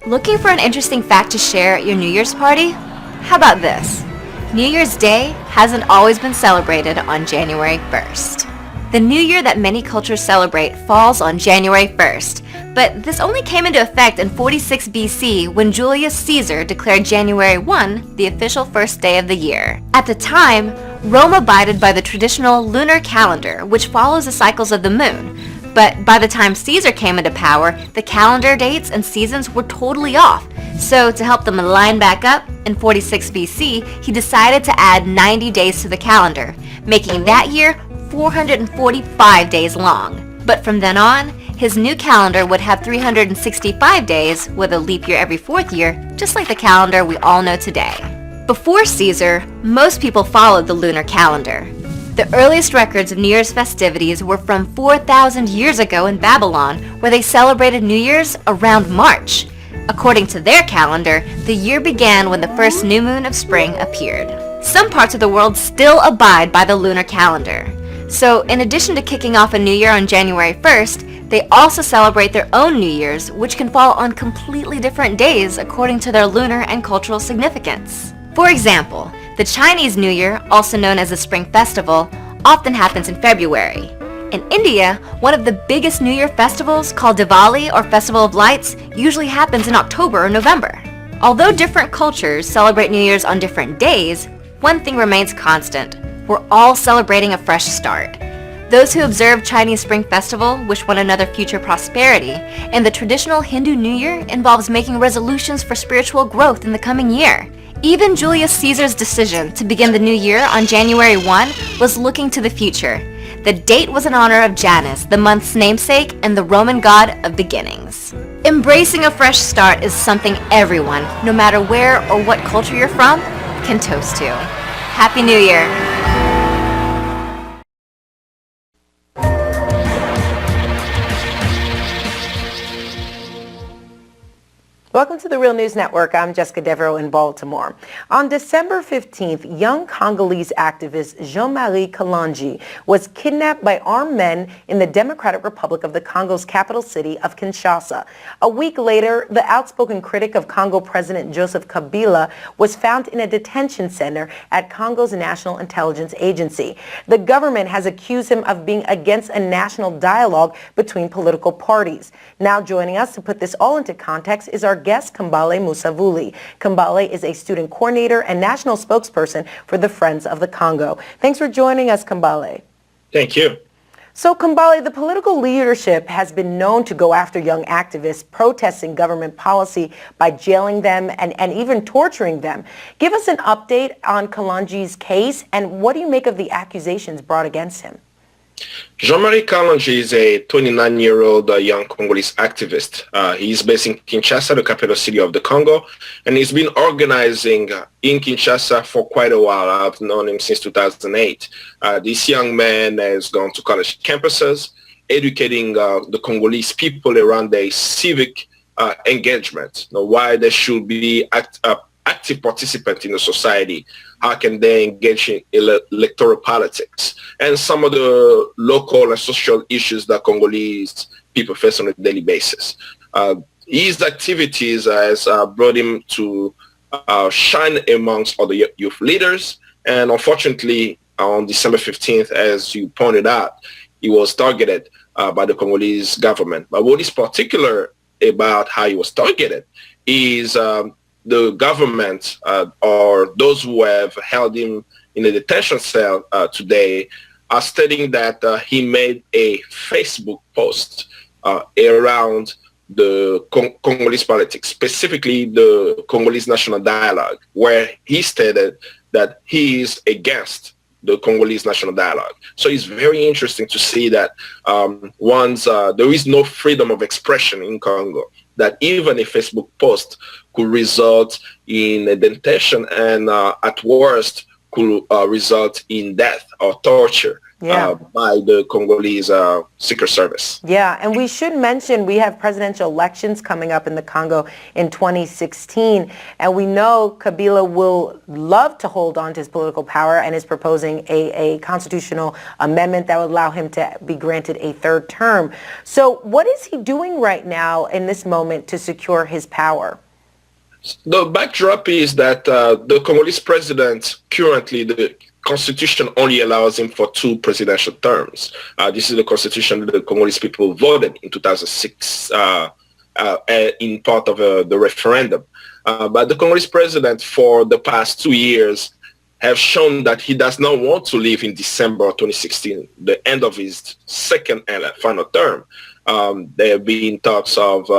Looking for an interesting fact to share at your New Year's party? How about this? New Year's Day hasn't always been celebrated on January 1st. The new year that many cultures celebrate falls on January 1st, but this only came into effect in 46 BC when Julius Caesar declared January 1 the official first day of the year. At the time, Rome abided by the traditional lunar calendar, which follows the cycles of the moon. But by the time Caesar came into power, the calendar dates and seasons were totally off. So to help them align back up, in 46 BC, he decided to add 90 days to the calendar, making that year 445 days long. But from then on, his new calendar would have 365 days with a leap year every fourth year, just like the calendar we all know today. Before Caesar, most people followed the lunar calendar. The earliest records of New Year's festivities were from 4,000 years ago in Babylon, where they celebrated New Year's around March. According to their calendar, the year began when the first new moon of spring appeared. Some parts of the world still abide by the lunar calendar. So in addition to kicking off a new year on January 1st, they also celebrate their own New Year's, which can fall on completely different days according to their lunar and cultural significance. For example, the Chinese New Year, also known as the Spring Festival, often happens in February. In India, one of the biggest New Year festivals, called Diwali or Festival of Lights, usually happens in October or November. Although different cultures celebrate New Year's on different days, one thing remains constant. We're all celebrating a fresh start. Those who observe Chinese Spring Festival wish one another future prosperity, and the traditional Hindu New Year involves making resolutions for spiritual growth in the coming year. Even Julius Caesar's decision to begin the new year on January 1 was looking to the future. The date was in honor of Janus, the month's namesake and the Roman god of beginnings. Embracing a fresh start is something everyone, no matter where or what culture you're from, can toast to. Happy New Year! Welcome to the Real News Network. I'm Jessica Devereaux in Baltimore. On December 15th, young Congolese activist Jean-Marie Kalonji was kidnapped by armed men in the Democratic Republic of the Congo's capital city of Kinshasa. A week later, the outspoken critic of Congo President Joseph Kabila was found in a detention center at Congo's National Intelligence Agency. The government has accused him of being against a national dialogue between political parties. Now joining us to put this all into context is our guest, Kambale Musavuli. Kambale is a student coordinator and national spokesperson for the Friends of the Congo. Thanks for joining us, Kambale. Thank you. So, Kambale, the political leadership has been known to go after young activists protesting government policy by jailing them and even torturing them. Give us an update on Kalonji's case, and what do you make of the accusations brought against him? Jean-Marie Kalonji is a 29-year-old young Congolese activist. He's based in Kinshasa, the capital city of the Congo, and he's been organizing in Kinshasa for quite a while. I've known him since 2008. This young man has gone to college campuses, educating the Congolese people around their civic engagement, why they should be active participants in the society. How can they engage in electoral politics and some of the local and social issues that Congolese people face on a daily basis. His activities has brought him to shine amongst other youth leaders, and unfortunately on December 15th, as you pointed out, he was targeted by the Congolese government. But what is particular about how he was targeted is the government or those who have held him in a detention cell today are stating that he made a Facebook post around the Congolese politics, specifically the Congolese National Dialogue, where he stated that he is against the Congolese National Dialogue. So it's very interesting to see that there is no freedom of expression in Congo, that even a Facebook post could result in a detention and at worst could result in death or torture by the Congolese Secret Service. Yeah, and we should mention we have presidential elections coming up in the Congo in 2016, and we know Kabila will love to hold on to his political power and is proposing a constitutional amendment that would allow him to be granted a third term. So what is he doing right now in this moment to secure his power? The backdrop is that the Congolese president currently, the Constitution only allows him for 2 presidential terms. This is the Constitution that the Congolese people voted in 2006 in part of the referendum. But the Congolese president for the past 2 years have shown that he does not want to leave in December 2016, the end of his second and final term. There have been talks of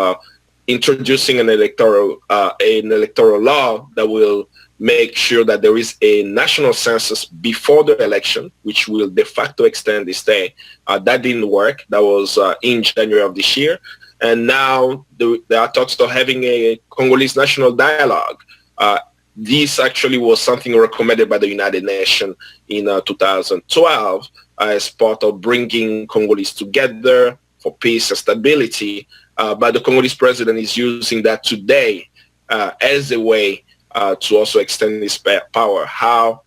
introducing an electoral law that will make sure that there is a national census before the election, which will de facto extend the stay. That didn't work. That was in January of this year. And now there are talks of having a Congolese national dialogue. This actually was something recommended by the United Nations in 2012 as part of bringing Congolese together for peace and stability. But the Congolese president is using that today as a way to also extend his power. How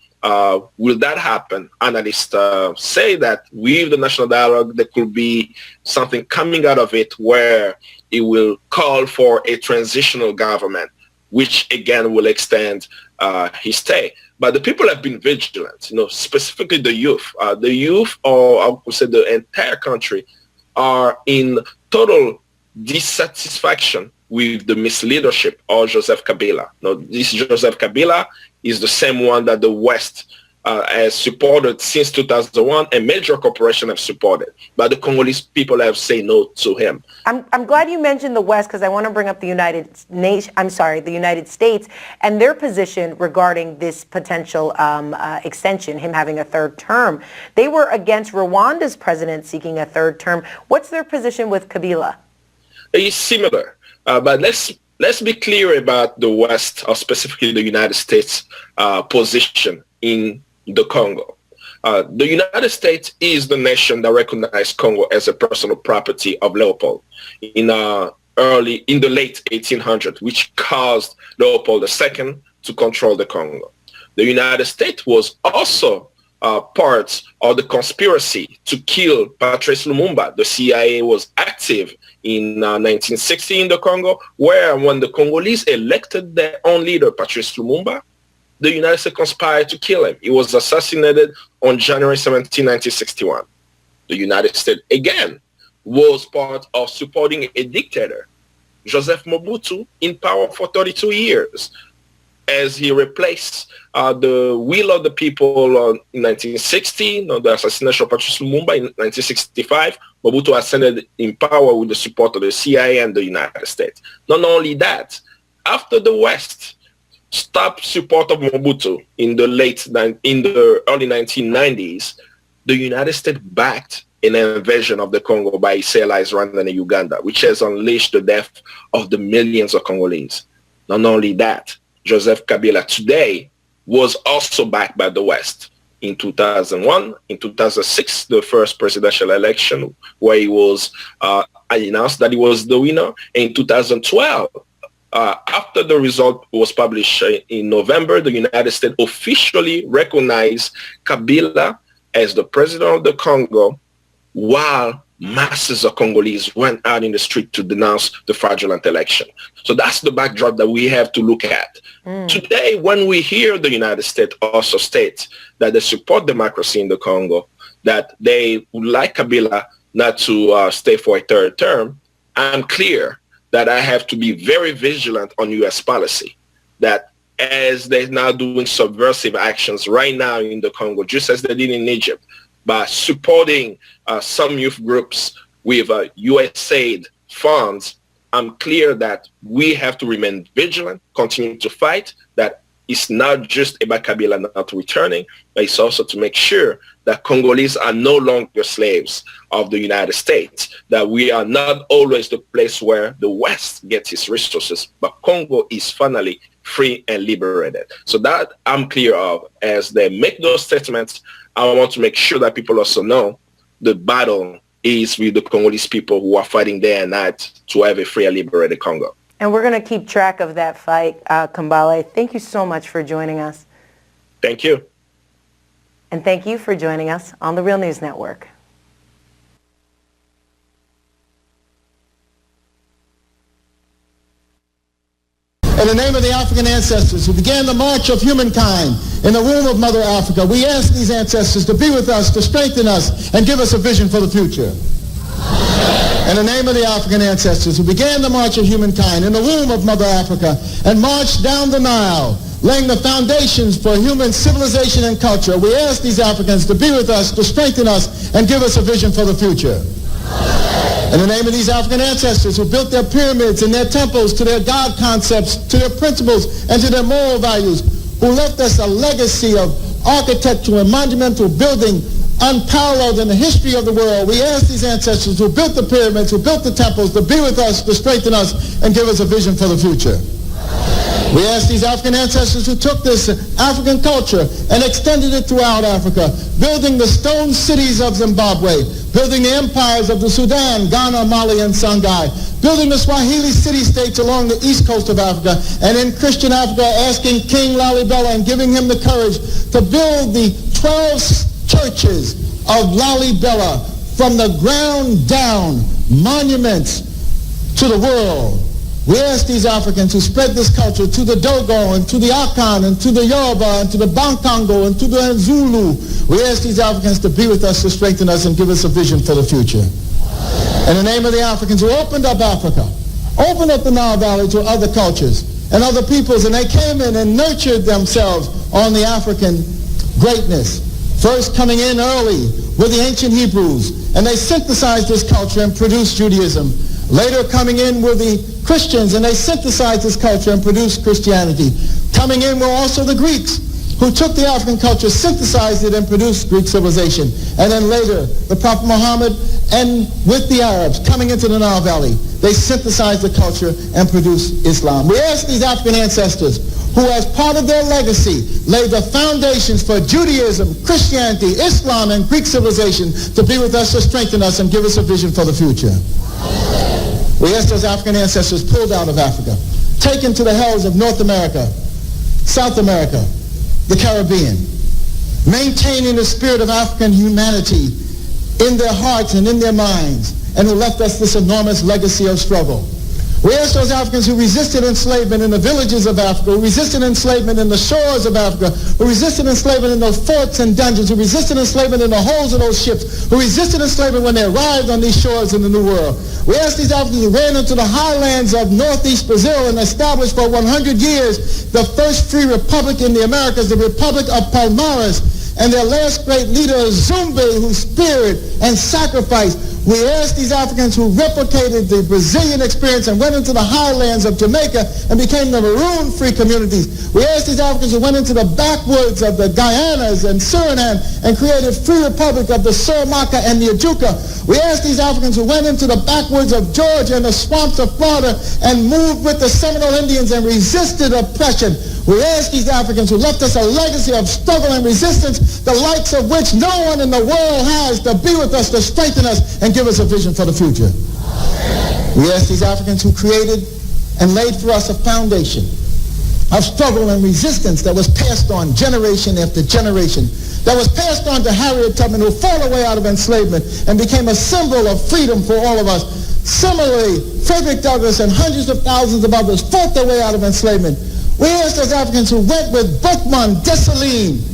will that happen? Analysts say that with the national dialogue, there could be something coming out of it where it will call for a transitional government, which again will extend his stay. But the people have been vigilant, specifically the youth. The youth, or I would say the entire country, are in total dissatisfaction with the misleadership of Joseph Kabila. Now, this Joseph Kabila is the same one that the West has supported since 2001, and major corporations have supported. But the Congolese people have said no to him. I'm glad you mentioned the West, because I want to bring up the United States and their position regarding this potential extension, him having a third term. They were against Rwanda's president seeking a third term. What's their position with Kabila? It's similar. But let's be clear about the West, or specifically the United States position in the Congo. The United States is the nation that recognized Congo as a personal property of Leopold in the late 1800s, which caused Leopold II to control the Congo. The United States was also part of the conspiracy to kill Patrice Lumumba. The CIA was active in 1960 in the Congo, where when the Congolese elected their own leader, Patrice Lumumba, the United States conspired to kill him. He was assassinated on January 17, 1961. The United States, again, was part of supporting a dictator, Joseph Mobutu, in power for 32 years, as he replaced the will of the people in 1960, the assassination of Patrice Lumumba in 1965. Mobutu ascended in power with the support of the CIA and the United States. Not only that, after the West stopped support of Mobutu in the early 1990s, the United States backed an invasion of the Congo by its allies Rwanda and Uganda, which has unleashed the death of the millions of Congolese. Not only that, Joseph Kabila today was also backed by the West. In 2001, in 2006, the first presidential election, where he was announced that he was the winner. In 2012, after the result was published in November, the United States officially recognized Kabila as the president of the Congo, while masses of Congolese went out in the street to denounce the fraudulent election. So that's the backdrop that we have to look at. Today, when we hear the United States also state that they support democracy in the Congo, that they would like Kabila not to stay for a third term, I'm clear that I have to be very vigilant on U.S. policy, that as they're now doing subversive actions right now in the Congo, just as they did in Egypt, by supporting some youth groups with USAID funds, I'm clear that we have to remain vigilant, continue to fight, that it's not just about Kabila not returning, but it's also to make sure that Congolese are no longer slaves of the United States, that we are not always the place where the West gets its resources, but Congo is finally free and liberated. So that I'm clear of. As they make those statements, I want to make sure that people also know the battle is with the Congolese people who are fighting day and night to have a free and liberated Congo. And we're going to keep track of that fight, Kambale. Thank you so much for joining us. Thank you. And thank you for joining us on the Real News Network. In the name of the African ancestors who began the march of humankind in the womb of Mother Africa, we ask these ancestors to be with us, to strengthen us, and give us a vision for the future. In the name of the African ancestors who began the march of humankind in the womb of Mother Africa and marched down the Nile, laying the foundations for human civilization and culture, we ask these Africans to be with us, to strengthen us, and give us a vision for the future. In the name of these African ancestors who built their pyramids and their temples to their God concepts, to their principles, and to their moral values, who left us a legacy of architecture and monumental building unparalleled in the history of the world, we ask these ancestors who built the pyramids, who built the temples, to be with us, to strengthen us, and give us a vision for the future. We ask these African ancestors who took this African culture and extended it throughout Africa, building the stone cities of Zimbabwe, building the empires of the Sudan, Ghana, Mali, and Songhai, building the Swahili city-states along the east coast of Africa, and in Christian Africa, asking King Lalibela and giving him the courage to build the 12 churches of Lalibela from the ground down, monuments to the world. We ask these Africans who spread this culture to the Dogo and to the Akan and to the Yoruba and to the Bankango and to the Zulu. We ask these Africans to be with us, to strengthen us, and give us a vision for the future. In the name of the Africans who opened up Africa, opened up the Nile Valley to other cultures and other peoples, and they came in and nurtured themselves on the African greatness. First coming in early with the ancient Hebrews, and they synthesized this culture and produced Judaism. Later coming in were the Christians, and they synthesized this culture and produced Christianity. Coming in were also the Greeks, who took the African culture, synthesized it, and produced Greek civilization. And then later, the Prophet Muhammad, and with the Arabs coming into the Nile Valley, they synthesized the culture and produced Islam. We ask these African ancestors, who as part of their legacy laid the foundations for Judaism, Christianity, Islam, and Greek civilization, to be with us, to strengthen us, and give us a vision for the future. We ask those African ancestors pulled out of Africa, taken to the hells of North America, South America, the Caribbean, maintaining the spirit of African humanity in their hearts and in their minds, and who left us this enormous legacy of struggle. We ask those Africans who resisted enslavement in the villages of Africa, who resisted enslavement in the shores of Africa, who resisted enslavement in those forts and dungeons, who resisted enslavement in the holds of those ships, who resisted enslavement when they arrived on these shores in the New World. We ask these Africans who ran into the highlands of northeast Brazil and established for 100 years the first free republic in the Americas, the Republic of Palmares, and their last great leader, Zumbi, who spirit and sacrifice. We asked these Africans who replicated the Brazilian experience and went into the highlands of Jamaica and became the maroon-free communities. We asked these Africans who went into the backwoods of the Guyanas and Suriname and created free republic of the Suramaka and the Ajuka. We asked these Africans who went into the backwoods of Georgia and the swamps of Florida and moved with the Seminole Indians and resisted oppression. We ask these Africans who left us a legacy of struggle and resistance, the likes of which no one in the world has, to be with us, to strengthen us, and give us a vision for the future. We ask these Africans who created and laid for us a foundation of struggle and resistance that was passed on generation after generation, that was passed on to Harriet Tubman, who fought her way out of enslavement and became a symbol of freedom for all of us. Similarly, Frederick Douglass and hundreds of thousands of others fought their way out of enslavement. We asked those Africans who went with Boukman, Dessalines,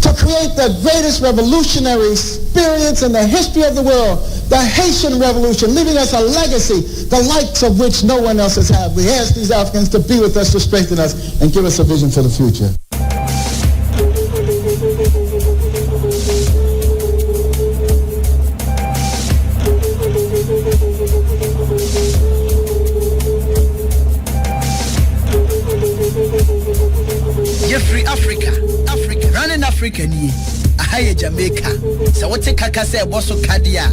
to create the greatest revolutionary experience in the history of the world, the Haitian Revolution, leaving us a legacy, the likes of which no one else has had. We ask these Africans to be with us, to strengthen us, and give us a vision for the future. Free Africa, running Africa ni ahaye Jamaica. So what take kakase boso kadia.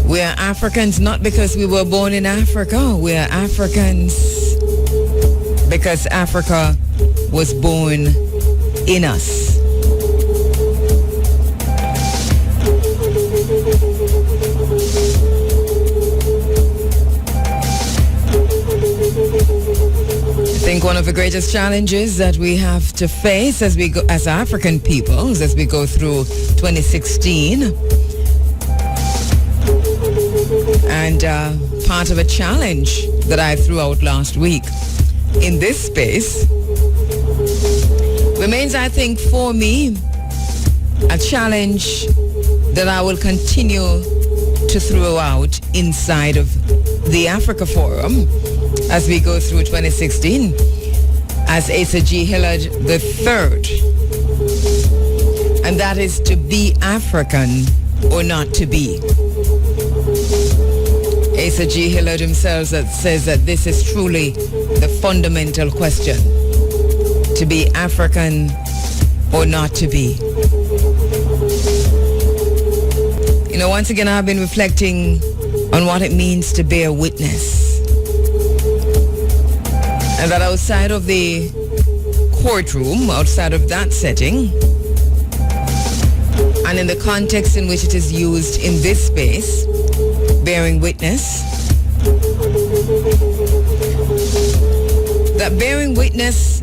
We are Africans not because we were born in Africa. We are Africans because Africa was born in us. think one of the greatest challenges that we have to face as we go, as African peoples, as we go through 2016, and part of a challenge that I threw out last week in this space remains, I think, for me, a challenge that I will continue to throw out inside of the Africa Forum as we go through 2016 as Asa G. Hillard III. And that is to be African or not to be. Asa G. Hillard himself says that this is truly the fundamental question. To be African or not to be. You know, once again, I've been reflecting on what it means to bear witness. And that outside of the courtroom, outside of that setting, and in the context in which it is used in this space, bearing witness, that bearing witness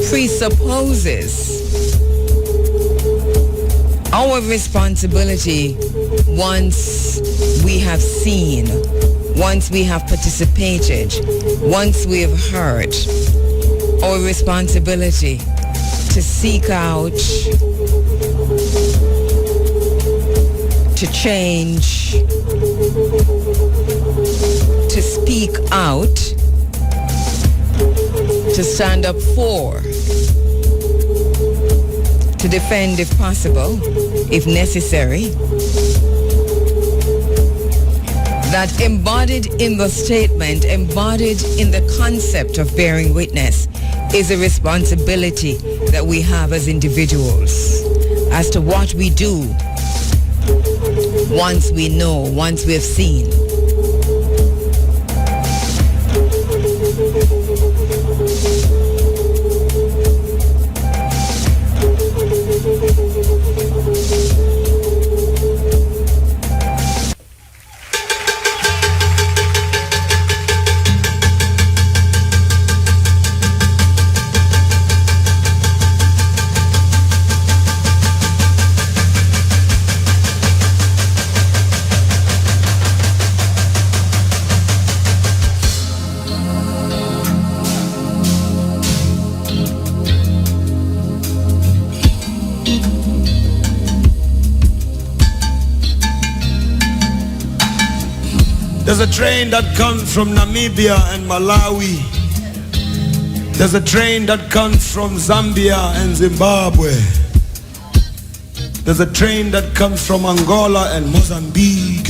presupposes our responsibility once we have seen, once we have participated, once we have heard, our responsibility to seek out, to change, to speak out, to stand up for, to defend if possible, if necessary. That embodied in the statement, embodied in the concept of bearing witness, is a responsibility that we have as individuals as to what we do once we know, once we have seen. There's a train that comes from Namibia and Malawi. There's a train that comes from Zambia and Zimbabwe. There's a train that comes from Angola and Mozambique,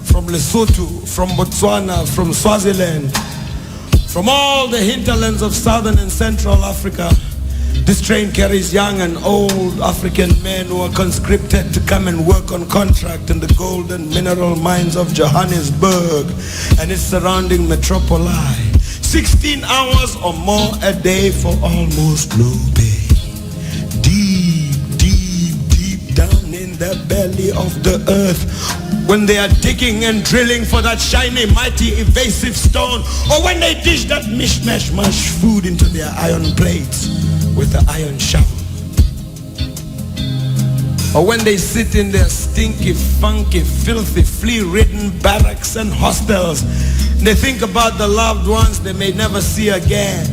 from Lesotho, from Botswana, from Swaziland, from all the hinterlands of southern and central Africa. This train carries young and old African men who are conscripted to come and work on contract in the gold and mineral mines of Johannesburg and its surrounding metropoli. 16 hours or more a day for almost no pay. Deep, deep, deep down in the belly of the earth, when they are digging and drilling for that shiny, mighty, evasive stone, or when they dish that mishmash food into their iron plates with the iron shovel, or when they sit in their stinky, funky, filthy, flea-ridden barracks and hostels, they think about the loved ones they may never see again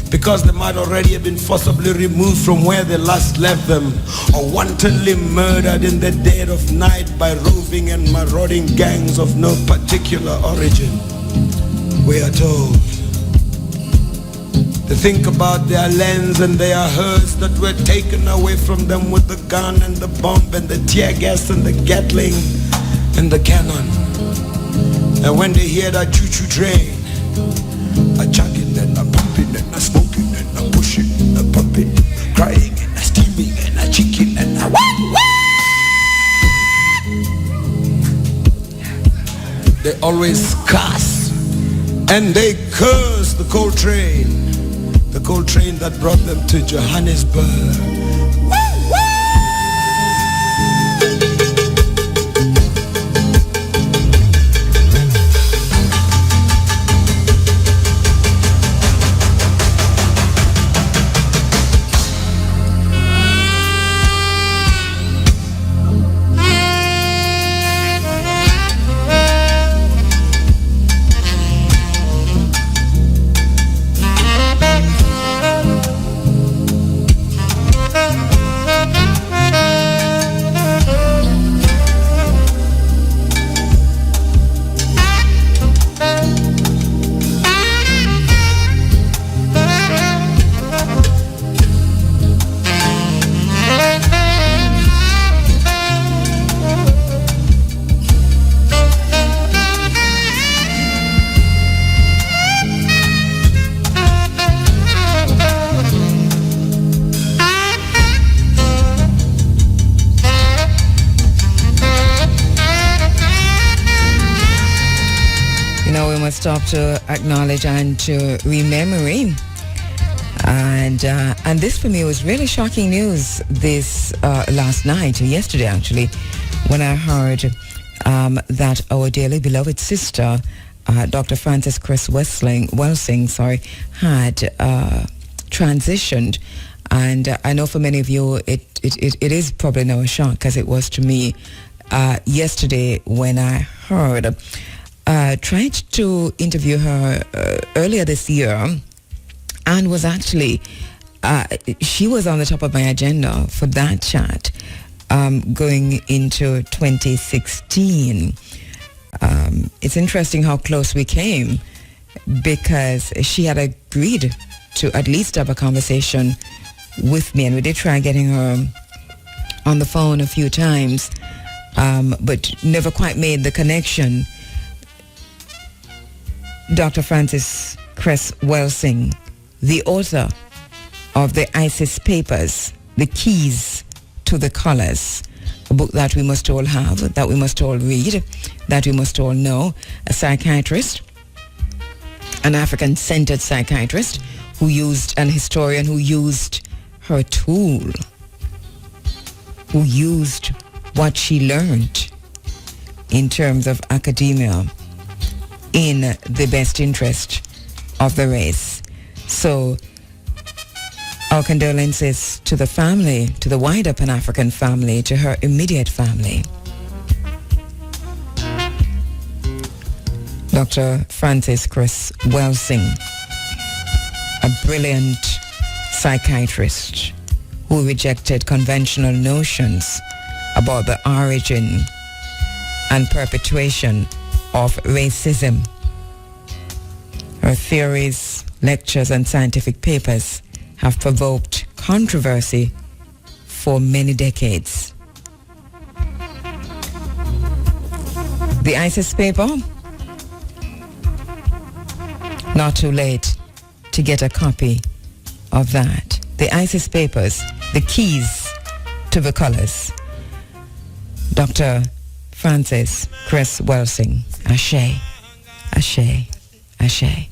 because they might already have been forcibly removed from where they last left them, or wantonly murdered in the dead of night by roving and marauding gangs of no particular origin. We are told. They think about their lands and their herds that were taken away from them with the gun and the bomb and the tear gas and the Gatling and the cannon. And when they hear that choo-choo train, a chugging and a pumping and a smoking and a pushing and a pumping, crying and a steaming and a chicken and a they always cuss and they curse the coal train. The coal train that brought them to Johannesburg. must stop to acknowledge and to remember. And this for me was really shocking news this last night, yesterday actually, when I heard that our dearly beloved sister, Dr. Frances Cress Welsing, had transitioned. And I know for many of you it is probably now a shock, as it was to me yesterday when I heard. Tried to interview her earlier this year, and was actually, she was on the top of my agenda for that chat going into 2016. It's interesting how close we came, because she had agreed to at least have a conversation with me, and we did try getting her on the phone a few times, but never quite made the connection. Dr. Frances Cress Welsing, the author of the ISIS Papers, The Keys to the Colors, a book that we must all have, that we must all read, that we must all know, a psychiatrist, an African-centered psychiatrist an historian who used her tool, who used what she learned in terms of academia in the best interest of the race. So our condolences to the family, to the wider Pan-African family, to her immediate family. Dr. Frances Cress Welsing, a brilliant psychiatrist who rejected conventional notions about the origin and perpetuation of racism. Her theories, lectures, and scientific papers have provoked controversy for many decades. The ISIS paper? Not too late to get a copy of that. The ISIS Papers, The Keys to the Colors. Dr. Frances Cress Welsing. Ashe, ashe, ashe.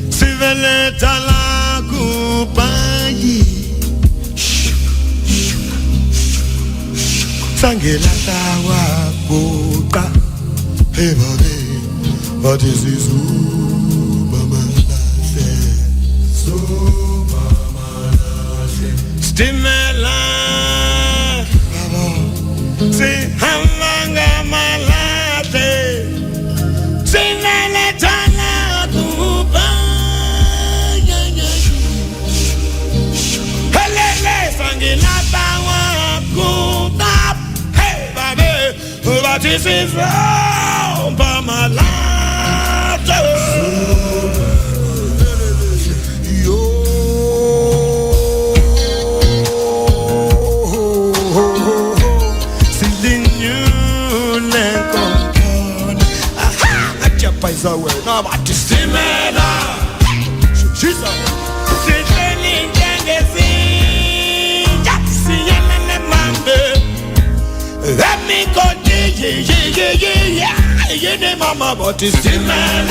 Sivele talaku bayi Sangela tawa boka Hey body, what is this? Mama lase So mama lase Stimela Babo Si hamanga malate Sivele talaku bayi Helele sangela tawa boka Hey baby, what is this? By my life, yo, sitting you like on. Aha, I can't buy the way. No, but to see me now. She's a. She's feeling jealousy. Just see you in the mambe. Let me go, yeah. You need mama, but it's still man.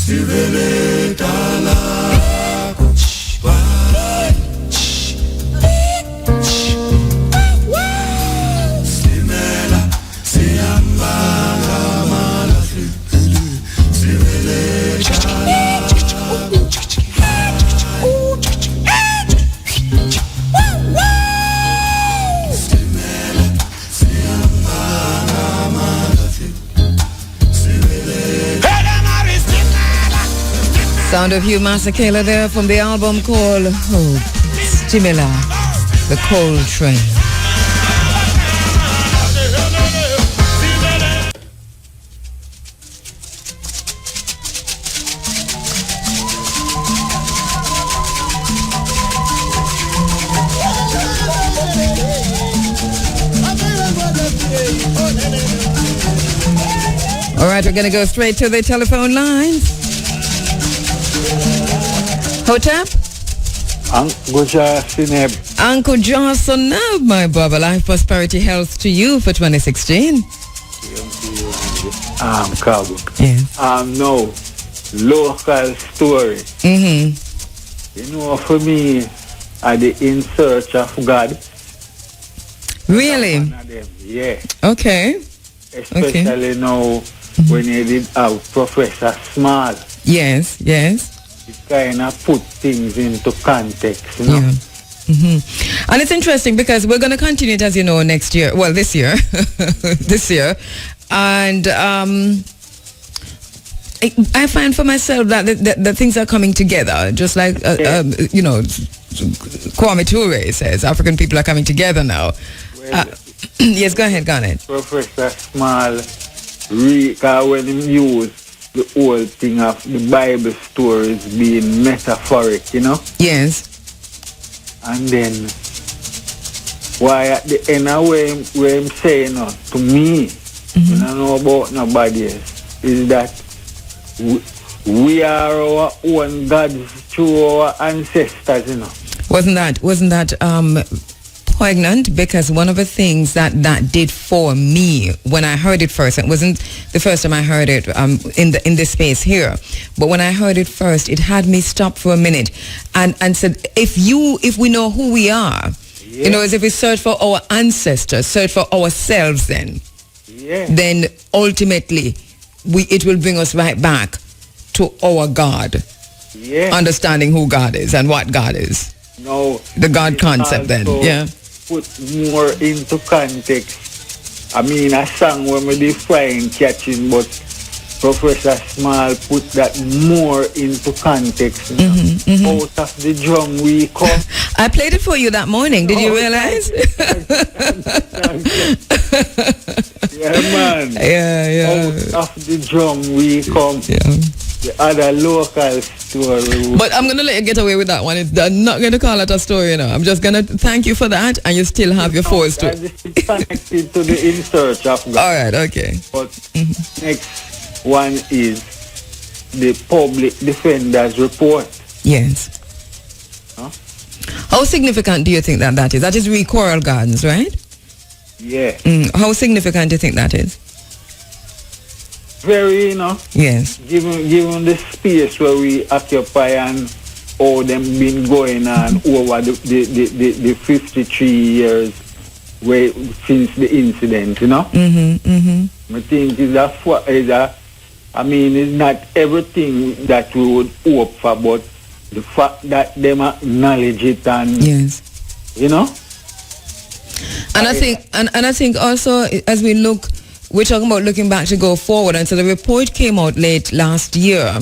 Sivele talaku Simela Siamba Malasi Sivele talaku Simela Siamba Malasi Sivele Sound of Hugh Masekela there from the album called Stimula, The Cold Train. All right, we're going to go straight to the telephone lines. Hotep? Uncle Johnson, my brother. Life, prosperity, health to you for 2016. Cabo. Yeah. No, local story. Mm-hmm. You know, for me, I the In Search of God. Really? One of them. Yeah. Okay. Especially now when you did have Professor Small. Yes. It kind of put things into context, you know. Yeah. Mm-hmm. And it's interesting because we're going to continue it, as you know, next year. Well, this year. And I find for myself that the things are coming together, just like, you know, Kwame Ture says, African people are coming together now. Well, yes, go ahead. Professor Small, when he used the whole thing of the Bible stories being metaphoric, you know? Yes. And then, why at the end of where I'm saying to me, I don't know about nobody else, is that we are our own gods through our ancestors, you know. Wasn't that poignant? Because one of the things that did for me when I heard it first, it wasn't the first time I heard it in this space here, but when I heard it first, it had me stop for a minute and said, if we know who we are, you know, as if we search for our ancestors, search for ourselves, then ultimately it will bring us right back to our God, understanding who God is and what God is. No, the God concept then, put more into context. I mean, a song when we define catching, but Professor Small put that more into context. Out of the drum we come. I played it for you that morning. Did you realize? Yeah, man. Yeah. Out of the drum we come. Yeah. The other local story. But I'm going to let you get away with that one. I'm not going to call it a story, you know. I'm just going to thank you for that, and you still have your four stories. It's connected to the In Search of God. All right, okay. But next one is the Public Defender's Report. Yes. Huh? How significant do you think that is? That is Recoral Gardens, right? Yeah. How significant do you think that is? Very, you know. Yes. Given the space where we occupy and all them been going on over the 53 years since the incident, you know. I think it's not everything that we would hope for, but the fact that them acknowledge it and you know. And I think also as we look, we're talking about looking back to go forward, and so the report came out late last year,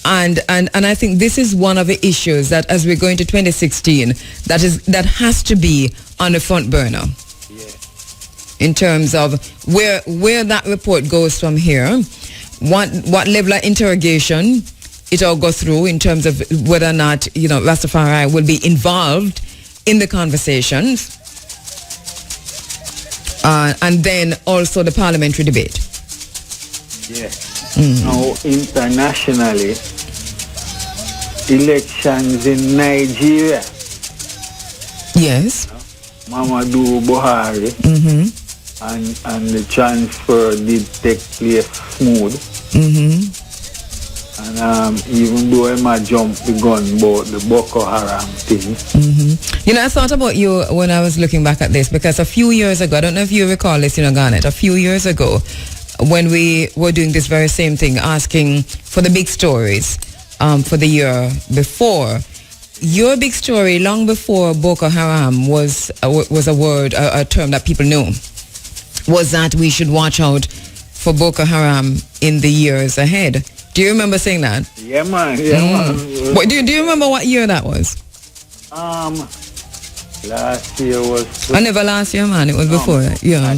and I think this is one of the issues that as we're going to 2016 that has to be on the front burner. In terms of where that report goes from here, what level of interrogation it all goes through in terms of whether or not, you know, Rastafari will be involved in the conversations, and then also the parliamentary debate. Now internationally, elections in Nigeria. Yes. Mamadou Buhari. And the transfer did take place smooth. And even though I might jump the gun about the Boko Haram thing. You know, I thought about you when I was looking back at this, because a few years ago, I don't know if you recall this, you know, Garnet, a few years ago, when we were doing this very same thing, asking for the big stories for the year before, your big story long before Boko Haram was a word, a term that people knew, was that we should watch out for Boko Haram in the years ahead. Do you remember saying that? Yeah, man. What, do you remember what year that was? Last year was... never last year, man. It was before. Yeah.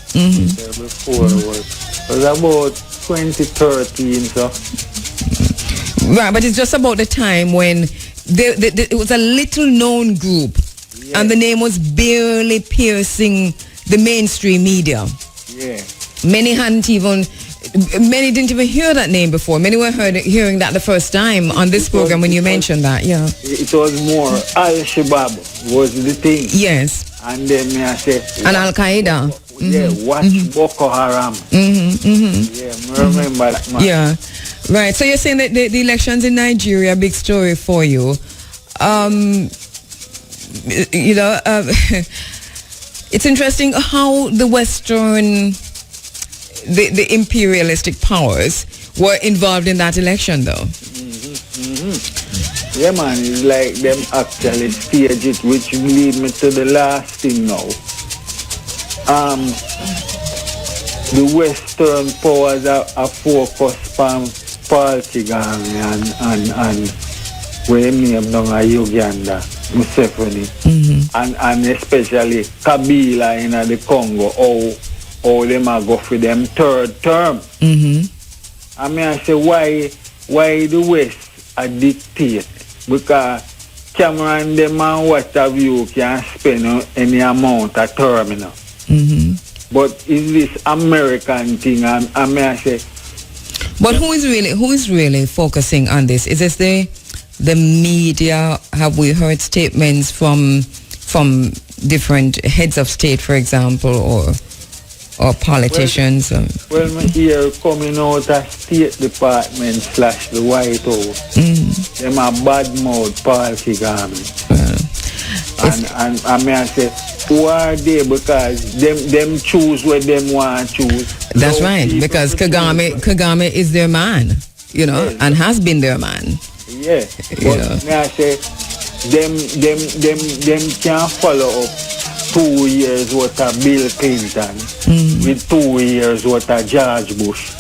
Before it was about 2013, so... Right, but it's just about the time when it was a little known group, and the name was barely piercing the mainstream media. Yeah. Many hadn't even many didn't even hear that name before. Many were hearing that the first time on this program when you mentioned that, yeah. It was more Al-Shabaab was the thing. Yes. And then I say... And Al-Qaeda. Yeah, watch Boko Haram. Yeah, I remember that, man. Yeah, right. So you're saying that the elections in Nigeria, big story for you. It's interesting how the Western, the imperialistic powers were involved in that election, though. Yeah, man, it's like them actually stage it, which lead me to the last thing now. The Western powers are focused on Paul Kagame and where name down Uganda, Museveni, and especially Kabila in the Congo, how them are go for them third term. I mean, I say why the West are dictate? Because Cameron them and what have you can spend any amount of term, you know. But is this American thing? I mean, I say. But who is really focusing on this? Is this the media? Have we heard statements from different heads of state, for example, or politicians? Well, my here coming out of State Department / the White House. Them a bad mouth Paul Kagame. And I mean, I say, who are they? Because them choose what them want to choose. That's right, because Kagame is their man, you know, yes, and has been their man. Yeah, but may I say, them can't follow up 2 years worth of Bill Clinton with 2 years worth of George Bush,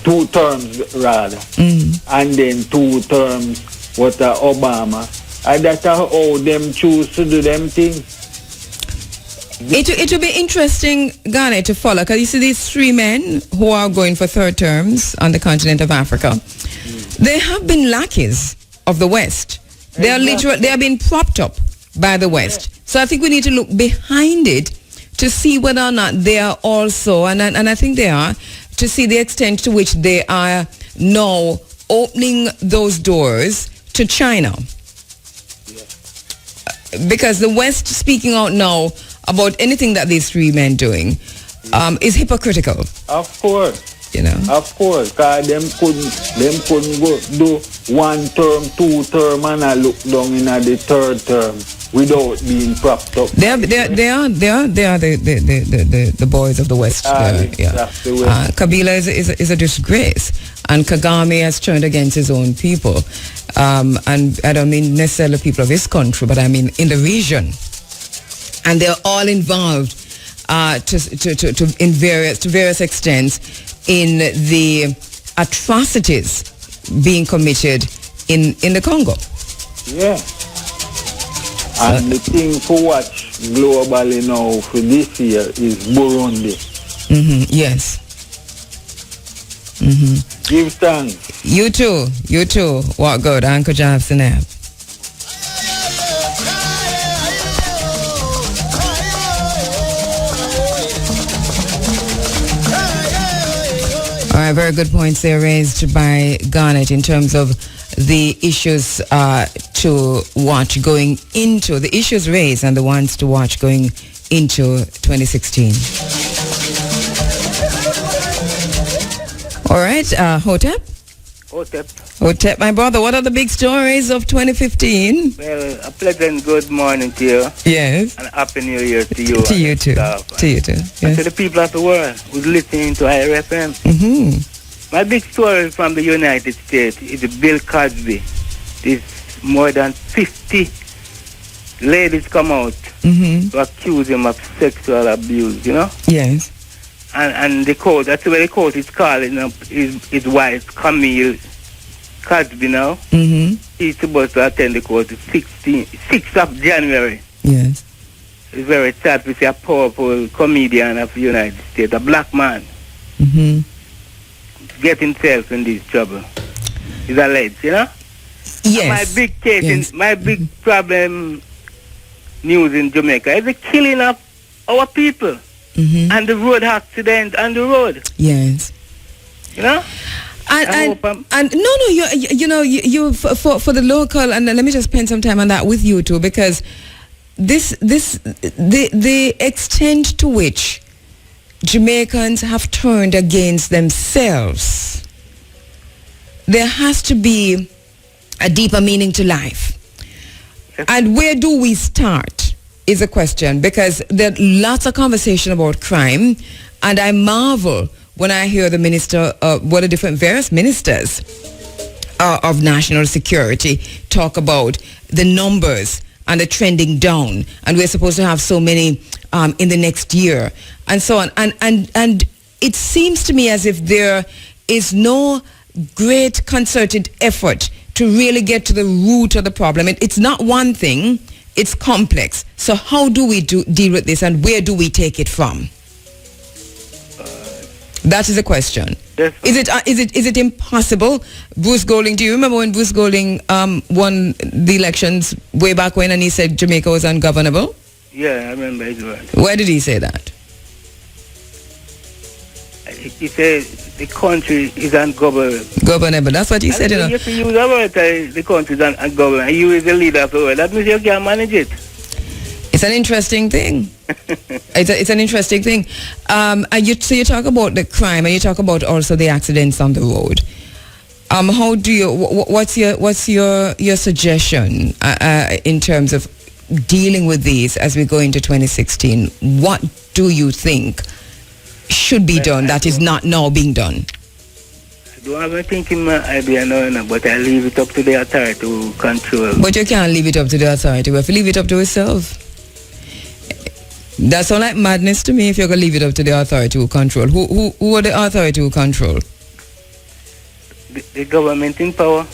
2 terms rather, and then 2 terms worth of Obama. And that's how them choose to do them thing. It will be interesting, Ghana, to follow, because you see these 3 men who are going for 3rd terms on the continent of Africa. They have been lackeys of the West. They are they are being propped up by the West. So I think we need to look behind it to see whether or not they are also, and I think they are, to see the extent to which they are now opening those doors to China. Because the West speaking out now about anything that these 3 men doing is hypocritical. Of course. You know. Of course, because them couldn't go do 1 term, 2 term, and I look down in the 3rd term without being propped up. They are the boys of the West. Kabila is a disgrace, and Kagame has turned against his own people. And I don't mean necessarily people of his country, but I mean in the region. And they're all involved to various extents in the atrocities being committed in the Congo. Yeah. And the thing to watch globally now for this year is Burundi. Yes. Give thanks. You too. What good, Uncle Jobson? All right, very good points there raised by Garnet in terms of the issues to watch going into, the issues raised and the ones to watch going into 2016. All right, Hotep, my brother, what are the big stories of 2015? Well, a pleasant good morning to you. Yes. And a happy new year to you. To you too. To you too. Yes. And to the people of the world who's listening to IRFM. My big story from the United States is Bill Cosby. There's more than 50 ladies come out to accuse him of sexual abuse, you know? Yes. And the court, that's the way the court is calling up his wife, Camille Cosby now. He's supposed to attend the court the 6th of January. Yes. It's very sad to see a powerful comedian of the United States, a black man, get himself in this trouble. It's alleged, you know? Yes. My big case, my big problem news in Jamaica is the killing of our people. and the road accident on the road. Yes. You know? And you for the local, and let me just spend some time on that with you too, because the extent to which Jamaicans have turned against themselves, there has to be a deeper meaning to life. And where do we start is a question, because there's lots of conversation about crime, and I marvel when I hear the minister, what the different various ministers of national security talk about the numbers and the trending down, and we're supposed to have so many in the next year, and so on. And it seems to me as if there is no great concerted effort to really get to the root of the problem. It's not one thing, it's complex. So how do we deal with this, and where do we take it from? That is a question. Yes. Is it impossible? Bruce Golding, do you remember when Bruce Golding won the elections way back when, and he said Jamaica was ungovernable? Yeah, I remember his word. Where did he say that? He said the country is ungovernable. Governable. That's what he said. You have to use the word, the country is ungovernable. And you is the leader of the world. That means you can't manage it. It's an interesting thing. It's an interesting thing. And you talk about the crime, and you talk about also the accidents on the road. How do you? What's your suggestion in terms of dealing with these as we go into 2016? What do you think should be done that is not now being done? I don't have anything in my idea now, but I leave it up to the authority to control. But you can't leave it up to the authority. We have to leave it up to ourselves. That sounds like madness to me if you're going to leave it up to the authority who control. Who are the authority who control? The government in power.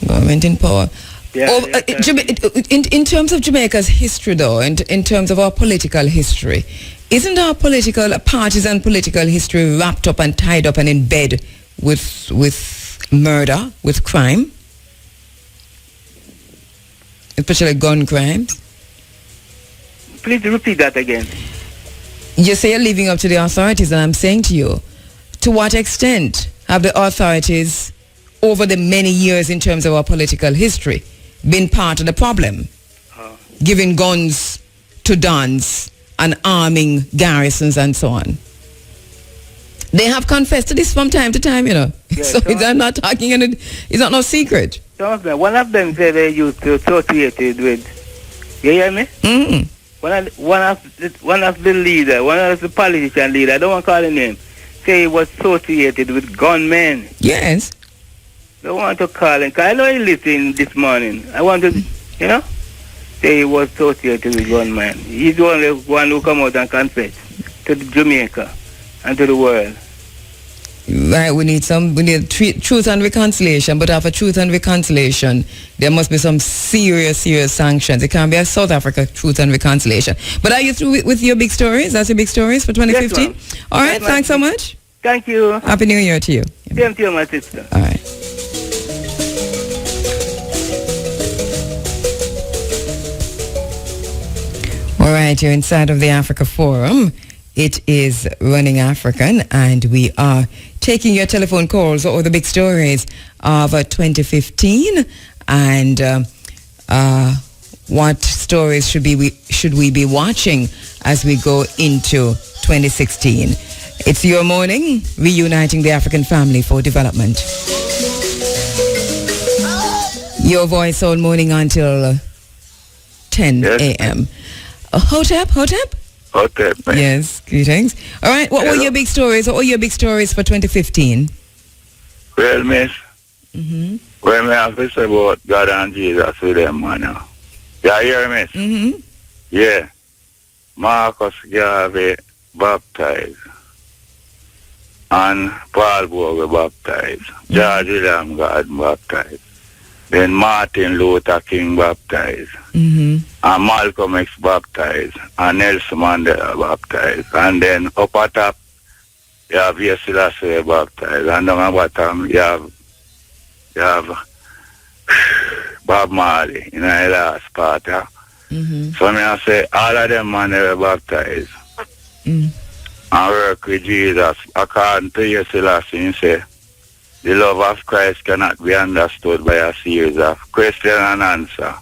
Government in power. Yeah, in terms of Jamaica's history, though, and in terms of our political history, isn't our partisan political history wrapped up and tied up and in bed with murder, with crime? Especially gun crimes? Please repeat that again. You say you're leaving up to the authorities, and I'm saying to you, to what extent have the authorities, over the many years in terms of our political history, been part of the problem? Giving guns to dons and arming garrisons and so on. They have confessed to this from time to time, you know. Yeah, so I'm not talking, it's not no secret. One of them said they used to associate it with, you hear me? Mm-hmm. One of the leader, one of the politician leader, I don't want to call his name, say he was associated with gunmen. Yes. I don't want to call him, because I know he listened this morning. I want to, say he was associated with gunmen. He's the only one who come out and confess to Jamaica and to the world. Right, we need truth and reconciliation, but after truth and reconciliation, there must be some serious sanctions. It can't be a South Africa truth and reconciliation. But are you through with your big stories? That's your big stories for 2015? Yes, all right, thanks so much. Thank you. Happy New Year to you. Same to you, my sister. All right. All right, you're inside of the Africa Forum. It is Running African, and we are taking your telephone calls or the big stories of 2015, and what stories should we be watching as we go into 2016. It's your morning, reuniting the African family for development. Your voice all morning until 10 a.m. Hotep? Hotep, man. Yes, greetings. All right, what were your big stories? What were your big stories for 2015? Well, miss, When me have to say about God and Jesus with them, man. You hear me? Mm-hmm. Yeah. Marcus Garvey baptized. And Paul Bogle baptized. George William God baptized. Then Martin Luther King baptized. Mm-hmm. And Malcolm X baptized. And Nelson Mandela baptized. And then up at top, you have Selassie baptized. And down at bottom, you have Bob Marley in the last part. Mm-hmm. So I say all of them man they were baptized and work with Jesus. According to your Selassie, he say, the love of Christ cannot be understood by a series of questions and answers.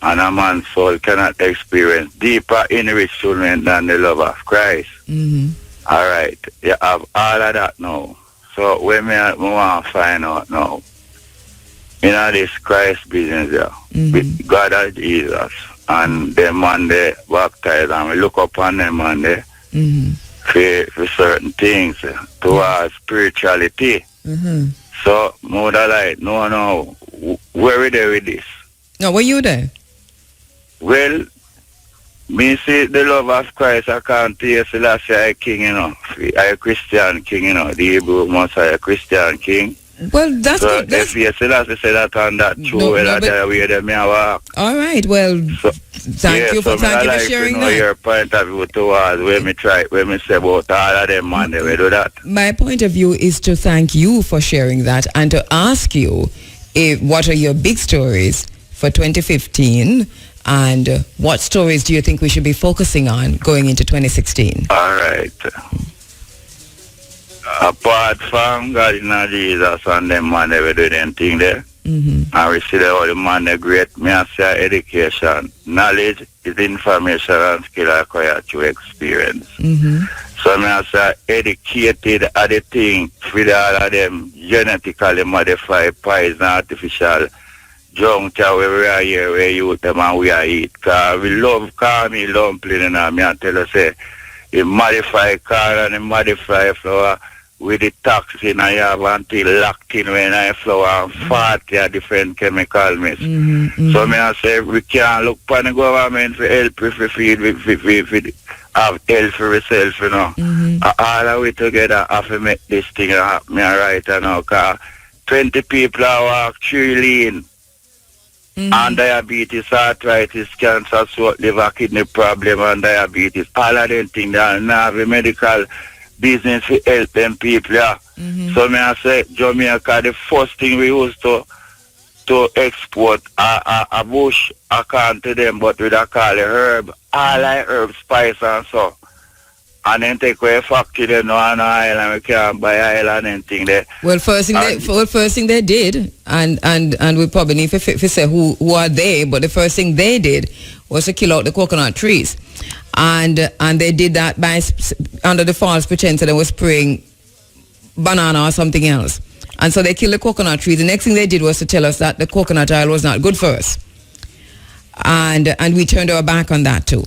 And a man's soul cannot experience deeper enrichment than the love of Christ. All right, you have all of that now. So when me want to find out now, you know this Christ business there, with God and Jesus, and them man they baptize, and we look upon them and they for certain things towards spirituality. So more like, no, where are they with this? No, were you there? Well, me see the love of Christ, I can't tell you Selassie I king, you know. I a Christian king, you know. The Hebrew must be a Christian king. Well, that's so good. That's... if you Selassie say that on that true, that way they may walk. All right, well, so, thank you for sharing that. Your point of view towards when me say about all of them, man, they will do that. My point of view is to thank you for sharing that and to ask you what are your big stories for 2015 and what stories do you think we should be focusing on going into 2016? All right. Apart from God and Jesus and them man, they will do them thing there. And we see that all the man, they great. Me I say education. Knowledge is information and skill acquired through experience. So me I say educated are the thing for all of them genetically modified poison artificial junk where we are here, where you them and we are eat. Cause we love caramel dumpling and me I tell you say, you modify corn and you modify flour with the toxin and you have until locked in when I flour and 40 different chemical mix. So me I say we can't look for the government for help if we feed have health for ourselves, you know. All of we together have to make this thing happen right now, cause 20 people are walk 3 lane. And diabetes, arthritis, cancer, throat, liver, kidney problem, and diabetes. All of them things that now have a medical business to help them people. So me I say, Jamaica, the first thing we used to export a bush, I can't to them, but we don't call it herb. All like herb, spice and so. And then take away factory there no on island, we can't buy island and thing there. Well, first thing they did, and we probably need to say who are they, but the first thing they did was to kill out the coconut trees. And they did that by under the false pretense that they were spraying banana or something else. And so they killed the coconut trees. The next thing they did was to tell us that the coconut oil was not good for us. And we turned our back on that too.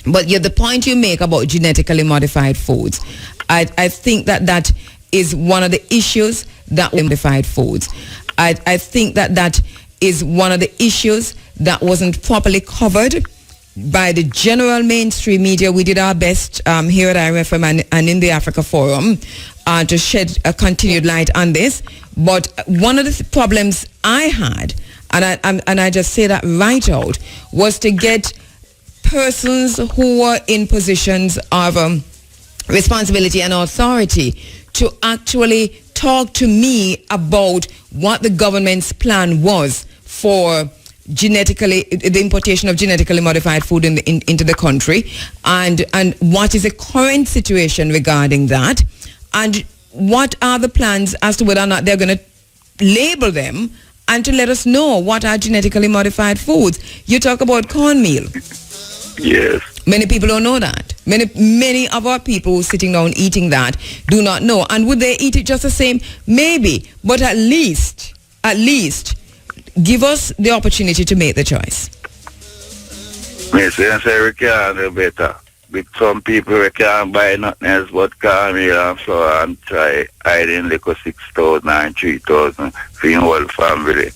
But the point you make about genetically modified foods, I think that is one of the issues that modified foods. I think that is one of the issues that wasn't properly covered by the general mainstream media. We did our best here at IRFM and in the Africa Forum to shed a continued light on this. But one of the problems I had, and I just say that right out, was to get persons who were in positions of responsibility and authority to actually talk to me about what the government's plan was for the importation of genetically modified food into the country, and what is the current situation regarding that, and what are the plans as to whether or not they're going to label them and to let us know what are genetically modified foods. You talk about cornmeal. Yes. Many people don't know that. Many of our people who are sitting down eating that do not know. And would they eat it just the same? Maybe. But at least, give us the opportunity to make the choice. Me say we can do better. With some people we can't buy nothing else but cornmeal and flour and try hiding like 6,000 and 3,000 for your whole family.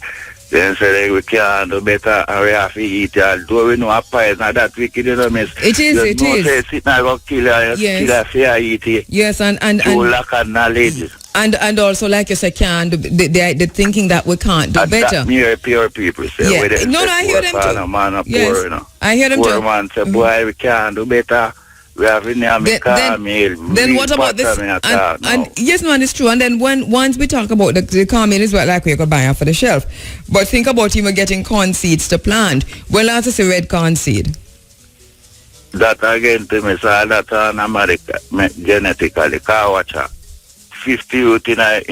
Then say we can't do better and we have to eat it. Though we know a poison that wicked, you know, miss. It is. Say sit and go kill her, kill her, eat it. Yes, and lack of knowledge. And also, like you say, they're thinking that we can't do better. That mere pure people say. Yeah. No, I hear them too. Man, yes, poor, you know. I hear them poor too. Man say, boy, we can't do better. We have in there then what about this? And yes, man, it's true. And then once we talk about the cornmeal is what like we could buy off of the shelf. But think about even getting corn seeds to plant. Well, that's a red corn seed. That again to me, so that in America, genetically, car watcher. 50 youth in a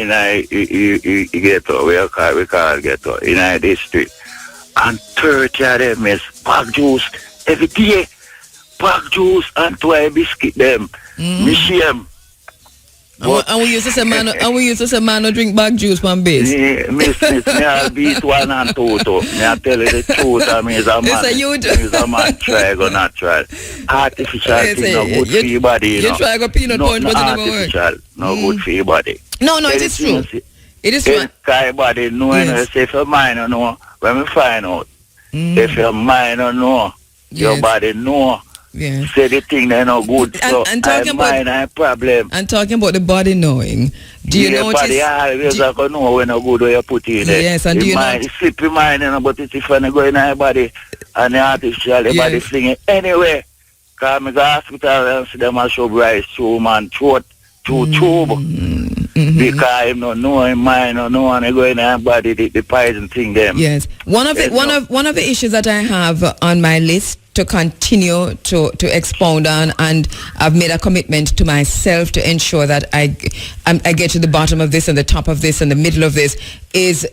ghetto, we call ghetto, in a district. And 30 of them is bag juice every day. Bag juice and 2 biscuit them. Me shame. And we used to say man no drink bag juice from base. Miss, me I'll beat 1 and 2 too. Me I tell you the truth, I mean, he's a man try go natural. Artificial thing no good for your body, you know. You try go peanut punch, but it never work. Artificial, no good for your body. No, it is true. It is true. Your body know, yes. If your mind don't know, when we find out, if your mind don't know, your body know. Yeah. Say the thing they no good. So and talking about a problem. And talking about the body knowing, do you notice? Body always know when no good what you put in it. Yes, and do you know? Slip your mind, you know, but it's if you go in your body and the artificial your body fling it anyway. Cause me go hospital and see them a show rice through man throat through tube. Because him no know him mind no know and they go in your body the poison thing them. Yes. One of the issues that I have on my list to continue to expound on, and I've made a commitment to myself to ensure that I get to the bottom of this and the top of this and the middle of this, is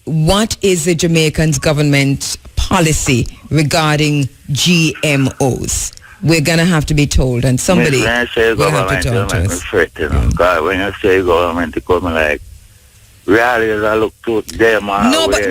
what is the Jamaican's government policy regarding GMOs? We're going to have to be told, and somebody will have to talk to us. Because when you say government, it comes like, really, I look to them. No, but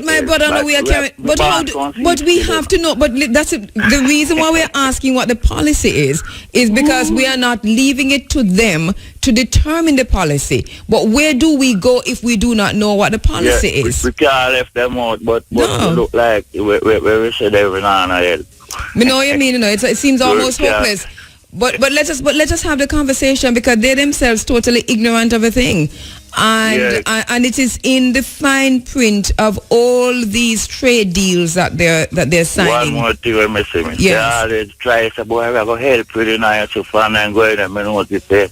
my brother, no, we are carrying. But we have to know. But that's the reason why we are asking what the policy is because we are not leaving it to them to determine the policy. But where do we go if we do not know what the policy is? We can't left them out, but no. It look like we said every now and then. You know what you mean? You know, it seems almost hopeless. But let us have the conversation, because they themselves totally ignorant of a thing. And it is in the fine print of all these trade deals that they're signing. One more thing I'm missing. Yes. They always try to say, boy, I go help with the nice fun and go in and know what they say.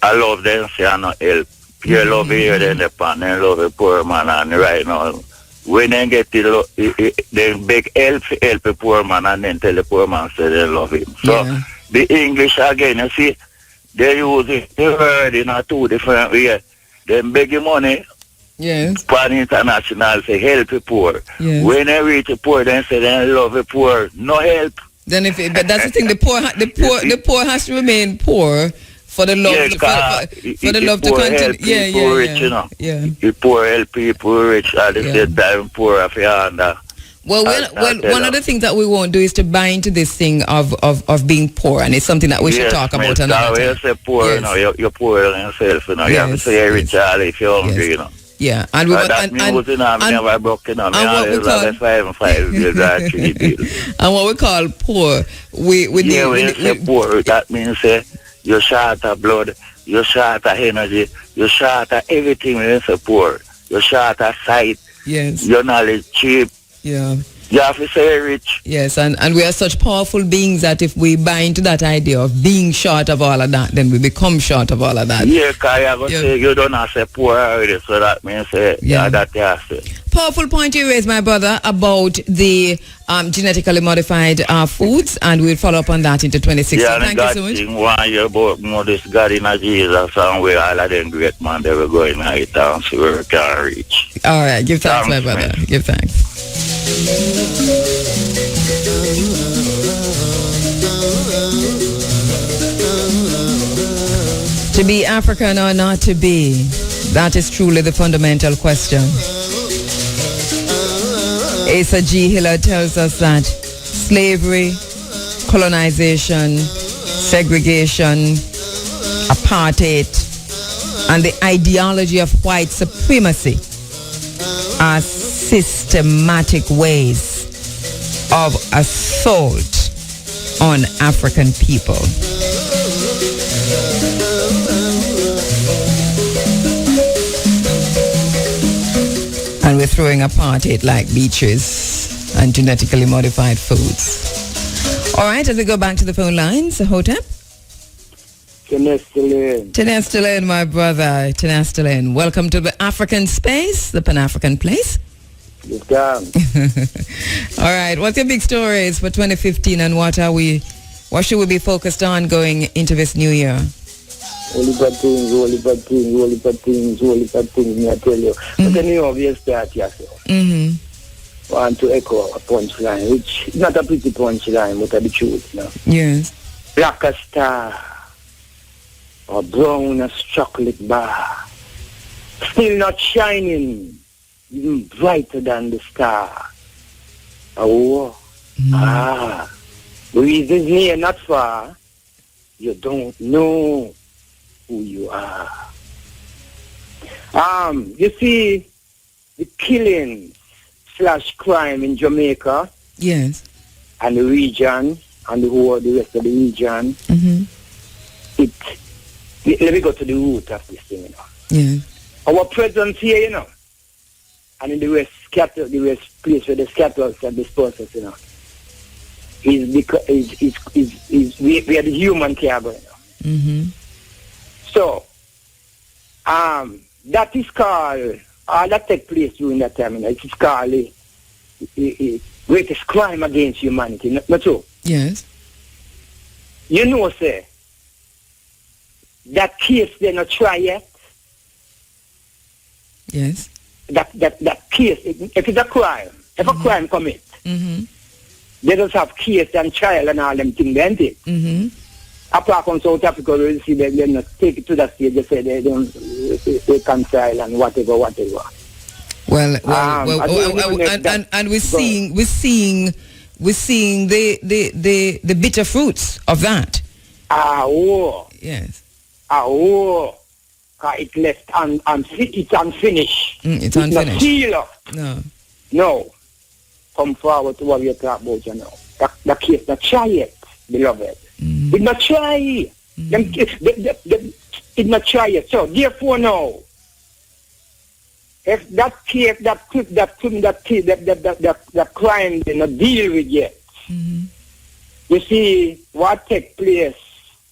I love them, say I not help. You love here, then the pan, and love the poor man, and right now, when they get they beg help the poor man, and then tell the poor man say they love him. So the English again, you see, they use it, the word in a 2 different ways. They beg you money. Yes. Pan international say help the poor. Yes. When they reach the poor, then say they love the poor. No help. But that's the thing. The poor has to remain poor for the love for the love to continue. Rich, you know. The poor help people rich at the same time poor of your hand. Well, one of the things that we won't do is to buy into this thing of being poor, and it's something that we should talk about another time. When you say poor, you know, you're poor yourself, you know. You have to say you're rich if you're hungry, you know. Yeah, and what we call poor, when you say poor, that means you're short of blood, you're short of energy, you're short of everything when you say poor. You're short of sight. Yes. Your knowledge cheap. Yeah. You have to say rich. Yes, and we are such powerful beings that if we buy into that idea of being short of all of that, then we become short of all of that. Yeah, because you have to say you don't have to say poor already, so that means that you have to say. Powerful point you raised, my brother, about the genetically modified foods, and we'll follow up on that into 2016. Yeah, thank you so much. Thing, 1 year about this God in Jesus, and where all of them great man, they will go in high town, so we can reach. All right, give thanks, my brother. Give thanks. To be African or not to be, that is truly the fundamental question. Asa G. Hiller tells us that slavery, colonization, segregation, apartheid, and the ideology of white supremacy are systematic ways of assault on African people. And we're throwing apartheid like beaches and genetically modified foods. All right, as we go back to the phone lines, Hotep. Tenestelen, my brother. Tenestelen. Welcome to the African space, the Pan-African place. You can. All right. What's your big stories for 2015, and what should we be focused on going into this new year? Only bad things, me I tell you. But then you obviously start yourself. Want to echo a punchline, which is not a pretty punchline, but the truth, you know. Yes. Black as star, or brown as chocolate bar, still not shining, even brighter than the star. Oh, breeze is near, not far. You don't know who you are. You see, the killings / crime in Jamaica, yes, and the region, and the rest of the region. Let me go to the root of this thing, you know. Yeah. Our presence here, you know, and in the west place where the scatters and dispersals, you know, is because we are the human cargo, you know. So, that is called, that take place during that time, you know, it is called the greatest crime against humanity, not so? Yes. You know, sir, that case they're not try yet. Yes. That case, if it's a crime, if a crime commit, they just have case and trial and all them things, don't they? Apart from South Africa, we see they not take it to that stage. They say they don't reconcile and whatever. Well, and we're seeing the bitter fruits of that. Yes. It left it's unfinished. It's unfinished. Not sealed. No. Come forward to what we talk about, you know. The case not try it, beloved. It not try. It not try it. So therefore now, if that case, that crime they not deal with yet. You see what take place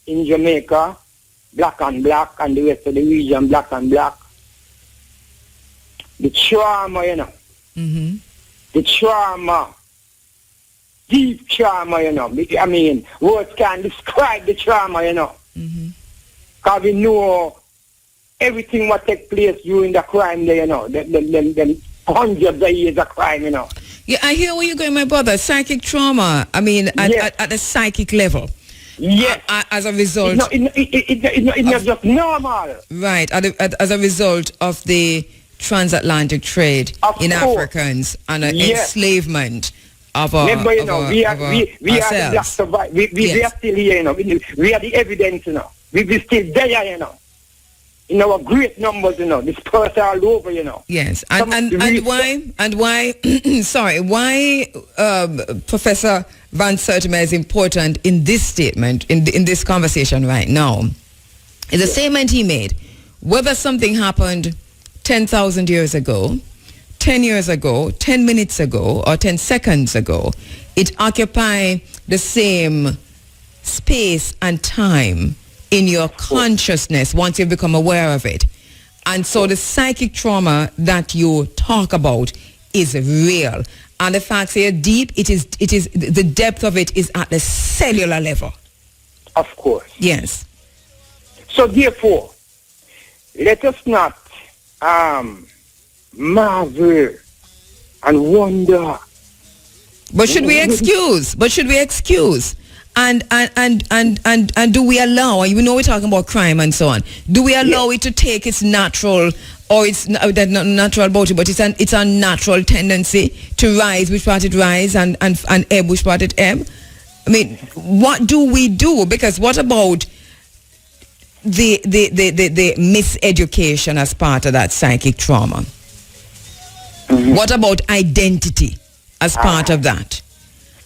in Jamaica, black and the rest of the region, black and black. The trauma, you know. The trauma. Deep trauma, you know. I mean, words can't describe the trauma, you know. Because we know everything what take place during the crime there, you know. Them hundreds of years of crime, you know. Yeah, I hear where you're going, my brother. Psychic trauma, I mean, at the psychic level. Yes. As a result. It's not just normal. Right. As a result of the transatlantic trade in Africans and enslavement of our Remember, you know, we are the black survivors. We are still here, you know. We are the evidence, you know. We still there, you know. In our great numbers, you know, dispersed all over, you know. Yes, and why? Sorry, why Professor Van Sertima is important in this statement, in this conversation right now, is the statement he made. Whether something happened 10,000 years ago, 10 years ago, 10 minutes ago, or 10 seconds ago, it occupies the same space and time in your consciousness once you become aware of it. And so the psychic trauma that you talk about is real. And the facts are deep. It is the depth of it is at the cellular level. Of course. Yes. So therefore, let us not marvel and wonder. But should we excuse? And do we allow, and you know we're talking about crime and so on, do we allow it to take its natural, or it's not natural about it, but it's a natural tendency to rise which part it rise and ebb which part it ebb? I mean, what do we do? Because what about the miseducation as part of that psychic trauma? What about identity as part of that?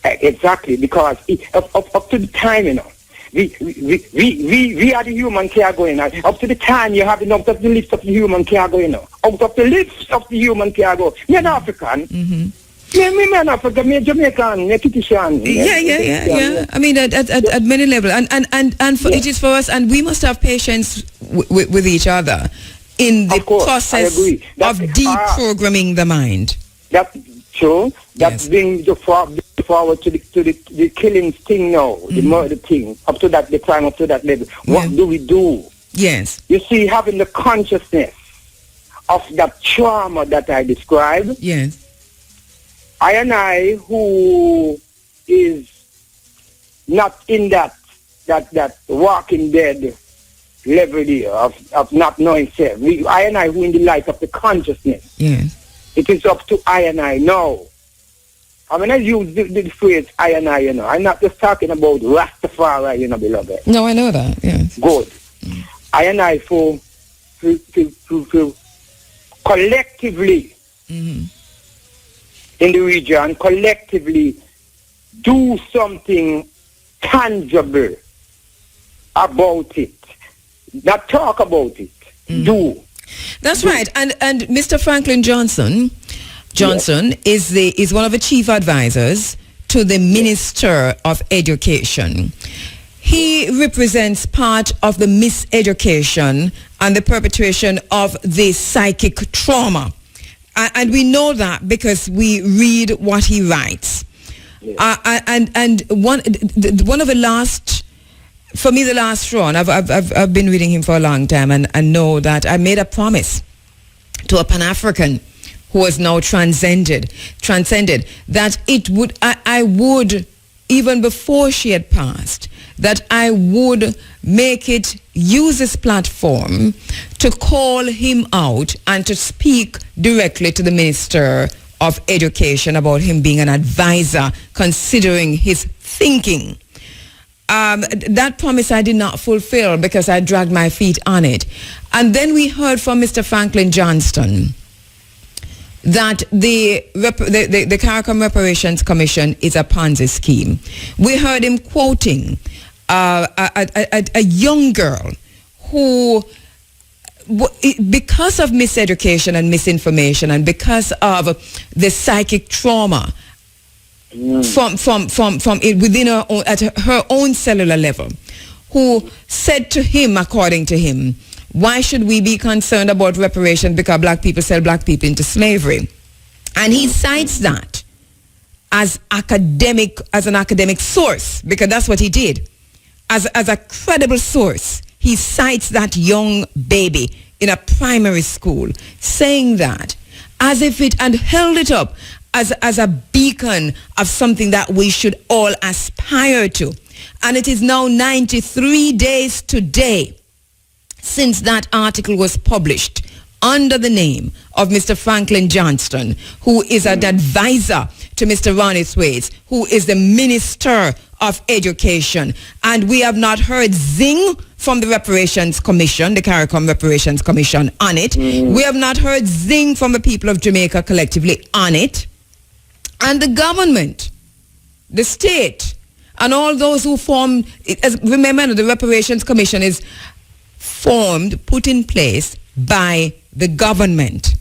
Exactly, because up to the time, you know, we are the human cargo, you know. Up to the time you have enough of the lips of the human cargo, you know. Out of the lips of the human cargo. You're an African. Me an African, me Jamaican, me Kitishan. Yeah. I mean, at many levels, and for, it is for us, and we must have patience with each other in the process of deprogramming the mind. That true. That brings the forward to the killing thing now, the murder thing. Up to that, the crime up to that level. What do we do? Yes. You see, having the consciousness of that trauma that I described. Yes. I, who is not in that walking dead level there of not knowing self. I who in the light of the consciousness. Yes. It is up to I now. I mean, I use the phrase I, I'm not just talking about Rastafari, beloved. No, I know that, yes. Good. I for collectively in the region, collectively do something tangible about it. Not talk about it. Do. That's right. And Mr. Franklin Johnson is one of the chief advisors to the Minister of Education. He represents part of the miseducation and the perpetration of the psychic trauma. And we know that because we read what he writes. And one of the last, for me, the last straw, and I've been reading him for a long time, and know that I made a promise to a Pan-African who has now transcended, that I would, even before she had passed, that I would use this platform to call him out and to speak directly to the Minister of Education about him being an advisor, considering his thinking. That promise I did not fulfill because I dragged my feet on it. And then we heard from Mr. Franklin Johnston that the CARICOM Reparations Commission is a Ponzi scheme. We heard him quoting a young girl who, because of miseducation and misinformation and because of the psychic trauma from it within her own, at her own cellular level, who said to him, according to him, why should we be concerned about reparations because black people sell black people into slavery? And he cites that as an academic source, because that's what he did. As a credible source, he cites that young baby in a primary school, saying that as if it, and held it up as a beacon of something that we should all aspire to. And it is now 93 days today since that article was published under the name of Mr. Franklin Johnston, who is an advisor to Mr. Ronnie Thwaites, who is the Minister of Education. And we have not heard zing from the Reparations Commission, the CARICOM Reparations Commission, on it. We have not heard zing from the people of Jamaica collectively on it. And the government, the state, and all those who form, remember, the Reparations Commission is put in place by the government.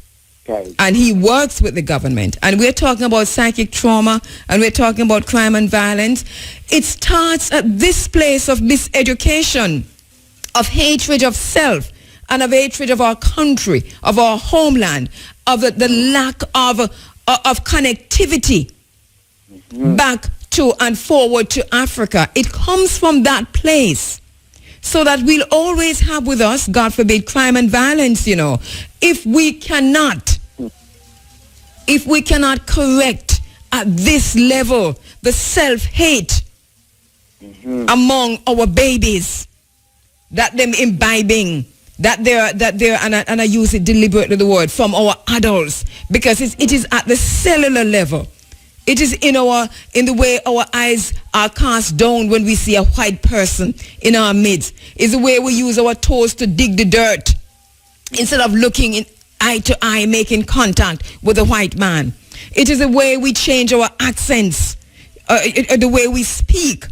Okay. And he works with the government. And we're talking about psychic trauma, and we're talking about crime and violence. It starts at this place of miseducation, of hatred of self, and of hatred of our country, of our homeland, of the lack of connectivity back to and forward to Africa. It comes from that place. So that we'll always have with us, God forbid, crime and violence, if we cannot correct at this level the self-hate among our babies, that them imbibing, that they're and I use it deliberately, the word, from our adults, because it is at the cellular level. It is in the way our eyes are cast down when we see a white person in our midst. It's the way we use our toes to dig the dirt instead of looking in eye to eye, making contact with a white man. It is the way we change our accents, the way we speak.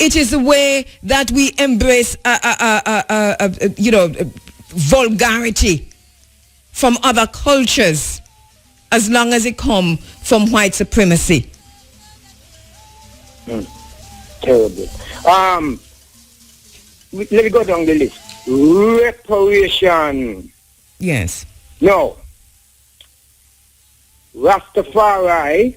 It is the way that we embrace, vulgarity from other cultures, as long as it come from white supremacy. Terrible. Let me go down the list. Reparation. Yes. No. Rastafari,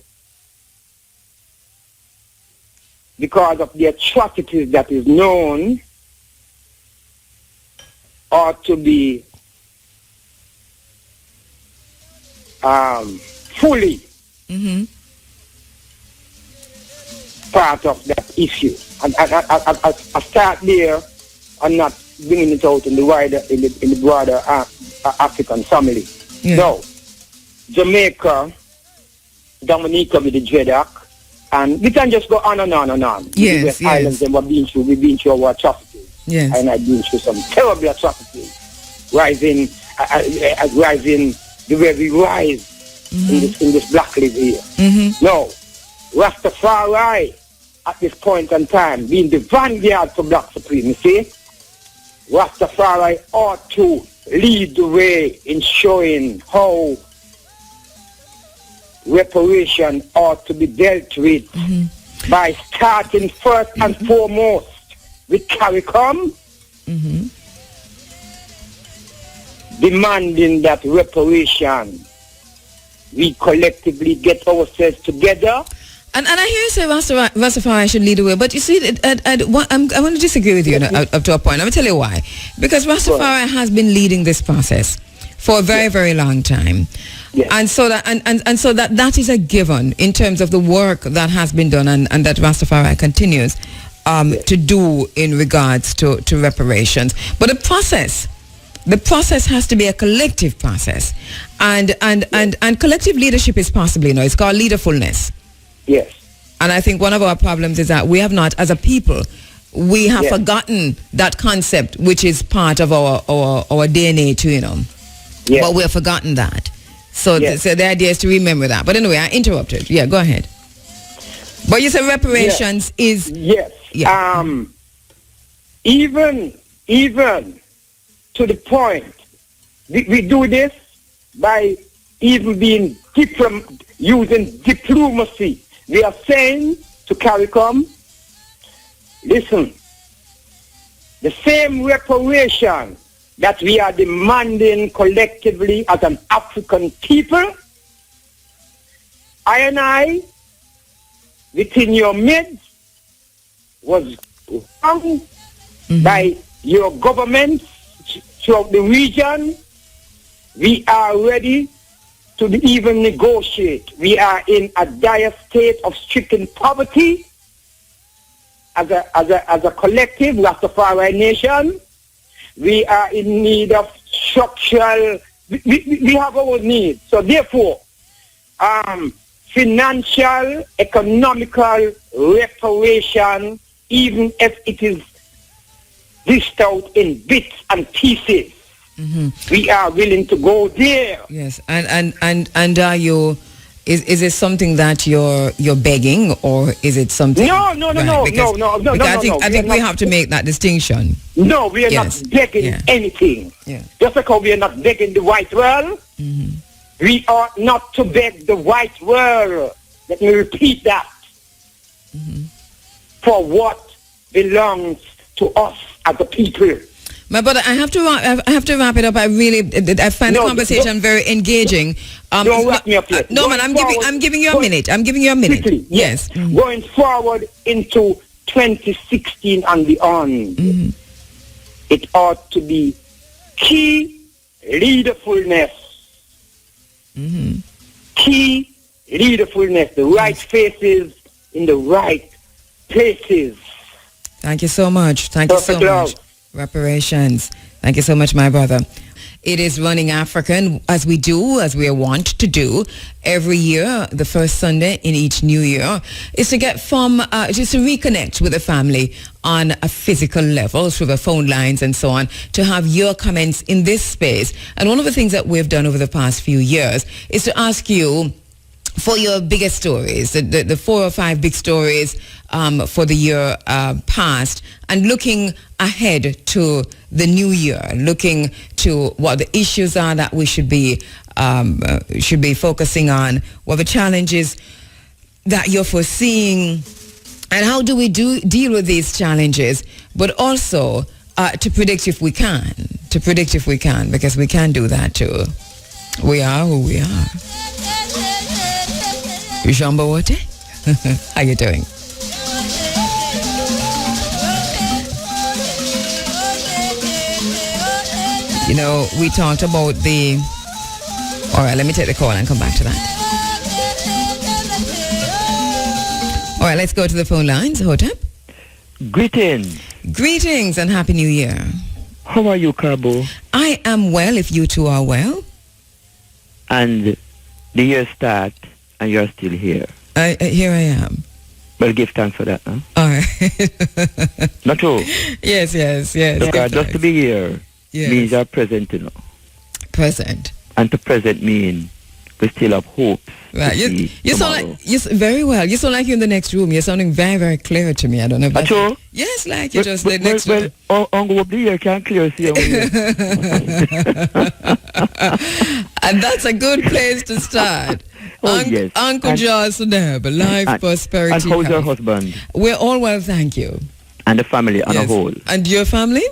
because of the atrocities that is known, ought to be fully part of that issue. And I start there and not bringing it out in the wider, in the broader African family. Yeah. No, Jamaica, Dominica with the dreadlock, and we can just go on and on and on. Yes, the West yes. Islands, and we've been through our atrocities. Yes. And I've been through some terrible atrocities, rising the way we rise in this black live here. No, Rastafari at this point in time, being the vanguard for black supremacy, Rastafari ought to lead the way in showing how reparation ought to be dealt with by starting first and foremost with CARICOM, demanding that reparation, we collectively get ourselves together. And I hear you say Rastafari should lead the way, but you see, I want to disagree with you up to a point. Let me tell you why. Because Rastafari has been leading this process for a very, very long time. Yes. And so that is a given in terms of the work that has been done and that Rastafari continues to do in regards to reparations. But the process has to be a collective process, and collective leadership is possible. It's called leaderfulness. Yes. And I think one of our problems is that we have not, as a people, we have forgotten that concept, which is part of our DNA too, Yes. But we have forgotten that. So the idea is to remember that. But anyway, I interrupted. Yeah, go ahead. But you said reparations is... Yes. Yeah. Even to the point, we do this by even being using diplomacy. We are saying to CARICOM, listen, the same reparation that we are demanding collectively as an African people, I, within your midst, was wrong by your governments throughout the region. We are ready to even negotiate. We are in a dire state of stricken poverty as a collective Rastafari nation. We are in need of structural, we have our needs. So therefore, financial, economical reparation, even if it is dished out in bits and pieces, we are willing to go there. Yes, and are you? Is it something that you're begging, or is it something? No. I think we have to make that distinction. No, we are not begging anything. Yeah. Just like how we are not begging the white world, we are not to beg the white world. Let me repeat that. For what belongs to us as a people. My brother, I have to wrap it up. I find the conversation very engaging. Don't wrap me up yet. No, man, I'm giving you a minute. Quickly, yes. Going forward into 2016 and beyond, it ought to be key leaderfulness. Key leaderfulness. The right faces in the right places. Thank you so much. Thank you so much. Reparations. Thank you so much, my brother. It is Running African, as we are wont to do every year, the first Sunday in each new year, is to get just to reconnect with the family on a physical level through the phone lines and so on, to have your comments in this space. And one of the things that we've done over the past few years is to ask you for your biggest stories, the 4 or 5 big stories for the year past, and looking ahead to the new year, looking to what the issues are that we should be focusing on, what the challenges that you're foreseeing, and how do we deal with these challenges, but also to predict if we can, because we can do that too. We are who we are. Jamba Wote. How you doing? You know, we talked about the... All right, let me take the call and come back to that. All right, let's go to the phone lines. Hotep. Greetings. Greetings and Happy New Year. How are you, Carbo? I am well, if you two are well. And the year starts and you're still here. Here I am. Well, give thanks for that, huh? All right. Not true? Yes. Because just to be here means you're present, you know. Present. And to present mean we still have hope. Right. You sound like very well. You sound like you're in the next room. You're sounding very, very clear to me. I don't know if that's true. Yes, like you're just the next room. Well, on go up the year can't clear see. And that's a good place to start. Yes. Uncle George Suneb, life, prosperity. And how's your husband? We're all well, thank you. And the family on a whole. And your family?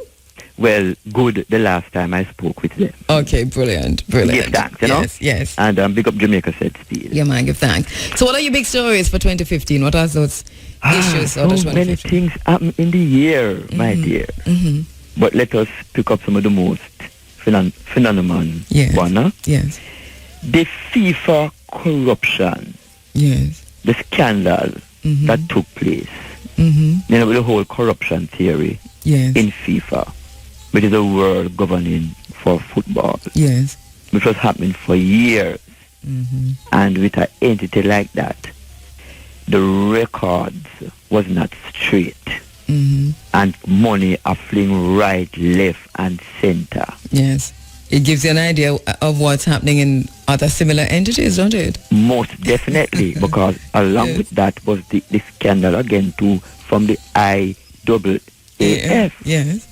Well, good the last time I spoke with them. Okay, brilliant. Give thanks, you know? Yes. And big up Jamaica said speed. Yeah, man, give thanks. So what are your big stories for 2015? What are those issues so many things happen in the year, my dear. Mm-hmm. But let us pick up some of the most phenomenon. One, yes. The FIFA corruption. Yes. The scandal that took place. Mm-hmm. You know, the whole corruption theory in FIFA, which is a world governing for football. Yes. Which was happening for years. Mm-hmm. And with an entity like that, the records was not straight. Mm-hmm. And money are fleeing right, left, and center. Yes. It gives you an idea of what's happening in other similar entities, don't it? Most definitely, because along with that was the scandal again too from the IAAF. Yes.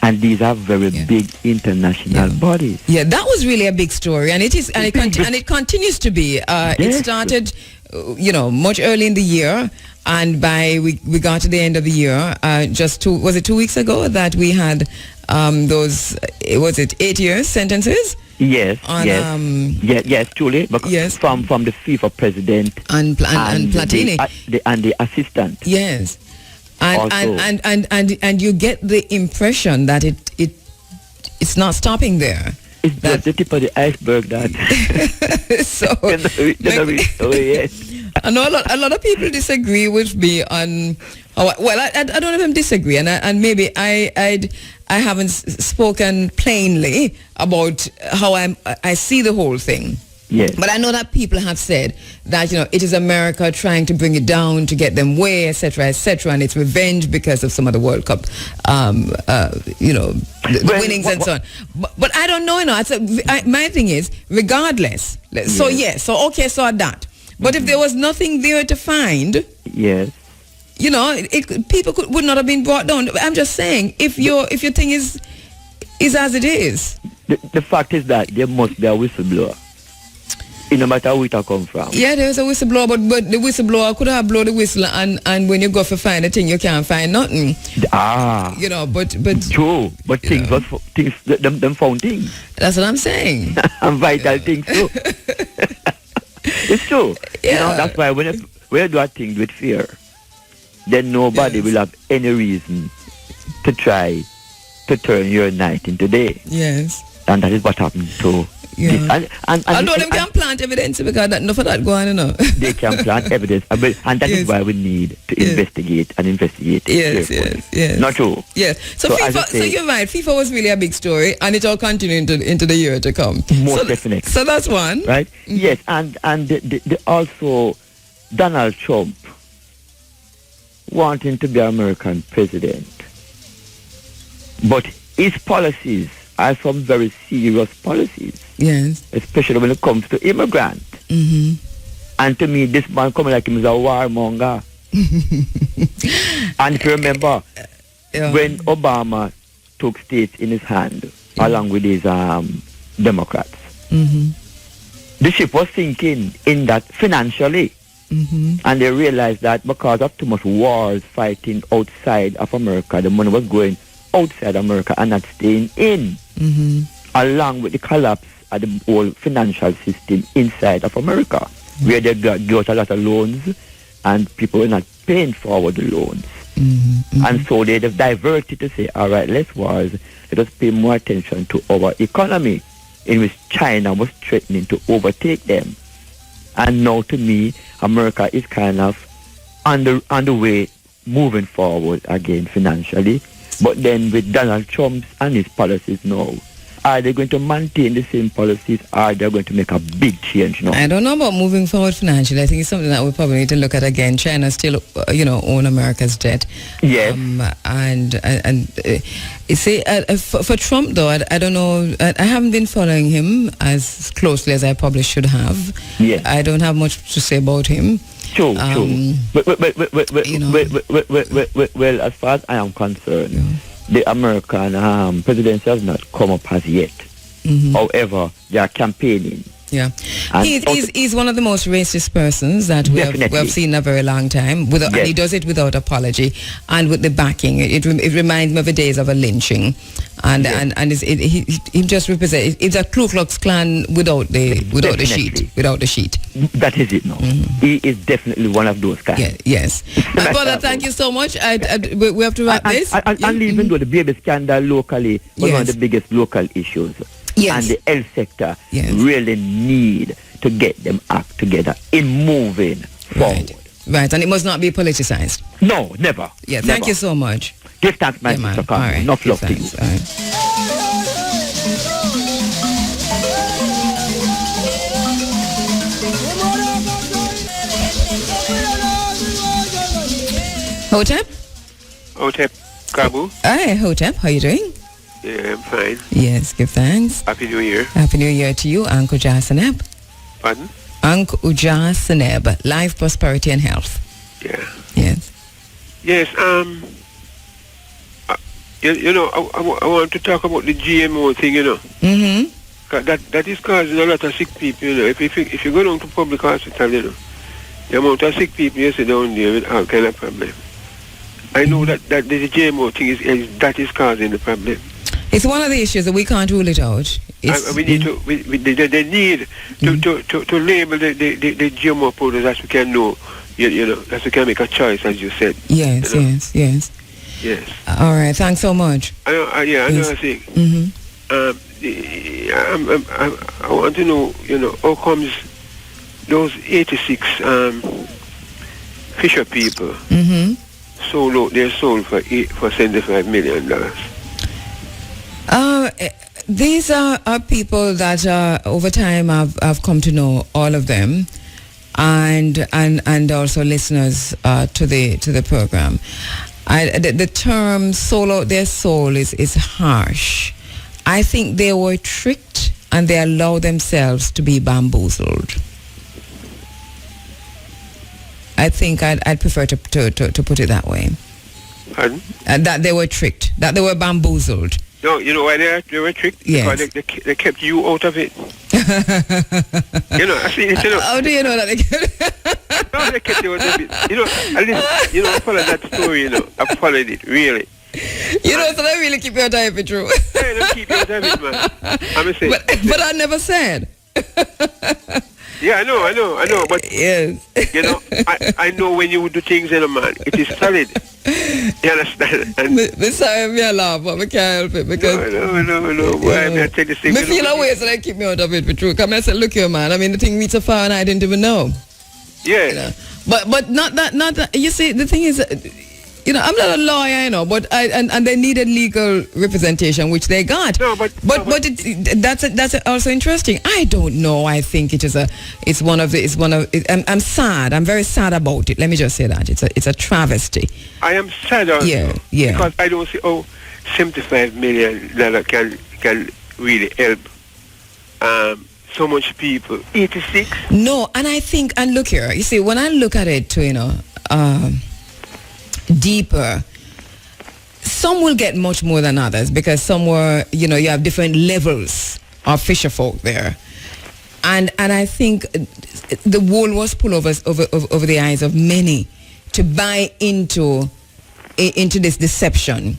And these are very big international bodies. Yeah, that was really a big story, and it is, and it continues to be. It started, much early in the year, and we got to the end of the year. Was it 2 weeks ago that we had those? Was it 8 years sentences? Yes. Yes, truly. Yes. From the FIFA president and Platini and the assistant. Yes. And you get the impression that it's not stopping there. It's just the tip of the iceberg that. So yes. I know a lot of people disagree with me on. I don't know if I'm disagree, and maybe I haven't spoken plainly about how I see the whole thing. Yes. But I know that people have said that, it is America trying to bring it down to get them way, etc., and it's revenge because of some of the World Cup, winnings and so on. But I don't know, my thing is, regardless, so that. But if there was nothing there to find, yes, people would not have been brought down. I'm just saying, if your thing is as it is. The fact is that there must be a whistleblower. No matter where it come from. Yeah, there's a whistleblower, but the whistleblower could have blown the whistle, and when you go for find a thing, you can't find nothing. But true. But things them found things. That's what I'm saying. And vital things too. It's true. Yeah. That's why when you do a thing with fear, then nobody will have any reason to try to turn your night into day. Yes. And that is what happened to. Yeah. Although them can plant evidence because enough of that going on, They can plant evidence, and that is why we need to investigate and investigate. Yes. Not true. Yes. So you're right. FIFA was really a big story, and it all continued into the year to come. Most definitely. So that's one, right? Mm-hmm. Yes, and the also Donald Trump wanting to be American president, but his policies are some very serious policies. Yes. Especially when it comes to immigrants. Mm-hmm. And to me, this man coming like him is a warmonger. And if you remember, when Obama took states in his hand, along with his Democrats, the ship was sinking in that financially. And they realized that because of too much wars fighting outside of America, the money was going outside America and not staying in. Along with the collapse of the whole financial system inside of America. where they got a lot of loans and people were not paying forward the loans. And so they have diverted to say, all right, let us pay more attention to our economy, in which China was threatening to overtake them. And now, to me, America is kind of on the way moving forward again financially. But then with Donald Trump and his policies now, are they going to maintain the same policies, or are they going to make a big change now? I don't know about moving forward financially. I think it's something that we probably need to look at again. China still, own America's debt. Yes. You see, for Trump, though, I don't know. I haven't been following him as closely as I probably should have. Yeah. I don't have much to say about him. True. Well, as far as I am concerned, the American presidency has not come up as yet. However, they are campaigning. Yeah, he's one of the most racist persons that we have seen in a very long time. And he does it without apology and with the backing. It reminds me of the days of a lynching, and he just represents. It's a Ku Klux Klan without the sheet. That is it. No, he is definitely one of those guys. Yeah, yes, brother. Thank you so much. We have to wrap this. And even though the baby scandal locally was one of the biggest local issues. Yes. And the health sector really need to get them act together in moving forward. Right, and it must not be politicized. No, never. Yeah, thank you so much. Give thanks, my sister Carmen. Right. Enough love to you. Hotep? Hotep Kabu. Hi, Hotep. How you doing? Yeah, I'm fine. Yes, give thanks. Happy New Year. Happy New Year to you, Uncle Jasaneb. Pardon? Uncle Jasaneb, life, prosperity, and health. Yeah. Yes. Yes, I want to talk about the GMO thing, Mm-hmm. That is causing a lot of sick people, If you go down to public hospital, the amount of sick people you see down there with all kind of problem. I know that the GMO thing is causing the problem. It's one of the issues that we can't rule it out. We need to. They need to label the GMO products as we can know. As we can make a choice, as you said. Yes. Yes. All right. Thanks so much. Another thing. I want to know. How comes those 86 Fisher people sold out their soul for $75 million? These are people that over time I've come to know all of them, and also listeners to the program. The term "sold out their soul" is harsh. I think they were tricked and they allowed themselves to be bamboozled. I think I'd prefer to put it that way. Pardon? That they were tricked, that they were bamboozled. No, you know why they were tricked? Yes. Because they kept you out of it. I see it, How do you know that they kept No, they kept you out of it. I followed that story, I followed it, really. So they really keep you out of it, true. Yeah, they keep you out of it, man. But I never said. Yeah, I know, but yes. I know when you do things in a man, it is solid. You understand? And this time me laugh, but I can't help it because no. Why I tell you things? Me feel a way, so they keep me out of it. But true, come and say, look here, man. I mean, the thing reached so far, and I didn't even know. Yeah. But not that. You see, the thing is. I'm not a lawyer, but and they needed legal representation, which they got. No, that's also interesting. I don't know. I think I'm sad. I'm very sad about it. Let me just say that it's a travesty. I am sad. Also, yeah. Because I don't see how $75 million can really help so much people. 86. No, and I think, and look here. You see, when I look at it, too, deeper, some will get much more than others because some were, you have different levels of fisher folk there, and I think the wool was pulled over the eyes of many to buy into this deception.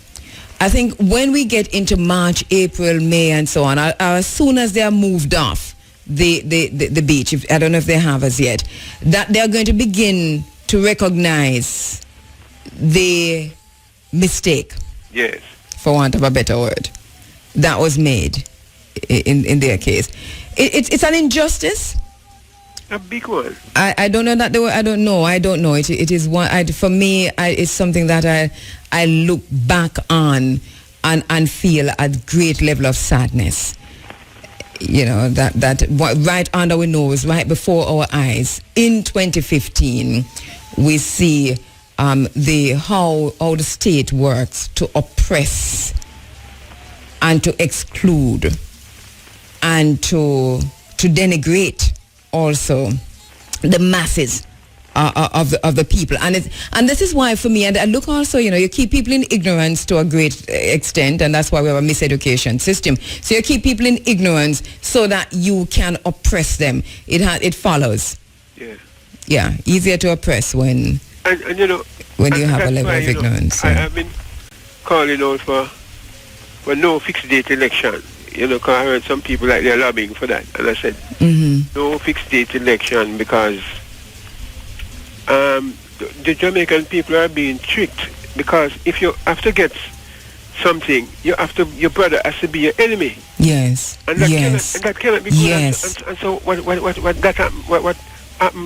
I think when we get into March, April, May, and so on, as soon as they are moved off, the beach, I don't know if they have as yet, that they're going to begin to recognize the mistake, yes, for want of a better word, that was made in their case. It's an injustice. A big one. I don't know that the word. I don't know. It is one. For me, it's something that I look back on and feel a great level of sadness. You know, that right under our nose, right before our eyes, in 2015, we see how the state works to oppress and to exclude and to denigrate also the masses of the people, and this is why for me, and I look also, you keep people in ignorance to a great extent, and that's why we have a miseducation system. So you keep people in ignorance so that you can oppress them. It follows. Yeah, easier to oppress when you have a level of ignorance. I have been calling out for no fixed date election. Because I heard some people like they're lobbying for that, and I said no fixed date election because the Jamaican people are being tricked, because if you have to get something, your brother has to be your enemy. Yes. And that cannot be good. Yes. And so what happened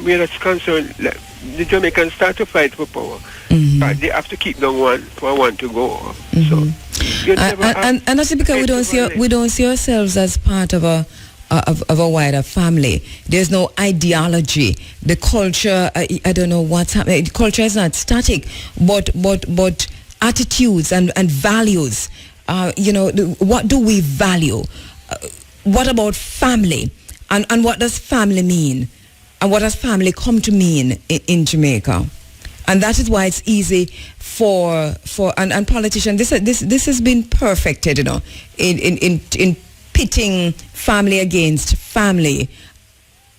where that's concerned, like, the Jamaicans start to fight for power. But they have to keep down one to go. So and that's because we don't see ourselves as part of a wider family. There's no ideology. The culture, I don't know what's happening. Culture is not static, but attitudes and values. What do we value? What about family? And what does family mean? And what does family come to mean in Jamaica? And that is why it's easy for politicians. This has been perfected, in pitting family against family,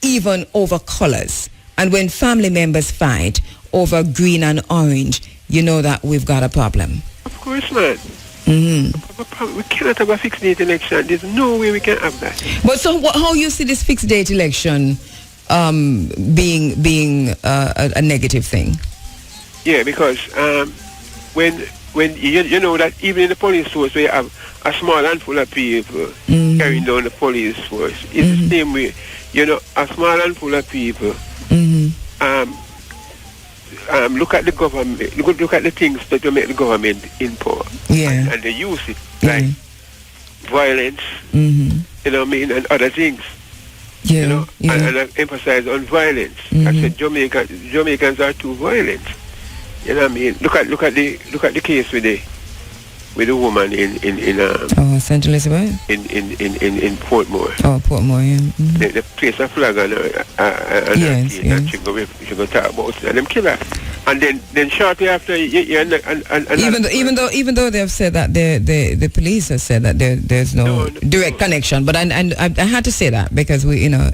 even over colors. And when family members fight over green and orange, you know that we've got a problem. Of course not. We cannot have a fixed date election. There's no way we can have that. But so how you see this fixed date election being a negative thing? Yeah, because when you know that even in the police force, we have a small handful of people carrying down the police force. It's the same way. A small handful of people look at the government, look at the things that make the government in power. Yeah. And they use it, like violence, and other things. Yeah. And I emphasize on violence. I said Jamaicans are too violent. You know what I mean? Look at the case with the woman in St. Elizabeth? In Portmore. Oh, Portmore, yeah. They place a flag on her and she go talk about it, and them kill her. And then shortly after, even though they have said that the police have said that there's no direct connection, but I had to say that because we in a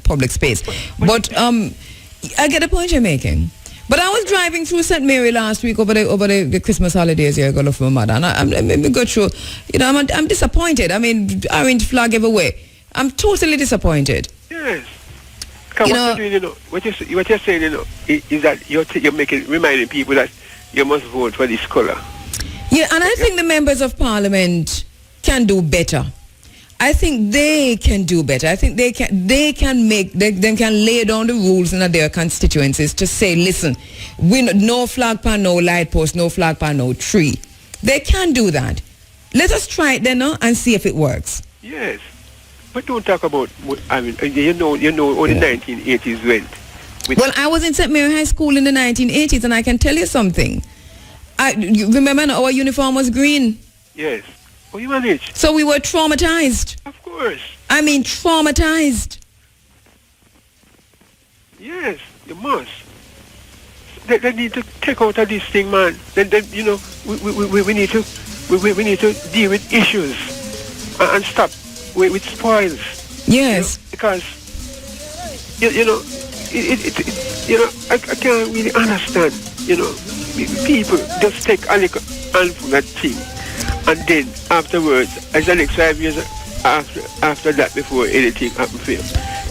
public space. But I get the point you're making. But I was driving through St. Mary last week over the Christmas holidays here. I go look for my mother, and I go through. I'm disappointed. I mean, orange flag everywhere. I'm totally disappointed. Yes. What you're saying, is that you're reminding people that you must vote for this color. Yeah, and I think the members of Parliament can do better. I think they can do better. I think they can lay down the rules in their constituencies to say, listen, no flag pan, no light post, no flag pan, no tree. They can do that. Let us try it then and see if it works. Yes. But don't talk about, how the 1980s went. Well, I was in St. Mary High School in the 1980s, and I can tell you something. You remember our uniform was green? Yes. Oh, you managed. So we were traumatized. Of course. I mean, traumatized. Yes, you must. They need to take out of this thing, man. Then we need to deal with issues and stop with spoils. Yes. Because I can't really understand. People just take a little handful of that thing. And then afterwards, as the next 5 years after that before anything happens for you.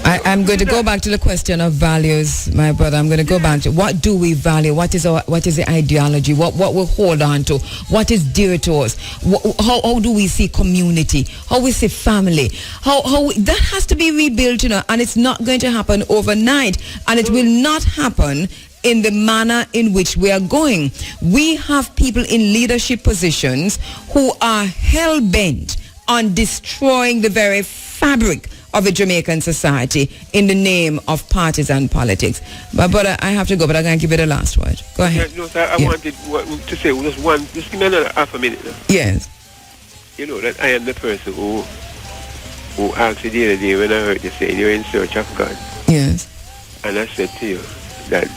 I'm going to go back to the question of values, my brother. I'm going to go back to what do we value? What is the ideology? What we hold on to? What is dear to us? How do we see community? How we see family? How that has to be rebuilt, and it's not going to happen overnight, and it will not happen in the manner in which we are going. We have people in leadership positions who are hell-bent on destroying the very fabric of a Jamaican society in the name of partisan politics. But I have to go, but I'm going to give it a last word. Go ahead. No, sir, I wanted to say just give me another half a minute now. Yes. You know that I am the person who asked you the other day when I heard you say you're in search of God. Yes. And I said to you that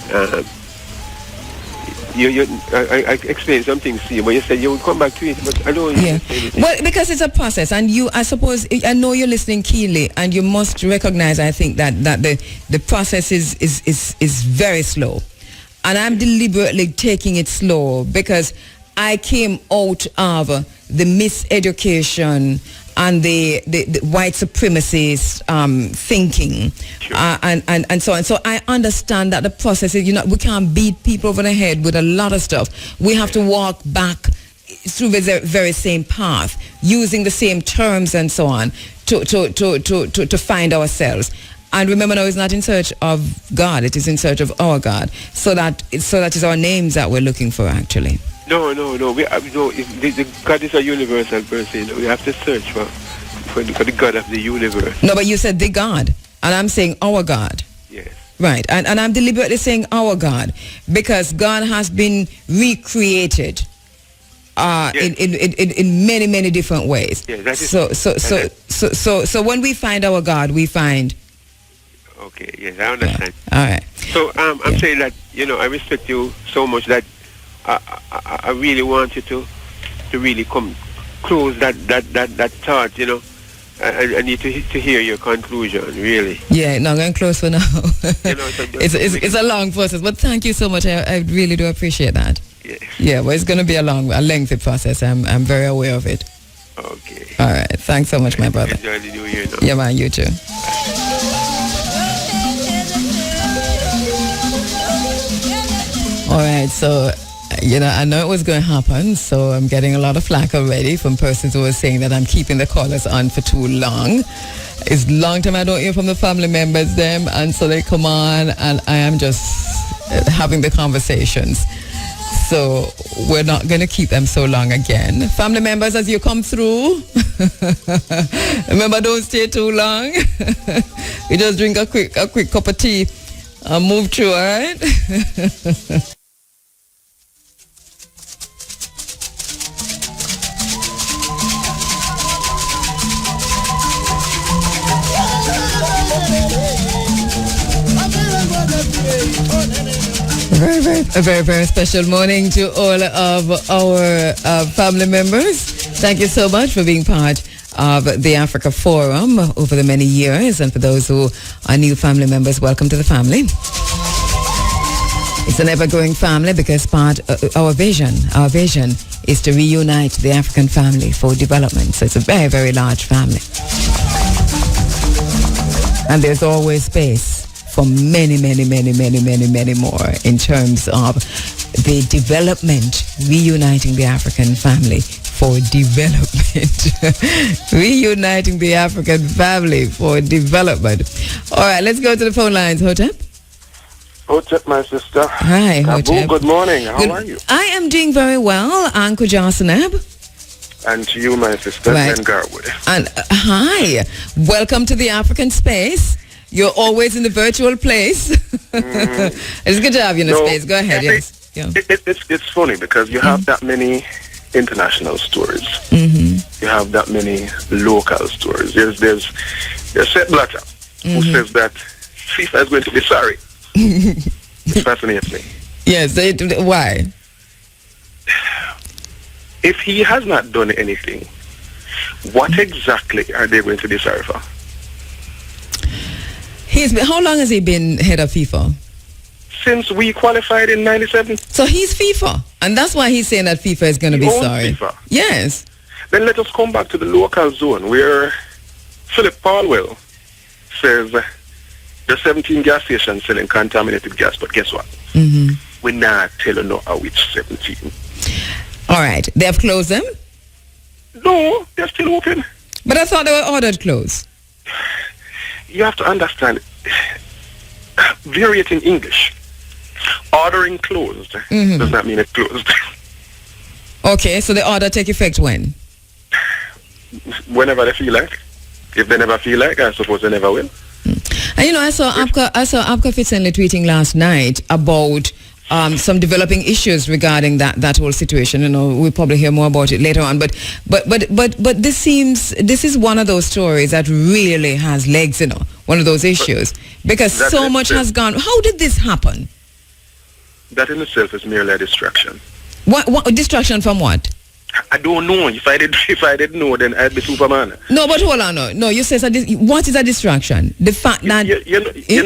I explained some things to you, but you said you would come back to it, but I don't say anything. Well, because it's a process, and I know you're listening keenly, and you must recognize, I think, that the process is very slow. And I'm deliberately taking it slow because I came out of the miseducation and the white supremacist thinking, sure. and so on. So I understand that the process is, we can't beat people over the head with a lot of stuff. We have to walk back through the very same path, using the same terms and so on to find ourselves. And remember, now, it's not in search of God; it is in search of our God. So that is our names that we're looking for, actually. No. The God is a universal person. We have to search for the God of the universe. No, but you said the God, and I'm saying our God. Yes. Right, and I'm deliberately saying our God because God has been recreated in many different ways. Yeah, that is so when we find our God, we find. Okay. Yes, I understand. Yeah. All right. So I'm saying that I respect you so much that I really want you to really come close that thought, I need to hear your conclusion, really. Yeah, no, I'm going close for now. It's a long process, but thank you so much. I really do appreciate that. Yes. Yeah, well, it's going to be a lengthy process. I'm very aware of it. Okay. All right. Thanks so much, my brother. Enjoy the new year now. Yeah, man, you too. All right, so I know it was going to happen, so I'm getting a lot of flack already from persons who are saying that I'm keeping the callers on for too long. It's a long time I don't hear from the family members, them, and so they come on, and I am just having the conversations. So we're not going to keep them so long again. Family members, as you come through, remember, don't stay too long. You just drink a quick cup of tea and move through, all right? A very special morning to all of our family members. Thank you so much for being part of the Africa Forum over the many years, and for those who are new family members, welcome to the family. It's an ever-growing family because our vision is to reunite the African family for development. So it's a very large family, and there's always space for many more in terms of the development, reuniting the African family for development. Reuniting the African family for development. All right, let's go to the phone lines. Hotep? Hotep, my sister. Hi, Hotep. Good morning. How are you? I am doing very well, Uncle Jocelyn. And to you, my sister, right. Glenn Garwood. And hi, welcome to the African space. You're always in the virtual place. It's good to have you in the space. Go ahead, yes. Yeah. It's funny because you have that many international stories. You have that many local stories. There's Sepp Blatter who says that FIFA is going to be sorry. It fascinates me. Yes, why? If he has not done anything, what exactly are they going to be sorry for? How long has he been head of FIFA? Since we qualified in 97. So he's FIFA, and that's why he's saying that FIFA is going to be sorry. FIFA. Yes. Then let us come back to the local zone where Philip Paulwell says there's 17 gas stations selling contaminated gas, but guess what? We're not telling no which 17. All right. They have closed them? No, they're still open. But I thought they were ordered closed. You have to understand, vary it in English. Ordering closed does not mean it's closed. Okay, so the order take effect when? Whenever they feel like. If they never feel like, I suppose they never will. And you know, I saw Apka Fitzhenley tweeting last night about some developing issues regarding that whole situation. You know, we'll probably hear more about it later on. But this is one of those stories that really has legs. You know, one of those issues because so much has gone. How did this happen? That in itself is merely a distraction. What distraction from what? I don't know. If I did know, then I'd be Superman. No, but hold on. No, you say what is a distraction? The fact that you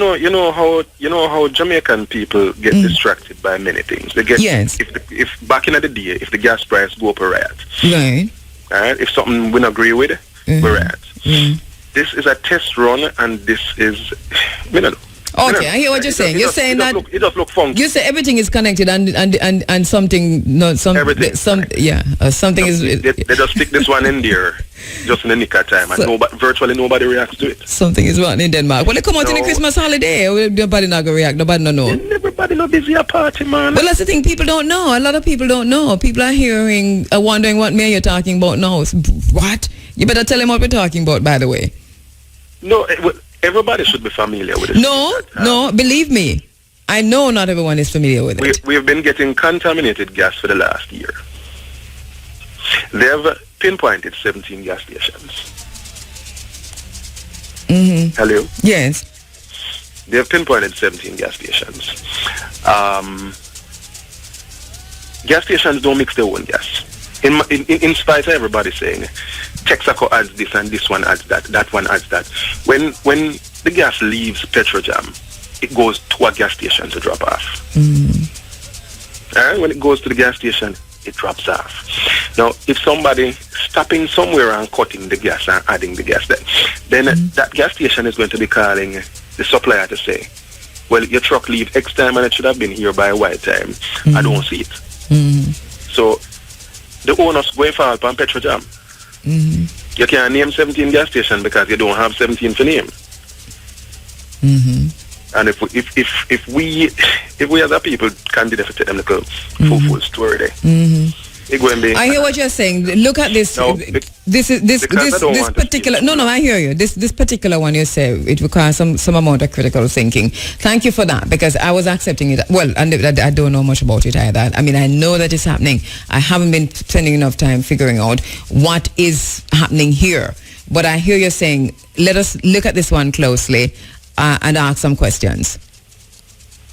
know how Jamaican people get distracted by many things. They get if back in the day, if the gas price go up a riot, right? All right. If something we don't agree with, we riot. This is a test run, and this is Okay, I hear what you're saying. You're saying that it does look funky. You say everything is connected and something something is. They just stick this one in there just in the nick of time, and virtually nobody reacts to it. Something is wrong in Denmark. Well, they come out in the Christmas holiday. Nobody not gonna react. Nobody don't know. Everybody not busy at party, man. Well, that's the thing. People don't know. A lot of people don't know. People are hearing, wondering what mayor you're talking about now. What? You better tell them what we're talking about. By the way. No. Everybody should be familiar with it. No, believe me. I know not everyone is familiar with it. We have been getting contaminated gas for the last year. They have pinpointed 17 gas stations. Hello? Yes. They have pinpointed 17 gas stations. Gas stations don't mix their own gas. In spite of everybody saying Texaco adds this and this one adds that one adds that. When the gas leaves Petrojam, it goes to a gas station to drop off. And when it goes to the gas station, it drops off. Now, if somebody stopping somewhere and cutting the gas and adding the gas, then that gas station is going to be calling the supplier to say, well, your truck leave X time and it should have been here by Y time. I don't see it. So the owners going for help on Petrojam. You can't name 17 gas stations because you don't have 17 to name. And if we as a people can do that to them full story there. I hear what you're saying. Look at this. No, this particular. No, I hear you. This particular one you say it requires some amount of critical thinking. Thank you for that because I was accepting it. Well, I don't know much about it either. I mean, I know that it's happening. I haven't been spending enough time figuring out what is happening here. But I hear you saying, let us look at this one closely and ask some questions.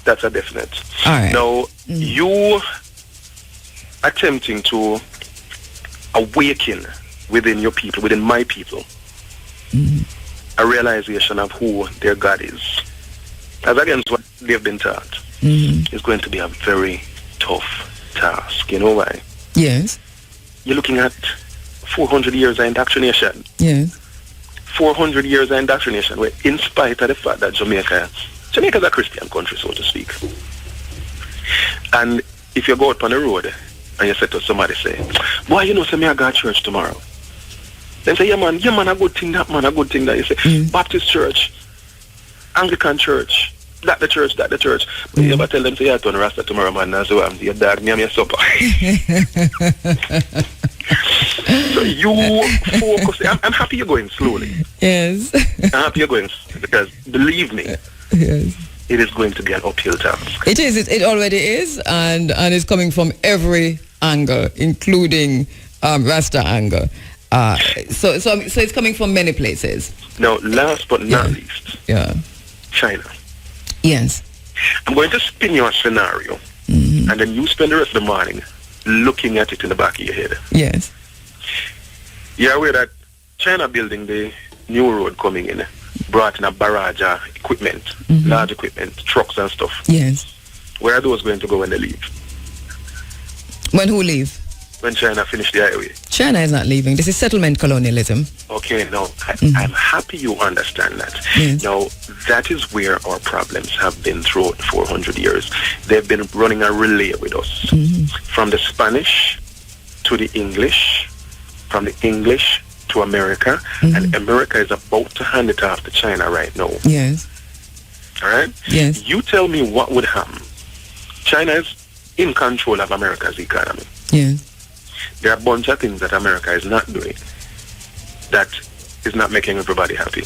That's a definite. All right. Now, you attempting to awaken within your people, within my people, a realization of who their God is, as against what they've been taught, is going to be a very tough task. You know why? Yes. You're looking at 400 years of indoctrination. Yes. 400 years of indoctrination, where in spite of the fact that Jamaica is a Christian country, so to speak. And if you go out on the road and you say to somebody, say, boy, you know, say me I go to church tomorrow. Then say, yeah man, a good thing that. You say, Baptist church, Anglican church, that the church. But you ever tell them, say, yeah, to Rasta tomorrow, man, that's why I'm your dog, me and your supper. So you focus. I'm happy you're going slowly. Yes. I'm happy you're going because believe me, yes, it is going to be an uphill task. It is. It already is, and it's coming from every angle, including Rasta angle. So it's coming from many places. Now, last but not least, China. Yes. I'm going to spin you a scenario, and then you spend the rest of the morning looking at it in the back of your head. Yes. You're aware that China building the new road coming in brought in a barrage of equipment, large equipment, trucks and stuff. Yes. Where are those going to go when they leave? When who leave? when China finished the highway? China is not leaving. This is settlement colonialism. Okay, no, I'm happy you understand that. Yes. Now, that is where our problems have been throughout 400 years. They've been running a relay with us. From the Spanish to the English, from the English to America, and America is about to hand it off to China right now. Yes. All right? Yes. You tell me what would happen. China is in control of America's economy. Yes. There are a bunch of things that America is not doing that is not making everybody happy.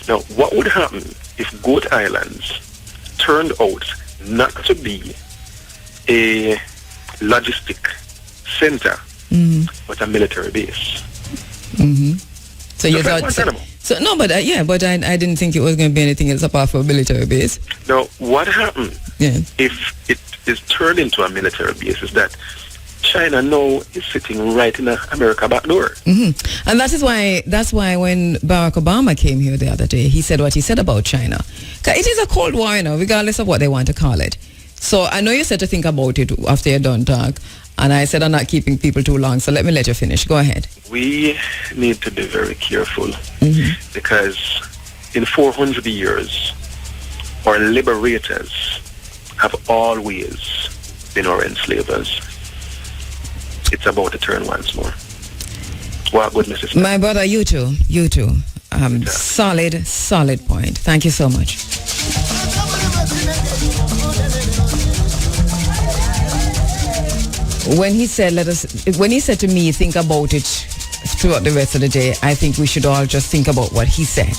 Now, what would happen if Goat Islands turned out not to be a logistic center, but a military base? So you thought... So no, but but I didn't think it was going to be anything else apart from a military base. Now, what happened if it is turned into a military base is that China now is sitting right in America back door. And that's why when Barack Obama came here the other day, he said what he said about China. 'Cause it is a cold war, regardless of what they want to call it. So I know you said to think about it after you're done talk, and I said I'm not keeping people too long, so let me let you finish. Go ahead. We need to be very careful because in 400 years, our liberators have always been our enslavers. It's about to turn once more. Well, goodness is my brother, you too. Solid point. Thank you so much. When he said to me, think about it throughout the rest of the day, I think we should all just think about what he said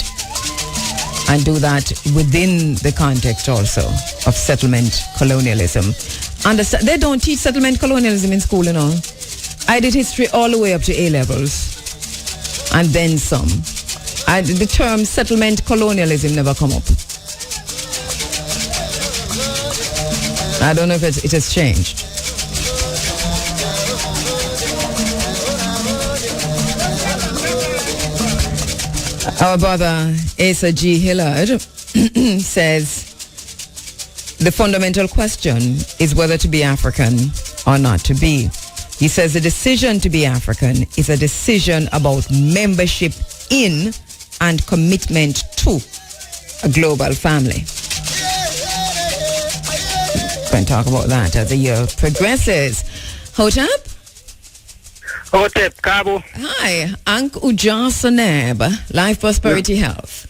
and do that within the context also of settlement colonialism. Understand, they don't teach settlement colonialism in school, I did history all the way up to A levels and then some. The term settlement colonialism never come up. I don't know if it has changed. Our brother Asa G. Hillard says the fundamental question is whether to be African or not to be. He says the decision to be African is a decision about membership in and commitment to a global family. We're going to talk about that as the year progresses. Hotep? Hotep, Cabo. Hi, Ank Ujasaneb, Life Prosperity Health.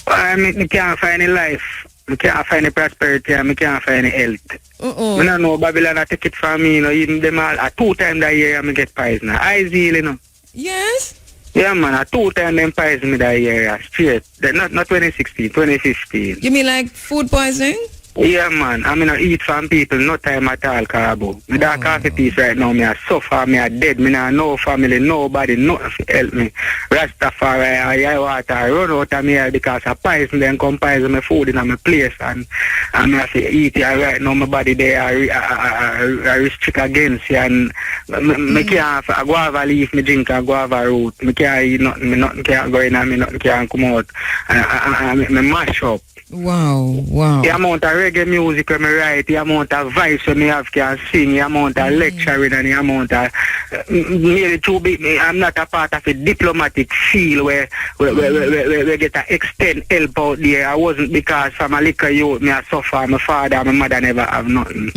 I can't find any life. I can't find any prosperity and I can't find any health. I don't know Babylon take it from me, even them all 2 times that year I get poison. I zeal, Yes? Yeah, man, 2 times them poison me that year straight. Not 2016, 2015. You mean like food poisoning? Yeah, man. I mean, I eat from people, no time at all, Cabo. Me that coffee piece right now, me I suffer, me I dead, me nah no family, nobody, nothing help me. Rastafari, I water, run out of me here because I poison them, come poison my food in my place, and I have to eat it right now, my body there, I restrict against it, and me can't, a guava leaf, me drink a guava root, me can't eat nothing, me nothing can't go in, and me nothing can't come out, and me mash up. Wow. The amount of reggae music when I write, the amount of voice when I have can sing, the amount of lecturing and the amount of nearly too big. I'm not a part of a diplomatic field where we get to extend help out there. I wasn't because from a little youth, me I suffer, my father, my mother never have nothing.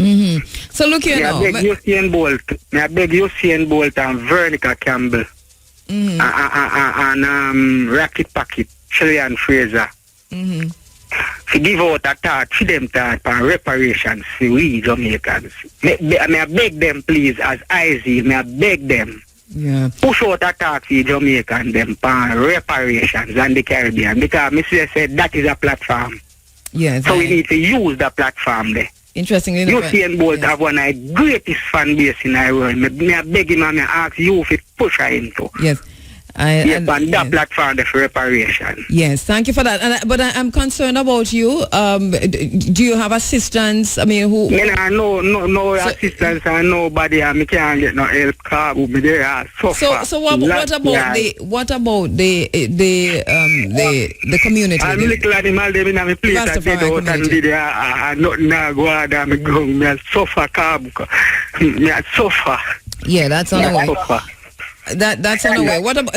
So look here now. I beg Usain Bolt and Veronica Campbell and Rocket Packet, Chilean Fraser. To give out a thought, for them thought on reparations for we Jamaicans. May I beg them, please, as IZ, may I beg them. Yeah. Push out a thought for Jamaican them on reparations and the Caribbean, because Mr. said that is a platform. Yes. So we need to use the platform there. Interestingly enough. Usain Bolt have one of the greatest fan base in the world. May I beg him and may I ask you if it push her into. Yes. On that platform for reparation. Yes, thank you for that. But I'm concerned about you. Do you have assistance? I mean, who? No assistance and nobody. I can't get no help. Me there. So what about the community? I'm little animal. They in my place. I said out and did nothing. Go out and me go. Me suffer. Me suffer. Yeah, that's on the way. That's on the way. What about,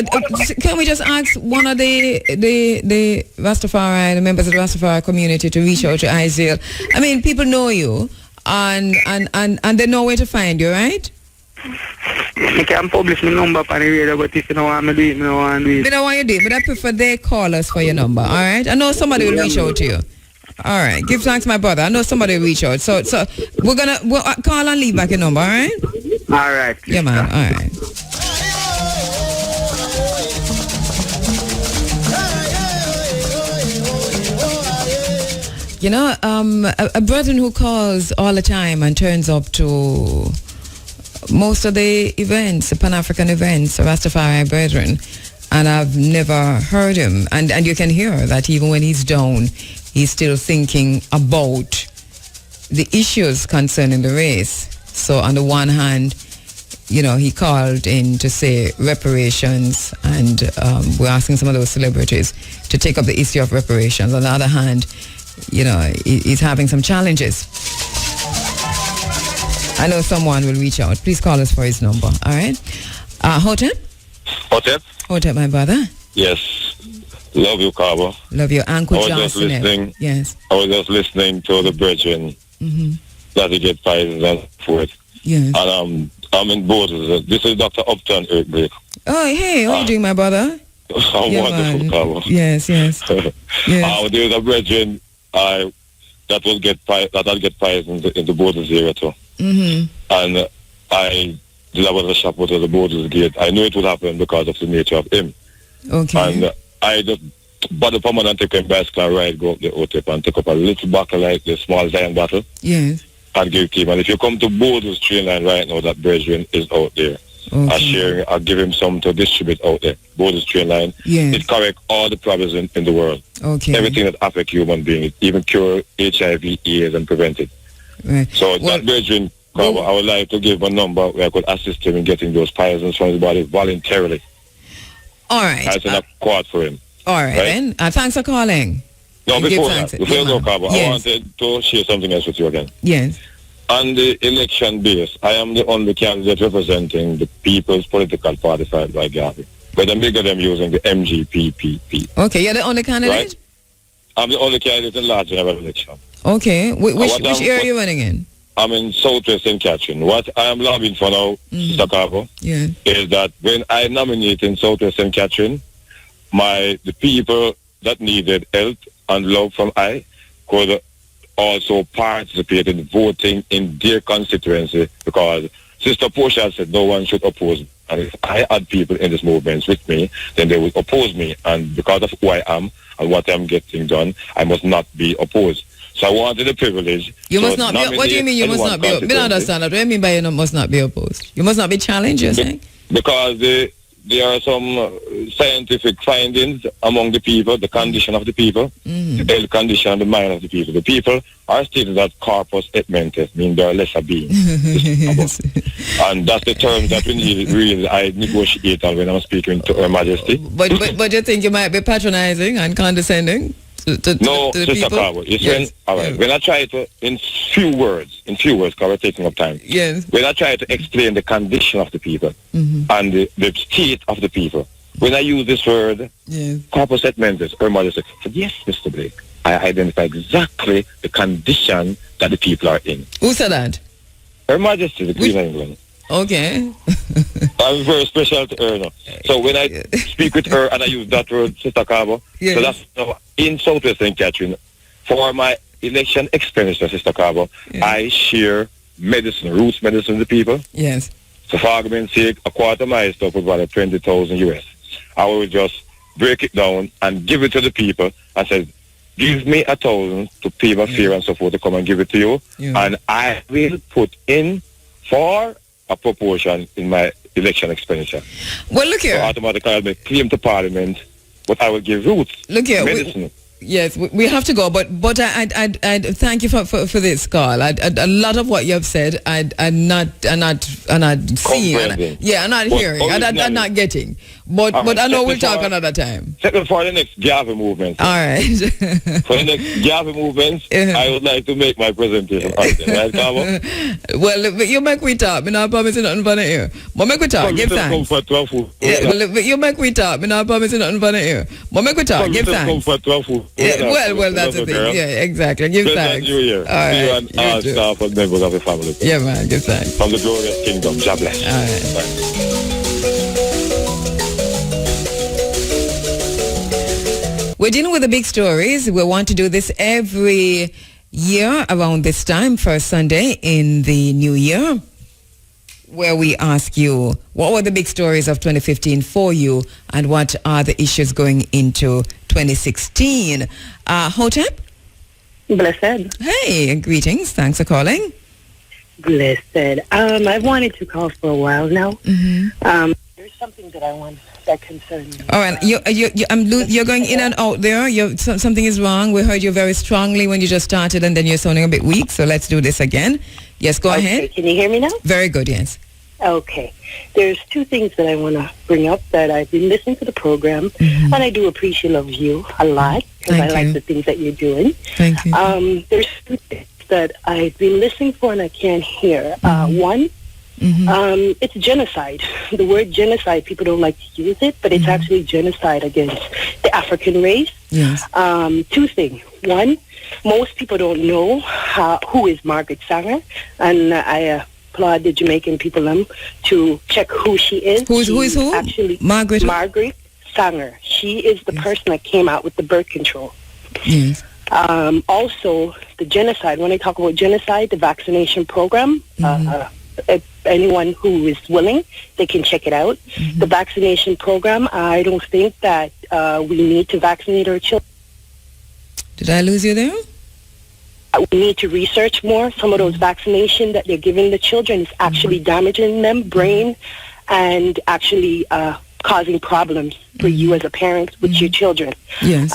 can we just ask one of the Rastafari, the members of the Rastafari community to reach out to Isaiah? I mean, people know you and they know where to find you, right? You can publish my number on the radio, but if you don't want me to do it, I don't want to do it. They don't want you to do it, but I prefer they call us for your number, all right? I know somebody will reach out to you. All right. Give thanks to my brother. I know somebody will reach out. So we'll call and leave back your number, all right? All right. Yeah, man. All right. You know, a brethren who calls all the time and turns up to most of the events, the Pan-African events, the Rastafari brethren, and I've never heard him. And you can hear that even when he's down, he's still thinking about the issues concerning the race. So on the one hand, you know, he called in to say reparations, and we're asking some of those celebrities to take up the issue of reparations. On the other hand, you know, he's having some challenges. I know someone will reach out. Please call us for his number, all right? Hotep? Hotep, my brother. Yes. Love you, Cabo. Love you, Uncle Johnson. I was just listening. Yes. I was just listening to the brethren that they get prizes and forth. Yes. And I'm in Borders. This is Dr. Upton Earthbreak. Oh, hey, how are you doing, my brother? I'm wonderful, Cabo. Yes. Yes. There's a brethren that will get prizes in the Borders area too. And I did have a shop out of the Borders gate. I knew it would happen because of the nature of him. Okay. And I just bought a permanent take a bicycle ride, go up the Otep and take up a little bottle like the small Zion bottle. Yes. And give to him. And if you come to Borders train line right now, that brethren is out there. Okay. I'll give him some to distribute out there. Borders train line. Yes. It correct all the problems in the world. Okay. Everything that affects human beings, even cure HIV, AIDS, and prevent it. Right. So that brethren, I would like to give a number where I could assist him in getting those poisons from his body voluntarily. All right. I send a quad for him. All right, then. Thanks for calling. No, before you go, Cabo, yes. I wanted to share something else with you again. Yes. On the election base, I am the only candidate representing the People's Political Party side by Gavi. But I'm bigger them using the MGPPP. Okay, you're the only candidate? Right? I'm the only candidate in large general election. Okay. Which area are you running in? I'm in Southwest St. Catherine. What I am lobbying for now, Sister Cabo, is that when I nominate in Southwest St. Catherine, the people that needed help and love from I could also participate in voting in their constituency, because Sister Portia said no one should oppose me. And if I had people in this movement with me, then they would oppose me. And because of who I am and what I'm getting done, I must not be opposed. So I wanted the privilege. You must not be. What do you mean you must not be? I don't understand that. What do you mean by you must not be opposed? You must not be challenged, you're saying? Because there are some scientific findings among the people, the condition of the people, the health condition, the mind of the people. The people are stating that corpus et mentis, mean they are lesser beings. And that's the term that we need. Really, I negotiate on when I'm speaking to Her Majesty. But you think you might be patronizing and condescending? No, Sister Cabo. When I try to, in few words, because we're taking up time. Yes. When I try to explain the condition of the people and the state of the people, when I use this word, corpus et mentis, Her Majesty said, yes, Mr. Blake, I identify exactly the condition that the people are in. Who said that? Her Majesty, the Queen of England. Okay. I'm very special to her now. So when I speak with her and I use that word, Sister Cabo, so that's in Southwest St. Catherine, for my election expenditure, Sister Cabo, I share medicine, roots medicine to people. Yes. So for argument's sake, a quarter of my stuff would value 20,000 US. I will just break it down and give it to the people and say, give me 1,000 to pay my fare and so forth to come and give it to you. And I will put in for a proportion in my election expenditure. Well, look here. So automatically I'll make claim to Parliament, but I will give roots, look here, medicine, Yes, we have to go, but I thank you for this call. A lot of what you have said, I'm not seeing, I'm not hearing, I'm not getting. But I know we'll talk another time. Second for the next Gavi movement. All right. For the next Gavi movement, I would like to make my presentation. Right, Carbo? Well, you make we talk. Me not promise nothing for the ear. But make we talk. Give thanks. You make we talk. Me not promise nothing for the ear. But make we talk. Give thanks. Well, that's the thing. Yeah, exactly. Give thanks. New Year. All right. You and all staff and members of the family. Yeah, man. Give thanks. From the glorious kingdom. God bless. All right. Bye. We're dealing with the big stories. We want to do this every year around this time, first Sunday in the new year, where we ask you, what were the big stories of 2015 for you, and what are the issues going into 2016? Hotep? Blessed. Hey, greetings. Thanks for calling. Blessed. I've wanted to call for a while now. Mm-hmm. There's something that I want that concerns me. All right, you're going in and out there. Something is wrong. We heard you very strongly when you just started, and then you're sounding a bit weak. So let's do this again. Yes, go ahead. Can you hear me now? Very good. Yes. Okay. There's two things that I want to bring up that I've been listening to the program, and I do appreciate you a lot because I like the things that you're doing. Thank you. There's two things that I've been listening for and I can't hear. One. It's genocide. The word genocide, people don't like to use it, but it's actually genocide against the African race. Yes. Two things. One, most people don't know who is Margaret Sanger, and I applaud the Jamaican people to check who she is. Who is who? Actually, Margaret Sanger. She is the person that came out with the birth control. Yes. Also, the genocide. When I talk about genocide, the vaccination program. Anyone who is willing, they can check it out. The vaccination program, I don't think that we need to vaccinate our children. Did I lose you there? We need to research more. Some of those vaccinations that they're giving the children is actually damaging them, brain, and actually causing problems for you as a parent with your children. Yes.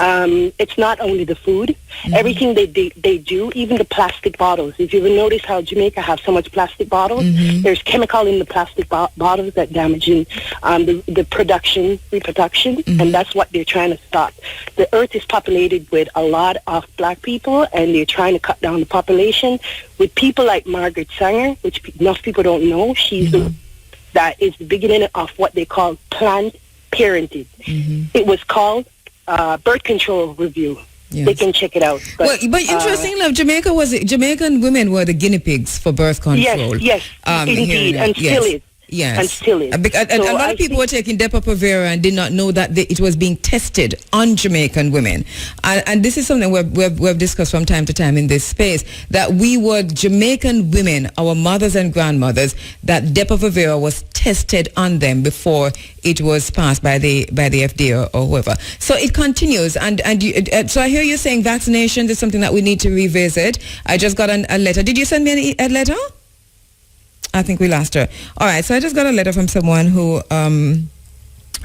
It's not only the food. Everything they do, even the plastic bottles. If you ever notice how Jamaica have so much plastic bottles, there's chemical in the plastic bottles that damaging the reproduction, and that's what they're trying to stop. The earth is populated with a lot of black people, and they're trying to cut down the population with people like Margaret Sanger, which enough people don't know. She's that is the beginning of what they call Planned Parenthood. It was called Birth Control Review. Yes. They can check it out. But interestingly enough, Jamaican women were the guinea pigs for birth control. Yes, indeed, and still is. Yes. And still is. A lot of people were taking Depo-Provera and did not know that it was being tested on Jamaican women. And this is something we've discussed from time to time in this space, that we were Jamaican women, our mothers and grandmothers, that Depo-Provera was tested on them before it was passed by the FDA or whoever. So it continues. So I hear you saying vaccinations is something that we need to revisit. I just got a letter. Did you send me a letter? I think we lost her. All right, so I just got a letter from someone who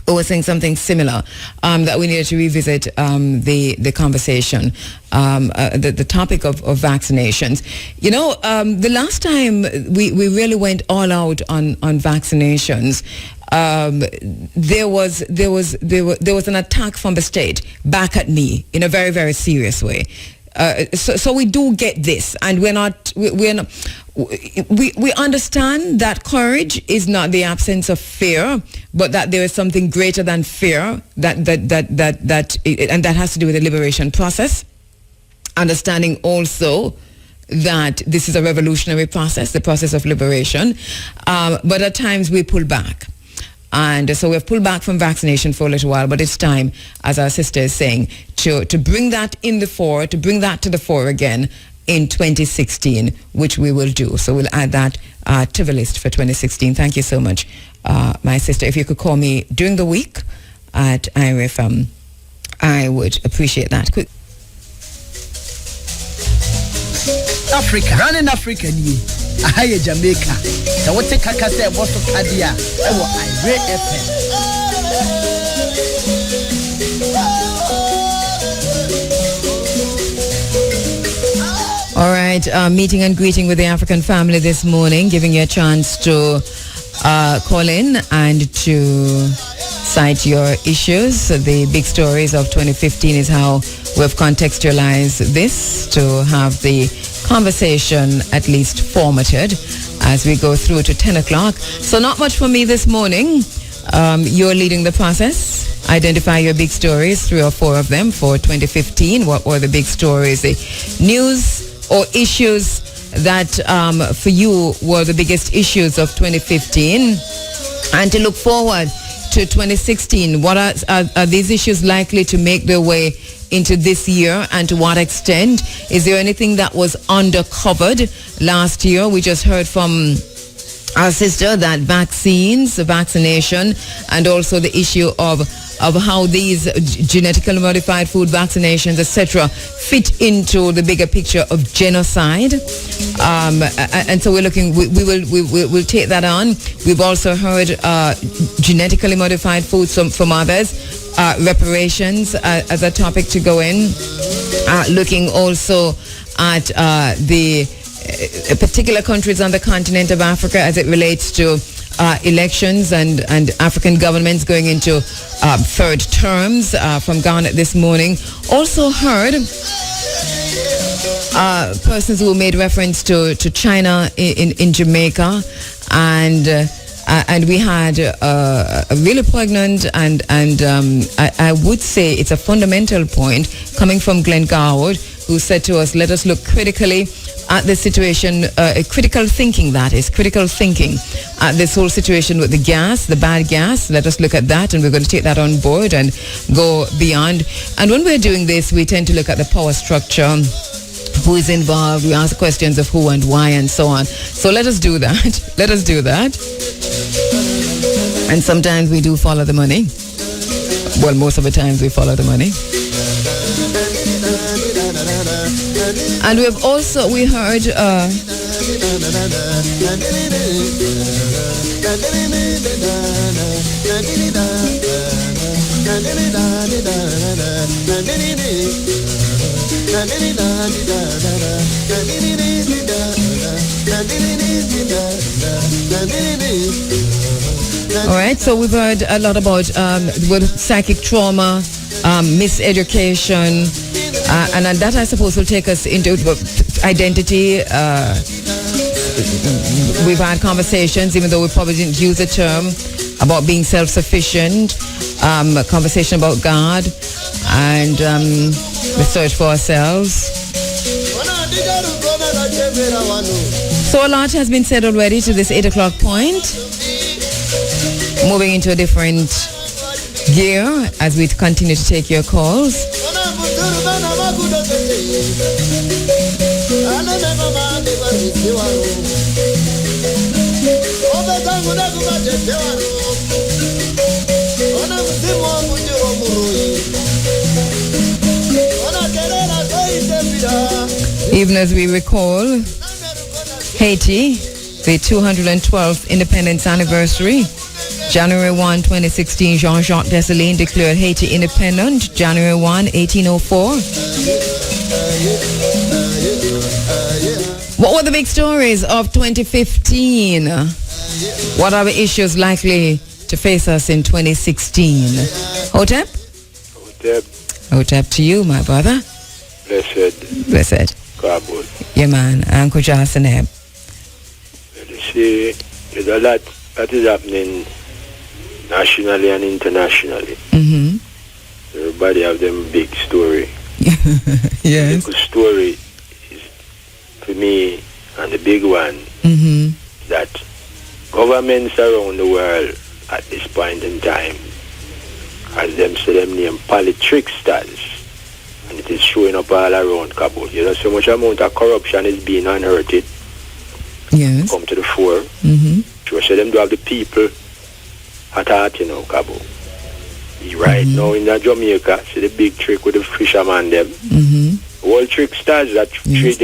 was saying something similar, that we needed to revisit the conversation, the topic of vaccinations. You know, the last time we really went all out on vaccinations, there was an attack from the state back at me in a very, very serious way. So we do get this, and we understand that courage is not the absence of fear, but that there is something greater than fear and that has to do with the liberation process. Understanding also that this is a revolutionary process, the process of liberation, but at times we pull back. And so we've pulled back from vaccination for a little while, but it's time, as our sister is saying, to bring that to the fore again in 2016, which we will do. So we'll add that to the list for 2016. Thank you so much, my sister. If you could call me during the week at IRFM, I would appreciate that. Africa, running Africa ni ahaya Jamaica. So what take kakase boso kadia ewo IRFM. right, meeting and greeting with the African family this morning, giving you a chance to call in and to cite your issues. The big stories of 2015 is how we've contextualized this to have the conversation at least formatted as we go through to 10 o'clock. So not much for me this morning. You're leading the process. Identify your big stories, 3 or 4 of them for 2015. What were the big stories, the news or issues that for you were the biggest issues of 2015? And to look forward to 2016, what are these issues likely to make their way into this year, and to what extent? Is there anything that was undercovered last year? We just heard from our sister that vaccination, and also the issue of how these genetically modified food vaccinations, etc., fit into the bigger picture of genocide. And so we're looking. We'll take that on. We've also heard genetically modified foods from others. Reparations as a topic to go in. Looking also at the particular countries on the continent of Africa as it relates to elections and African governments going into third terms from Ghana this morning. Also heard persons who made reference to China in Jamaica, and we had a really poignant and I would say it's a fundamental point coming from Glenn Garwood, who said to us, let us look critically at the situation, critical thinking at this whole situation with the bad gas. Let us look at that, and we're going to take that on board and go beyond. And when we're doing this, we tend to look at the power structure, who is involved. We ask questions of who and why and so on. So let us do that. Let us do that. And sometimes we do follow the money. Well, most of the times we follow the money. And we heard all right, so we've heard a lot about psychic trauma, miseducation, and that I suppose will take us into identity. We've had conversations, even though we probably didn't use the term, about being self-sufficient, a conversation about God, and the search for ourselves. So a lot has been said already to this 8 o'clock point. Moving into a different gear as we continue to take your calls. Even as we recall Haiti, the 212th independence anniversary, January 1, 2016, Jean-Jacques Dessalines declared Haiti independent, January 1, 1804. What were the big stories of 2015? What are the issues likely to face us in 2016? Hotep? Hotep to you, my brother. Blessed. Kabul. Yeah, man. Uncle Jasaneb. You see, there's a lot that is happening nationally and internationally. Mm-hmm. Everybody have them big story. Yes. The big story is, for me, and the big one, that governments around the world at this point in time, as them say them name, tricksters, and it is showing up all around Kabul. You know, so much amount of corruption is being unearthed. Yes. Come to the fore. So them do have the people at heart, you know, Kabul. Right now in Jamaica, see the big trick with the fisherman them. All tricksters, they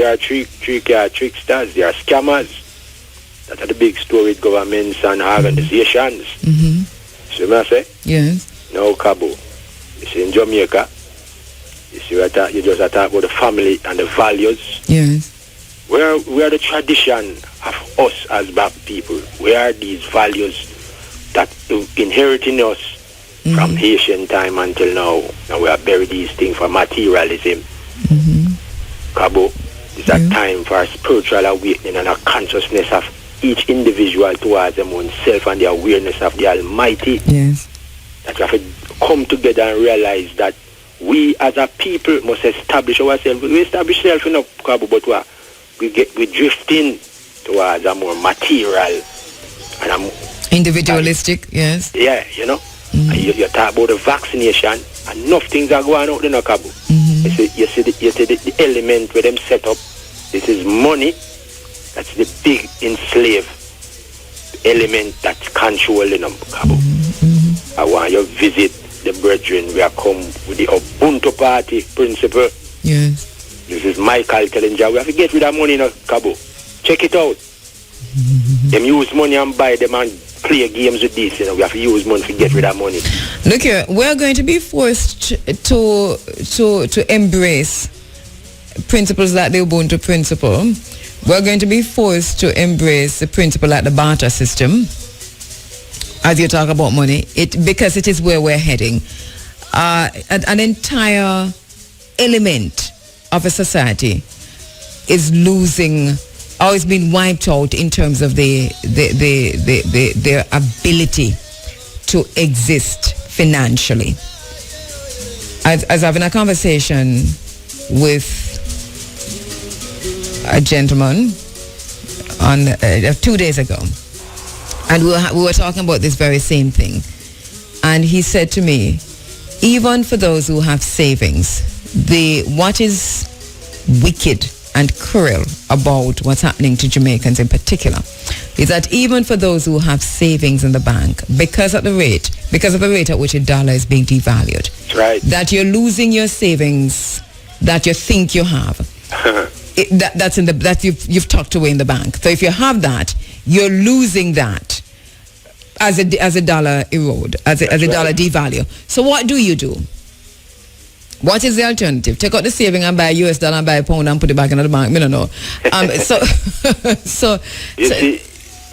are tricksters, they are scammers. That are the big story with governments and organizations. See what I say? Yes. Now Kabul. You see in Jamaica, you see you just talk about the family and the values. Yes. Where the tradition of us as black people? Where are these values that inherit in us from Haitian time until now? And we have buried these things for materialism. Cabo, it's a time for a spiritual awakening and a consciousness of each individual towards them own self and the awareness of the Almighty. Yes. That we have to come together and realize that we as a people must establish ourselves. We establish ourselves enough, Cabo, but we drifting towards a more material and a more individualistic, yes. Yeah, you know. And you talk about the vaccination, and enough things are going on in Cabo. You see the element where them set up. This is money. That's the big enslaved element that's controlling them, Cabo. I want you to visit the brethren. We are come with the Ubuntu Party principle. Yes. This is Michael telling you, we have to get rid of money in Cabo. Check it out. Them use money and buy them and play games with this. You know, we have to use money to get rid of money. Look here, we're going to be forced to embrace principles like the Ubuntu principle. We're going to be forced to embrace the principle like the barter system. As you talk about money, because it is where we're heading. An entire element of a society is losing, or is being wiped out in terms of their ability to exist financially. I was having a conversation with a gentleman on 2 days ago, and we were talking about this very same thing. And he said to me, even for those who have savings, what is wicked and cruel about what's happening to Jamaicans in particular is that even for those who have savings in the bank, because of the rate at which a dollar is being devalued, that's right, that you're losing your savings that you think you have. That you've tucked away in the bank. So if you have that, you're losing that as a dollar erode, as a dollar devalue. So what do you do? What is the alternative? Take out the saving and buy a US dollar and buy a pound and put it back in the bank. I don't know.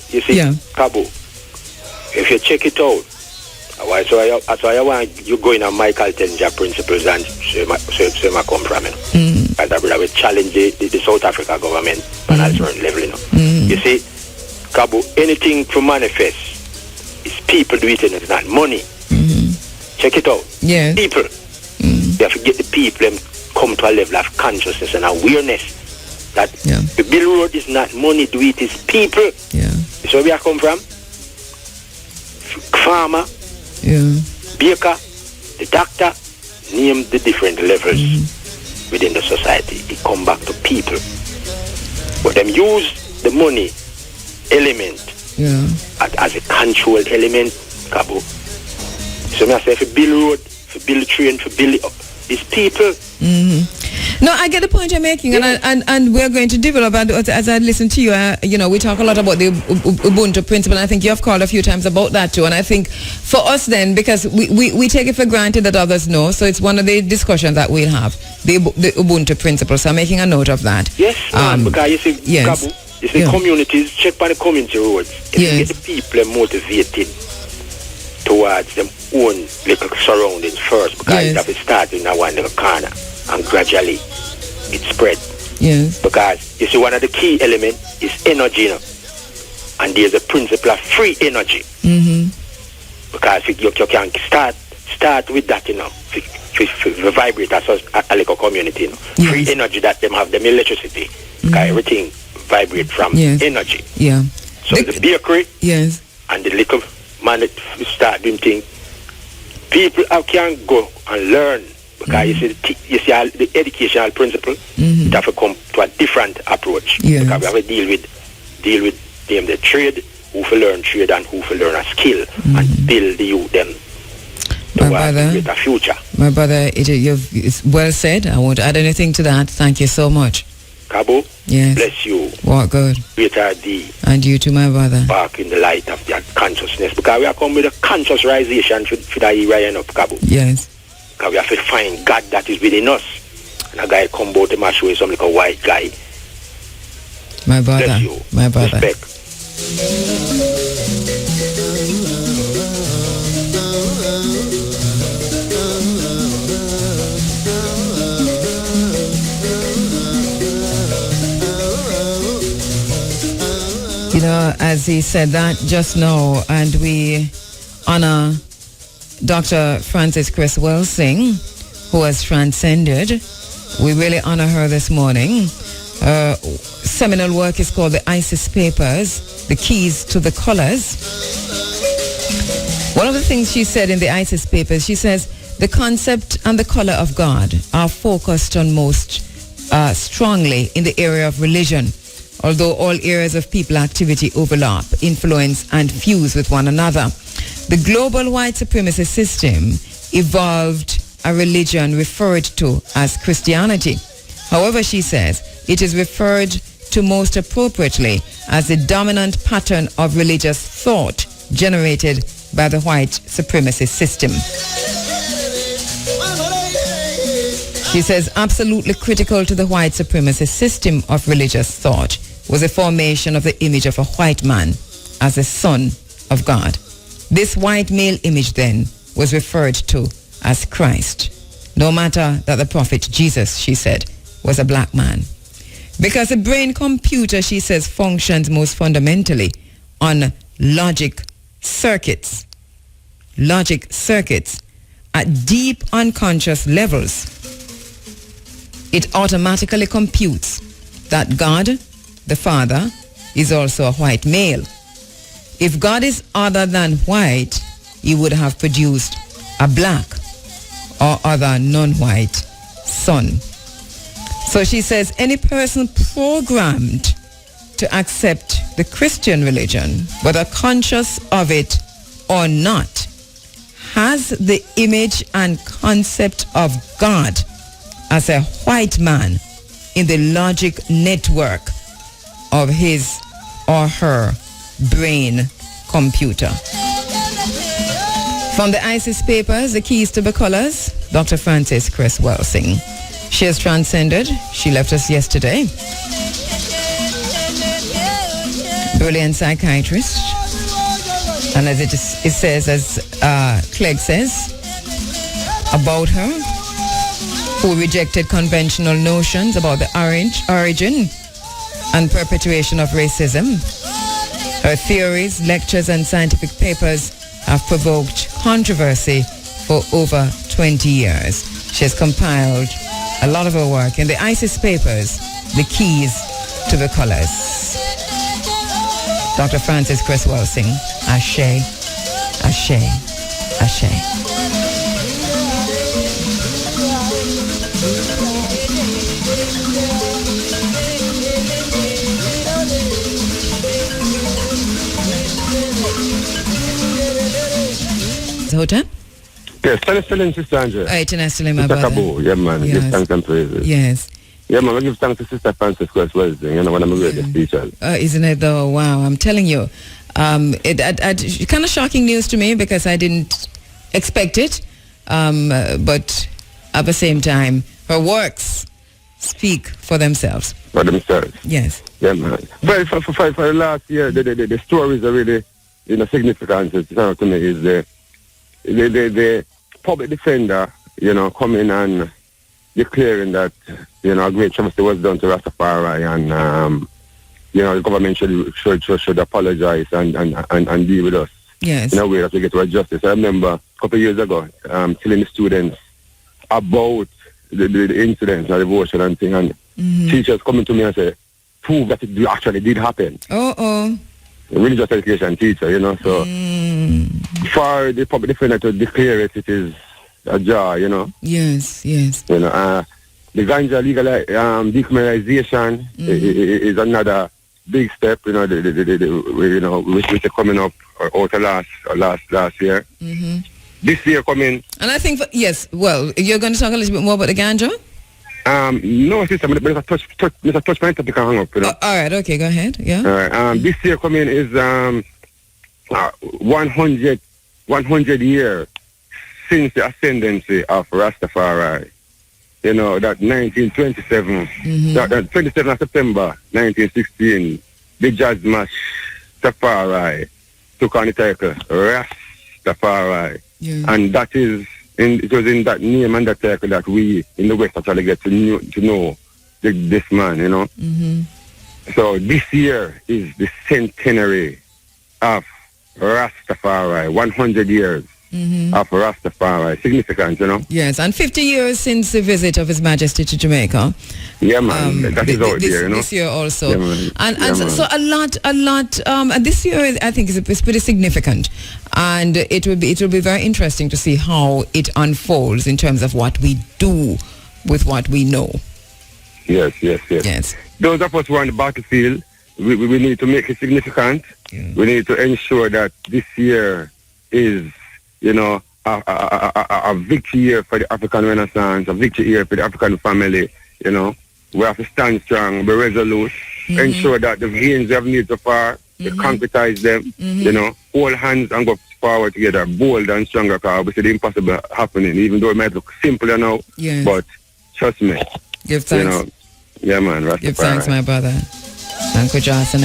You see, yeah. Cabo, if you check it out, so I want you going on Michael Tenja principles and so I come from it. And I will challenge the South Africa government on a certain level, you know. You see, Cabo, anything to manifest is people do it and it's not money. Check it out. Yeah. People. You have to get the people and come to a level of consciousness and awareness that the bill road is not money, do it is people. Yeah. That's where we are come from. Farmer, baker, the doctor, name the different levels within the society. It come back to people. But them use the money element as a control element, Cabo. So I say if you build road, if you build train, if you build these people. No, I get the point you're making, and we're going to develop. As I listen to you, we talk a lot about the Ubuntu principle, and I think you have called a few times about that too. And I think for us then, because we take it for granted that others know, so it's one of the discussions that we'll have, the Ubuntu principle. So I'm making a note of that. Yes, because you see, Cabo, you see communities, check by the community roads. If you get the people motivated towards them own little surroundings first, because it have to start in one little corner and gradually it spread. Yes. Because you see, one of the key elements is energy, you know? And there's a principle of free energy. Because you can start with that, you know, to vibrate as a little community, you know. Free energy that them have, them electricity. Because everything vibrate from energy. Yeah. So the bakery and the little man that start doing things, people can go and learn. Because you see the educational principle, it have to come to a different approach. Because we have to deal with the trade, who will learn trade and who will learn a skill and build the youth them towards a greater future. My brother, it's well said. I won't add anything to that. Thank you so much. Cabo, yes. Bless you. What good. Greater D. And you too, my brother. Back in the light of that consciousness. Because we are coming with a consciousization for that era up, Cabo. Yes. Because we have to find God that is within us. And a guy come out to my show, some like a white guy. My brother. Bless you. My brother. Respect. You know, as he said that just now, and we honor Dr. Frances Cress Welsing, who has transcended. We really honor her this morning. Her seminal work is called The ISIS Papers, The Keys to the Colors. One of the things she said in the ISIS Papers, she says, the concept and the color of God are focused on most strongly in the area of religion, although all areas of people activity overlap, influence, and fuse with one another. The global white supremacist system evolved a religion referred to as Christianity. However, she says, it is referred to most appropriately as the dominant pattern of religious thought generated by the white supremacist system. She says, absolutely critical to the white supremacist system of religious thought was the formation of the image of a white man as the Son of God. This white male image then was referred to as Christ, no matter that the prophet Jesus, she said, was a black man. Because the brain computer, she says, functions most fundamentally on logic circuits at deep unconscious levels. It automatically computes that God, the Father, is also a white male. If God is other than white, he would have produced a black or other non-white son. So she says any person programmed to accept the Christian religion, whether conscious of it or not, has the image and concept of God as a white man in the logic network of his or her brain computer. From the ISIS Papers, The Keys to the Colors, Dr. Frances Cress Welsing. She has transcended. She left us yesterday. Brilliant psychiatrist. And as it says, as Clegg says about her, who rejected conventional notions about the origin and perpetuation of racism. Her theories, lectures, and scientific papers have provoked controversy for over 20 years. She has compiled a lot of her work in the ISIS Papers, The Keys to the Colors. Dr. Frances Cress Welsing, Ashe, Ashe, Ashe. Hotel? Yes, thanks, Sister Angela. My brother. Kabo, yeah, man. Yes. Give thanks and praises. Yes. Yeah, man, I give thanks to Sister Frances Cress Welsing, one of my greatest teachers. Isn't it though? Wow, I'm telling you. It kind of shocking news to me because I didn't expect it. But at the same time, her works speak for themselves. For themselves. Yes. Yeah, man. But for the last year, the stories are really, significant to me is the public defender, coming and declaring that, a great travesty was done to Rastafari and, the government should apologize and deal with us. Yes. In a way that we get to justice. I remember a couple of years ago, telling the students about the incidents, the devotion and thing, and teachers coming to me and say, prove that it actually did happen. Religious education teacher, so for the public defender to declare it, it is a jar, Yes, yes. The ganja legal decriminalization is another big step, which is coming up last year. This year coming. And I think, yes, well, you're going to talk a little bit more about the ganja? No, sister, but there's a touch point that you can hang up, all right, okay, go ahead, yeah. All right, this year coming is 100 years since the ascendancy of Rastafari, you know, that 1927, that 27th of September 1916, the jazz mash Rastafari took on the title Rastafari. And that is, it was in that name and that title that we in the West actually get to know this man, you know. So this year is the centenary of Rastafari, 100 years of Rastafari. Significant, you know. Yes, and 50 years since the visit of His Majesty to Jamaica. Yeah, man, that is out there, you know. This year also. Yeah, man. And so a lot, and this year I think is pretty significant. And it will be very interesting to see how it unfolds in terms of what we do with what we know. Yes. Those of us who are on the battlefield, we need to make it significant. We need to ensure that this year is, you know, a victory year for the African Renaissance, a victory year for the African family, you know. We have to stand strong, be resolute, ensure that the gains we have made so far, we concretize them, you know, hold hands and go forward together, bold and stronger, because we see the impossible happening, even though it might look simpler now, but trust me. Give thanks. You know, yeah, man. Rastafari. Give thanks, my brother. Uncle Johnson.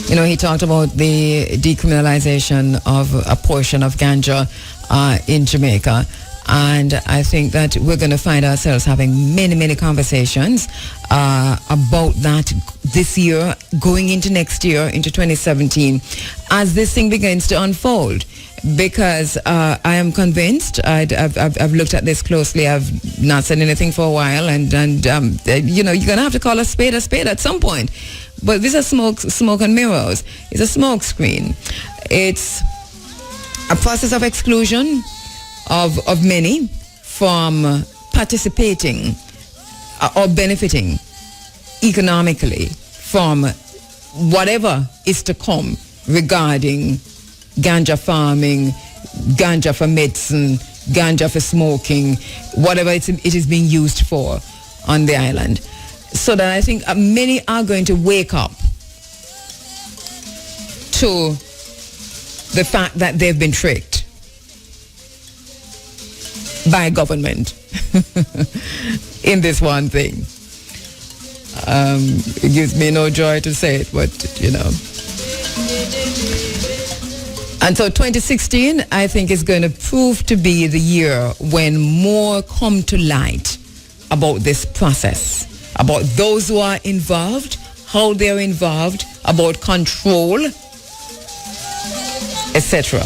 You know, he talked about the decriminalization of a portion of ganja in Jamaica. And I think that we're going to find ourselves having many conversations about that this year, going into next year, into 2017, as this thing begins to unfold. Because I am convinced, I've looked at this closely, I've not said anything for a while, and you know, you're going to have to call a spade at some point. But this is smoke and mirrors. It's a smoke screen. It's a process of exclusion of many from participating or benefiting economically from whatever is to come regarding ganja farming, ganja for medicine, ganja for smoking, whatever it is being used for on the island. So that I think many are going to wake up to the fact that they've been tricked by government in this one thing. It gives me no joy to say it, but you know. And so 2016, I think, is going to prove to be the year when more come to light about this process, about those who are involved, how they're involved, about control, etc.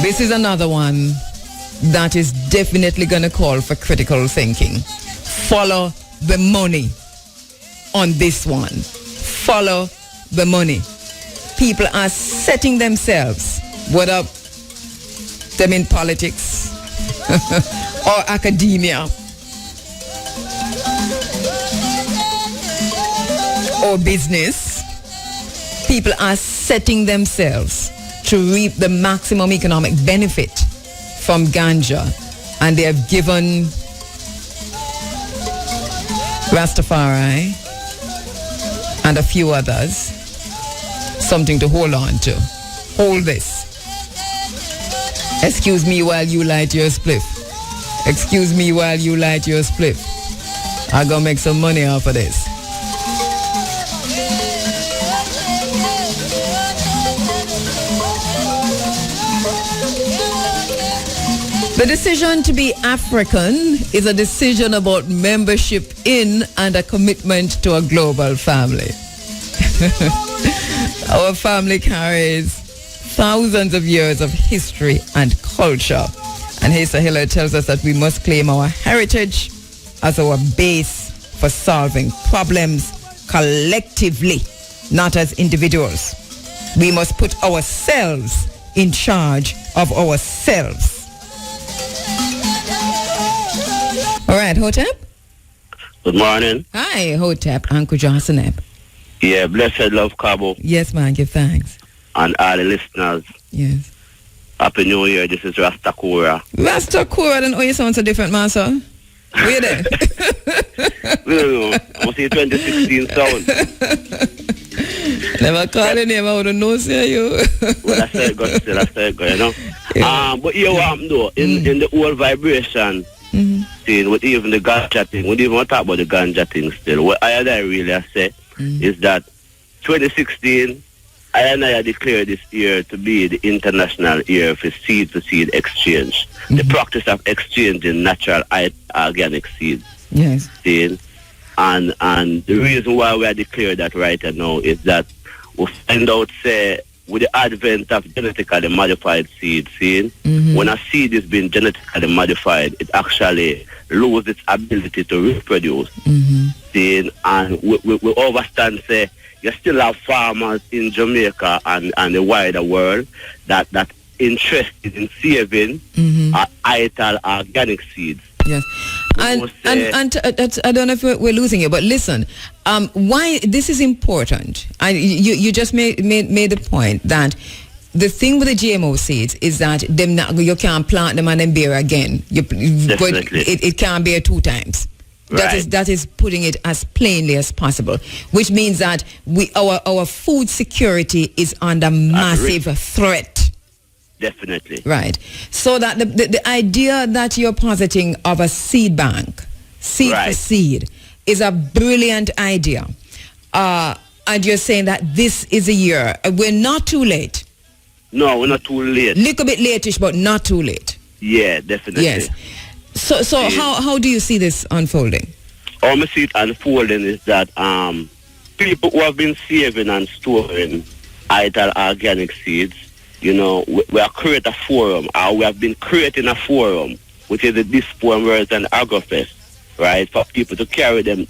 This is another one that is definitely going to call for critical thinking. Follow the money on this one. Follow the money. People are setting themselves, whether them in politics or academia or business, people are setting themselves to reap the maximum economic benefit from ganja, and they have given Rastafari and a few others something to hold on to. Hold this. Excuse me while you light your spliff. Excuse me while you light your spliff. I'm gonna make some money off of this. The decision to be African is a decision about membership in and a commitment to a global family. Our family carries thousands of years of history and culture. And Hesa Hiller tells us that we must claim our heritage as our base for solving problems collectively, not as individuals. We must put ourselves in charge of ourselves. All right, Hotep? Good morning. Hi, Hotep. Uncle Johnson. Yeah, blessed love, Cabo. Yes, man, give thanks. And all the listeners. Yes. Happy New Year. This is Rastakura. Rastakura, then you sound so different, man, sir. Where there? No. I'm see 2016 sound. Never call the name, I wouldn't know, say you. Well, I say God still, you know. Yeah. But here what happened though, in the whole vibration thing, with even the ganja thing, we don't even talk about the ganja thing still. What I really say is that 2016, I declared this year to be the international year for seed-to-seed exchange. The practice of exchanging natural organic seeds. Yes. See? And the reason why we are declared that right now is that we find out, say, with the advent of genetically modified seeds, when a seed is being genetically modified, it actually loses its ability to reproduce. See? And we understand, say, you still have farmers in Jamaica and the wider world that interested in saving vital organic seeds. Yes. And I don't know if we're losing you, but listen, why this is important. You just made the point that the thing with the GMO seeds is that you can't plant them and then bear again. But it can't bear 2 times. Right. That is putting it as plainly as possible, which means that our food security is under massive threat. Definitely. Right. So that the idea that you're positing of a seed bank, seed for seed, is a brilliant idea. And you're saying that this is a year. We're not too late. No, we're not too late. Little bit late-ish, but not too late. Yeah, definitely. Yes. So how do you see this unfolding? How I see it unfolding is that people who have been saving and storing vital organic seeds, you know, we are creating a forum, or we have been creating a forum, which is the Dispo and World and Agrofest, right, for people to carry them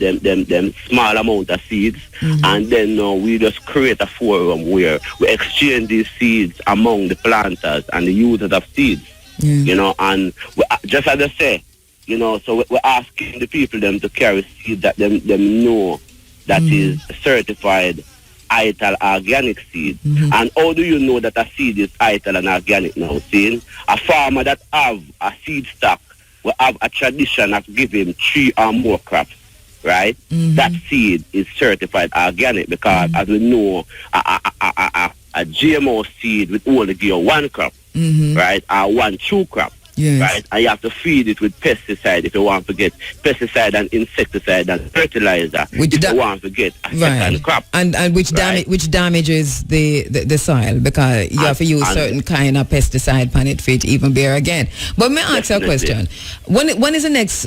small amount of seeds, and then we just create a forum where we exchange these seeds among the planters and the users of seeds. You know, and we, just as I say, you know, so we're asking the people them to carry seeds that them know that is certified vital organic seed. And how do you know that a seed is vital and organic now? See, a farmer that have a seed stock will have a tradition of giving 3 or more crops, right? That seed is certified organic because, as we know, a GMO seed will only give 1 crop. Right, or 1 true crop, right, and you have to feed it with pesticide if you want to get pesticide and insecticide and fertilizer if you want to get a second crop, and which damages the soil because you have to use certain kind of pesticide on it for it to even bear again. But may I ask you a question? When is the next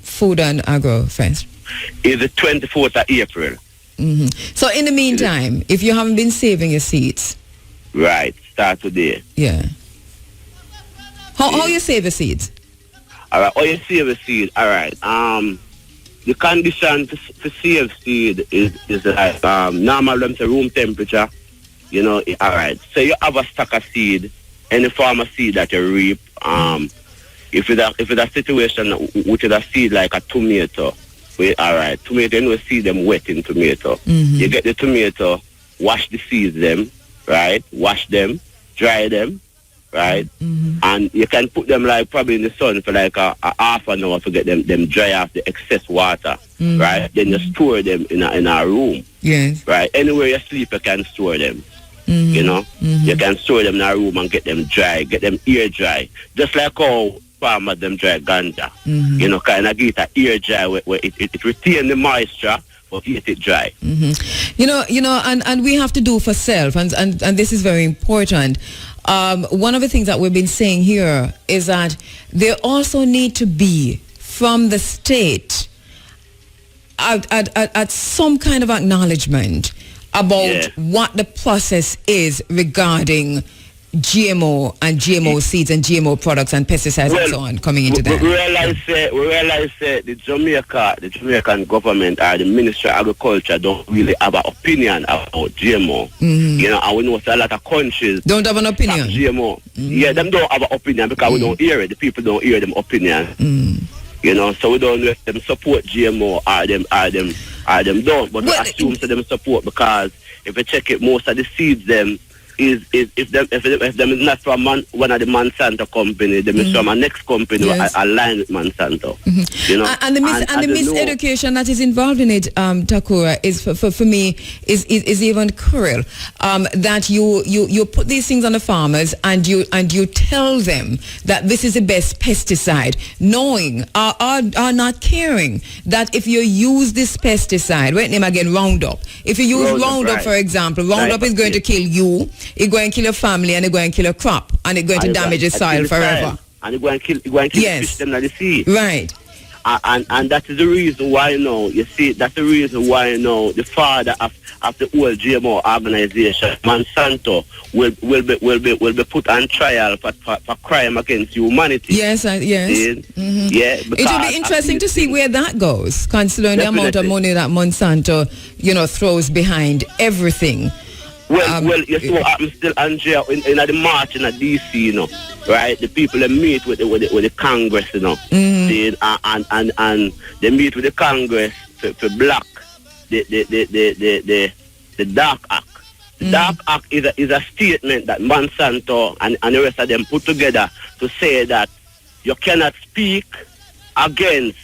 Food and Agro Fest? It's the 24th of April. So in the meantime, if you haven't been saving your seeds, right, start today. Yeah. How you save the seeds? All right. How you save the seed? All right. The condition to save seed is like normal room temperature. You know. All right. So you have a stock of seed, any form of seed that you reap. If it's a situation which is a seed like a tomato, all right. Tomato, you know, see them wet in tomato. You get the tomato, wash the seeds them. Right, wash them, dry them, right, and you can put them like probably in the sun for like a half an hour to get them dry off the excess water, right. Then you store them in a room, right. Anywhere you sleep, you can store them. You know, you can store them in a room and get them dry, get them air dry, just like how farmers them dry ganja. You know, kind of get an air dry where it retain the moisture. But get it dry. You know, and we have to do for self, and this is very important. One of the things that we've been saying here is that there also need to be from the state at some kind of acknowledgement about what the process is regarding GMO and GMO seeds and GMO products and pesticides and so on coming into that. We realize the Jamaican government or the Ministry of Agriculture don't really have an opinion about GMO. You know, and we know a lot of countries don't have an opinion. GMO. Yeah, them don't have an opinion because we don't hear it. The people don't hear them opinion. You know, so we don't know if them support GMO or them don't. But we assume that them support because if you check it, most of the seeds them if them is not from one of the Monsanto company, them is from a next company aligned with Monsanto. You know, and the miseducation that is involved in it, Takura, is for me is even cruel. That you put these things on the farmers and you tell them that this is the best pesticide, knowing are not caring that if you use this pesticide, right name again, Roundup. If you use Roundup, for example, Roundup is going to kill you, it's going to kill your family, and it's going to kill your crop, and it's going to damage the soil forever. And it's going to kill the fish them in the sea. Right. And that is the reason why, you see, that's the reason why, the father of the whole GMO organization, Monsanto, will be put on trial for crime against humanity. Yes. Yeah. It will be interesting to see where that goes, considering the amount of money that Monsanto, throws behind everything. Well, you see what happens still, Andrea, in the march in DC, right? The people they meet with the Congress, and they meet with the Congress to block the Dark Act. The Dark Act is a statement that Monsanto and the rest of them put together to say that you cannot speak against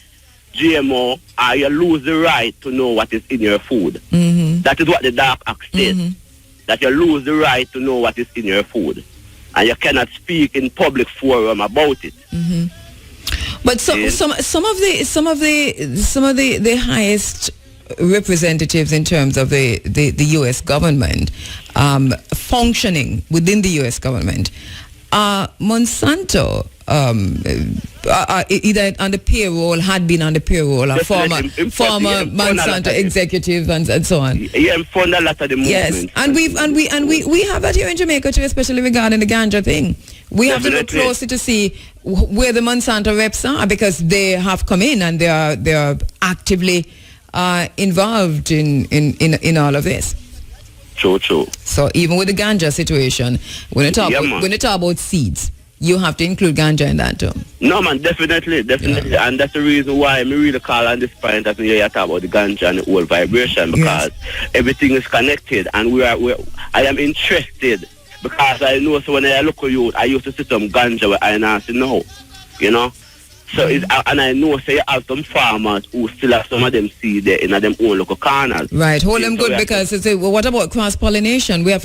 GMO or you lose the right to know what is in your food. That is what the Dark Act states. That you lose the right to know what is in your food, and you cannot speak in public forum about it. But some of the highest representatives in terms of the U.S. government functioning within the U.S. government are Monsanto. Either on the payroll, had been on the payroll, or former Monsanto executive and so on. Yeah, I'm fond a lot of the movement. Yes, and we have that here in Jamaica too, especially regarding the ganja thing. We have to look closely to see where the Monsanto reps are, because they have come in and they are actively involved in all of this. True. So even with the ganja situation, when you talk about seeds, you have to include ganja in that too. No, man, definitely. Yeah. And that's the reason why I really call on this point that we talk about the ganja and the whole vibration, because everything is connected, and I am interested, because I know, so when I look at you, I used to see some ganja where I now see no, So and I know, say, you have some farmers who still have some of them seed there in them own local corners. Right, hold them good, because what about cross-pollination? We have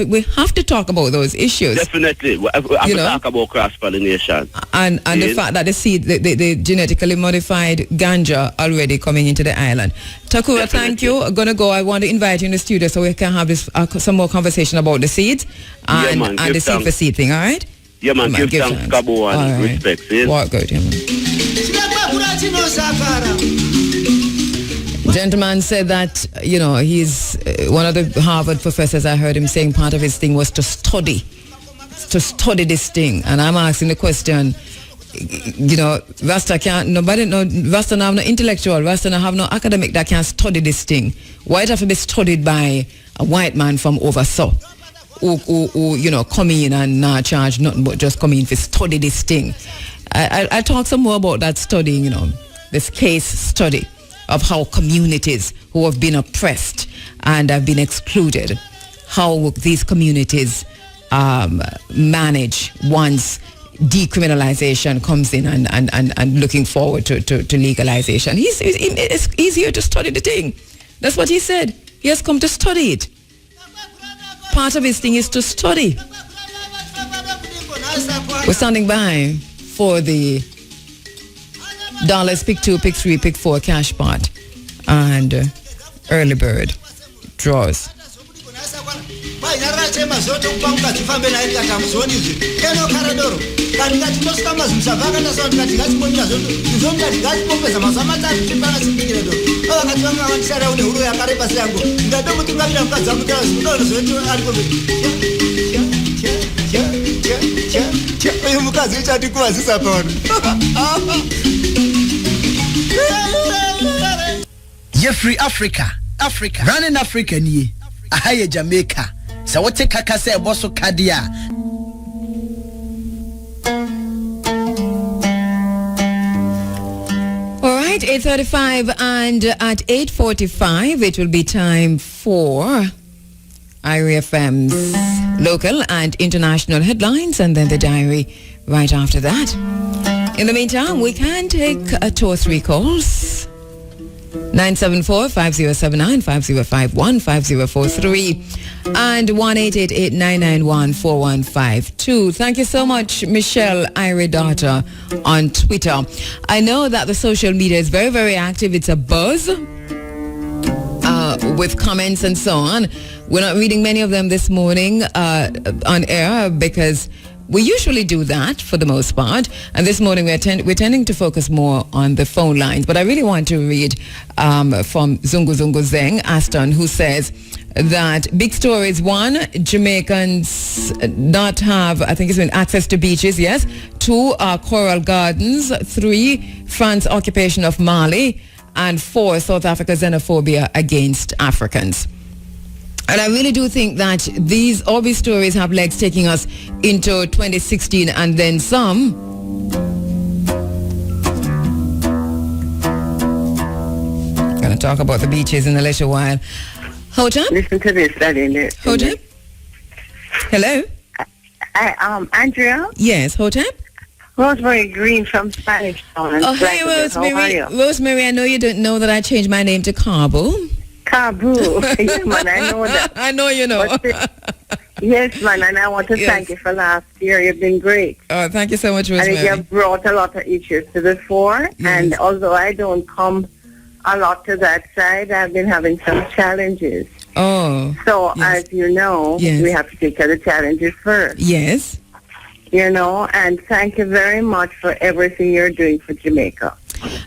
to talk about those issues. Definitely, we have to talk about cross-pollination. And the fact that the seed, the genetically modified ganja already coming into the island. Takura, thank you. I'm going to go. I want to invite you in the studio so we can have this some more conversation about the seeds and the seed for seed thing, all right? Yeah, man, give thanks, Cabo, and respect. Walk good, yeah, man. Gentleman said that, he's one of the Harvard professors. I heard him saying part of his thing was to study this thing. And I'm asking the question, Rasta Rasta have no intellectual, Rasta have no academic that can study this thing. Why it have to be studied by a white man from over south? Who come in and not charge nothing but just come in to study this thing. I'll talk some more about that studying, this case study of how communities who have been oppressed and have been excluded, how these communities manage once decriminalization comes in and looking forward to legalization. He's here to study the thing. That's what he said. He has come to study it. Part of his thing is to study. We're standing by for the dollars, pick 2, pick 3, pick 4 cash pot and early bird draws. You're free Africa. Running Africa ni. Ahaye Jamaica. So what take kaka say bosso kadia. All right, 8:35, and at 8:45 it will be time for IRI FM's local and international headlines, and then the diary right after that. In the meantime, we can take 2 or 3 calls. 974-5079, 5051, 5043, and 1-888-991-4152. Thank you so much, Michelle Iridata on Twitter. I know that the social media is very, very active. It's a buzz with comments and so on. We're not reading many of them this morning on air because we usually do that for the most part, and this morning we're tending to focus more on the phone lines. But I really want to read from Zungu Zungu Zeng Aston, who says that big stories: 1, Jamaicans not have, I think it's been access to beaches, yes. 2, coral gardens. 3, France occupation of Mali. And 4, South Africa xenophobia against Africans. And I really do think that all these stories have legs taking us into 2016 and then some. I'm going to talk about the beaches in a little while. Hota? Listen to this, Daddy. Hota? Hello? Andrea? Yes, Hota? Rosemary Green from Spanish Town. Oh, hey, Rosemary. Rosemary, I know you don't know that I changed my name to Kabul. Kabul. Yes, man, I know that. I know you know. Yes, man, and I want to thank you for last year. You've been great. Oh, thank you so much, Rosemary. And you have brought a lot of issues to the fore. Yes. And although I don't come a lot to that side, I've been having some challenges. Oh. So, as you know, we have to take care of the challenges first. Yes. You know, and thank you very much for everything you're doing for Jamaica.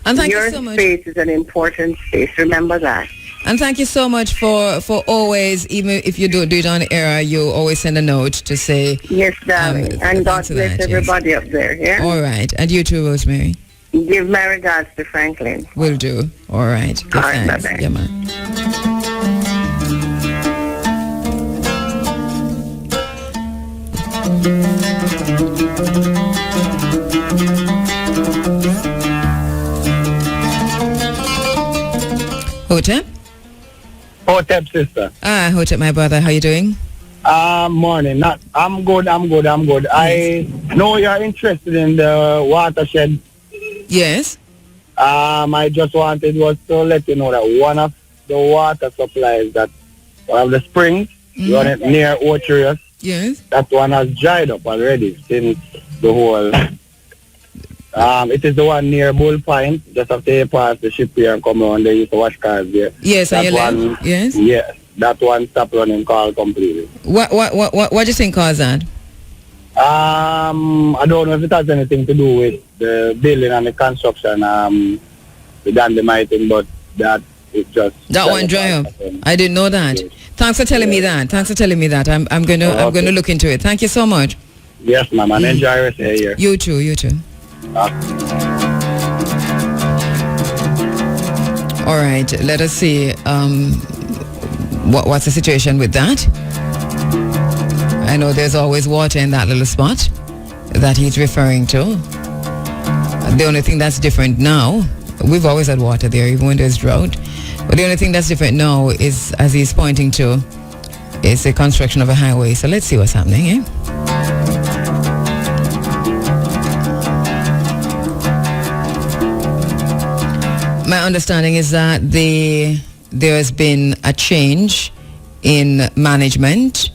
And thank your you so much. Your space is an important space. Remember that. And thank you so much for always, even if you don't do it on air, you always send a note to say... Yes, darling. And God bless everybody up there, yeah? All right. And you too, Rosemary. Give my regards to Franklin. Will do. All right. All right, bye-bye. Yeah, man. Hotep? Hotep, sister. Hotep, my brother. How you doing? Morning. I'm good. Yes. I know you're interested in the watershed. Yes. I just wanted was to let you know that one of the water supplies that one of the springs, running near Orchard, yes, that one has dried up already since the whole. It is the one near Bull Point, just after you pass the ship here and come around. They used to wash cars there. Yes, that one. Yes. Yes, that one stopped running call completely. What do you think caused that? I don't know if it has anything to do with the building and the construction, the dynamiting, but that it just that one dry up. I didn't know that. Yes. Thanks for telling me that. I'm going to look into it. Thank you so much. Yes, ma'am. And enjoy your stay here. You too. All right. Let us see. What's the situation with that? I know there's always water in that little spot that he's referring to. The only thing that's different now, we've always had water there, even when there's drought. But the only thing that's different now is, as he's pointing to, is the construction of a highway. So let's see what's happening, eh? My understanding is that there has been a change in management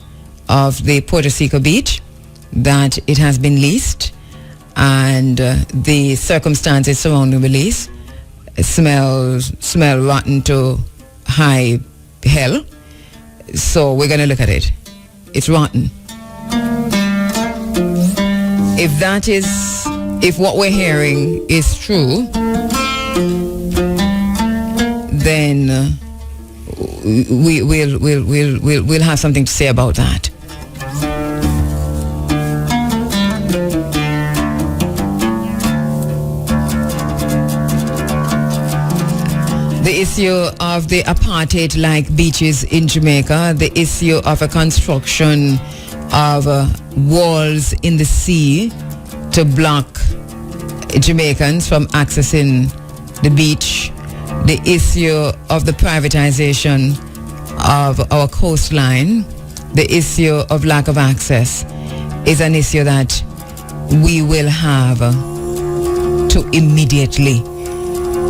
of the Puerto Rico beach, that it has been leased, and the circumstances surrounding the lease smell rotten to high hell. So we're going to look at it. It's rotten. If what we're hearing is true, then we'll have something to say about that. The issue of the apartheid-like beaches in Jamaica, the issue of a construction of walls in the sea to block Jamaicans from accessing the beach, the issue of the privatization of our coastline, the issue of lack of access is an issue that we will have to immediately,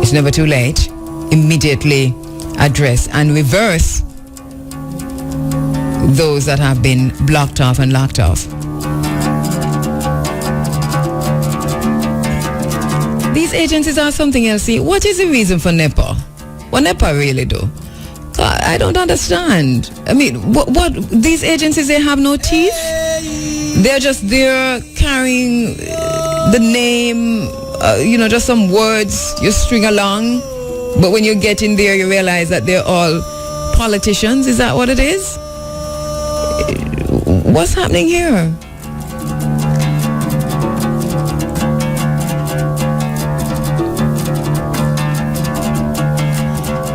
it's never too late, immediately address and reverse those that have been blocked off and locked off. These agencies are something else. See, what is the reason for NEPA? What NEPA really do? I don't understand. I mean, what these agencies, they have no teeth? They're just there carrying the name, just some words you string along. But when you get in there, you realize that they're all politicians. Is that what it is? What's happening here?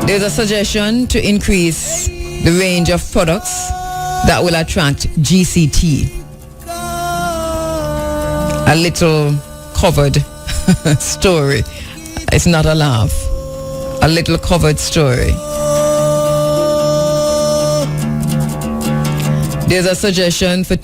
There's a suggestion to increase the range of products that will attract GCT. A little covered story. It's not a laugh. A little covered story. There's a suggestion for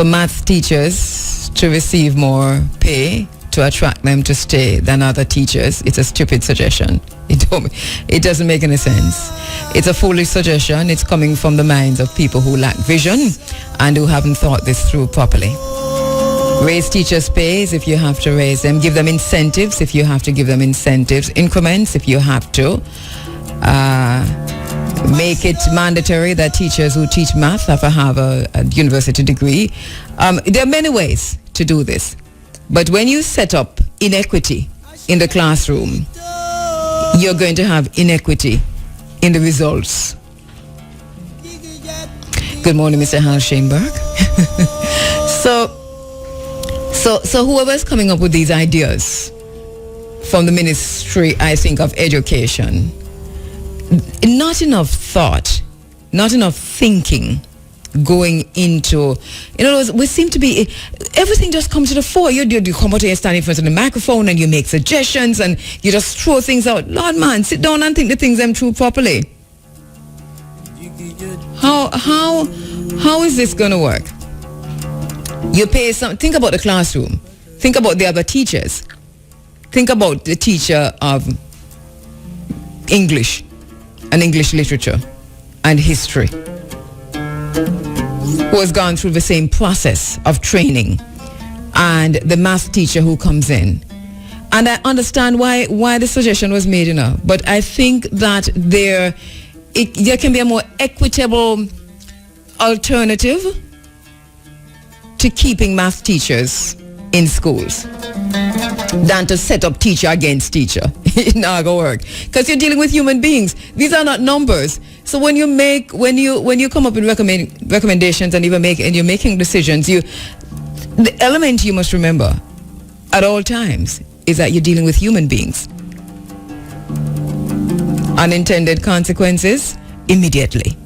math teachers to receive more pay to attract them to stay than other teachers. It's a stupid suggestion. It doesn't make any sense. It's a foolish suggestion. It's coming from the minds of people who lack vision and who haven't thought this through properly. Raise teachers' pays if you have to raise them. Give them incentives if you have to give them incentives. Increments if you have to. Make it mandatory that teachers who teach math have to have a university degree. There are many ways to do this. But when you set up inequity in the classroom, you're going to have inequity in the results. Good morning, Mr. Hal Sheinberg. So whoever's coming up with these ideas from the Ministry, I think, of Education, not enough thought, not enough thinking going into, in other words, we seem to be, everything just comes to the fore. You come out here, stand in front of the microphone and you make suggestions and you just throw things out. Lord man, sit down and think the things them through properly. How is this going to work? You pay some, think about the classroom. Think about the other teachers. Think about the teacher of English and English literature and history, who has gone through the same process of training, and the math teacher who comes in. And I understand why the suggestion was made, but I think that there can be a more equitable alternative to keeping math teachers in schools than to set up teacher against teacher. It's not gonna work, because you're dealing with human beings. These are not numbers. So when you come up with recommendations and you're making decisions, the element you must remember at all times is that you're dealing with human beings. Unintended consequences immediately.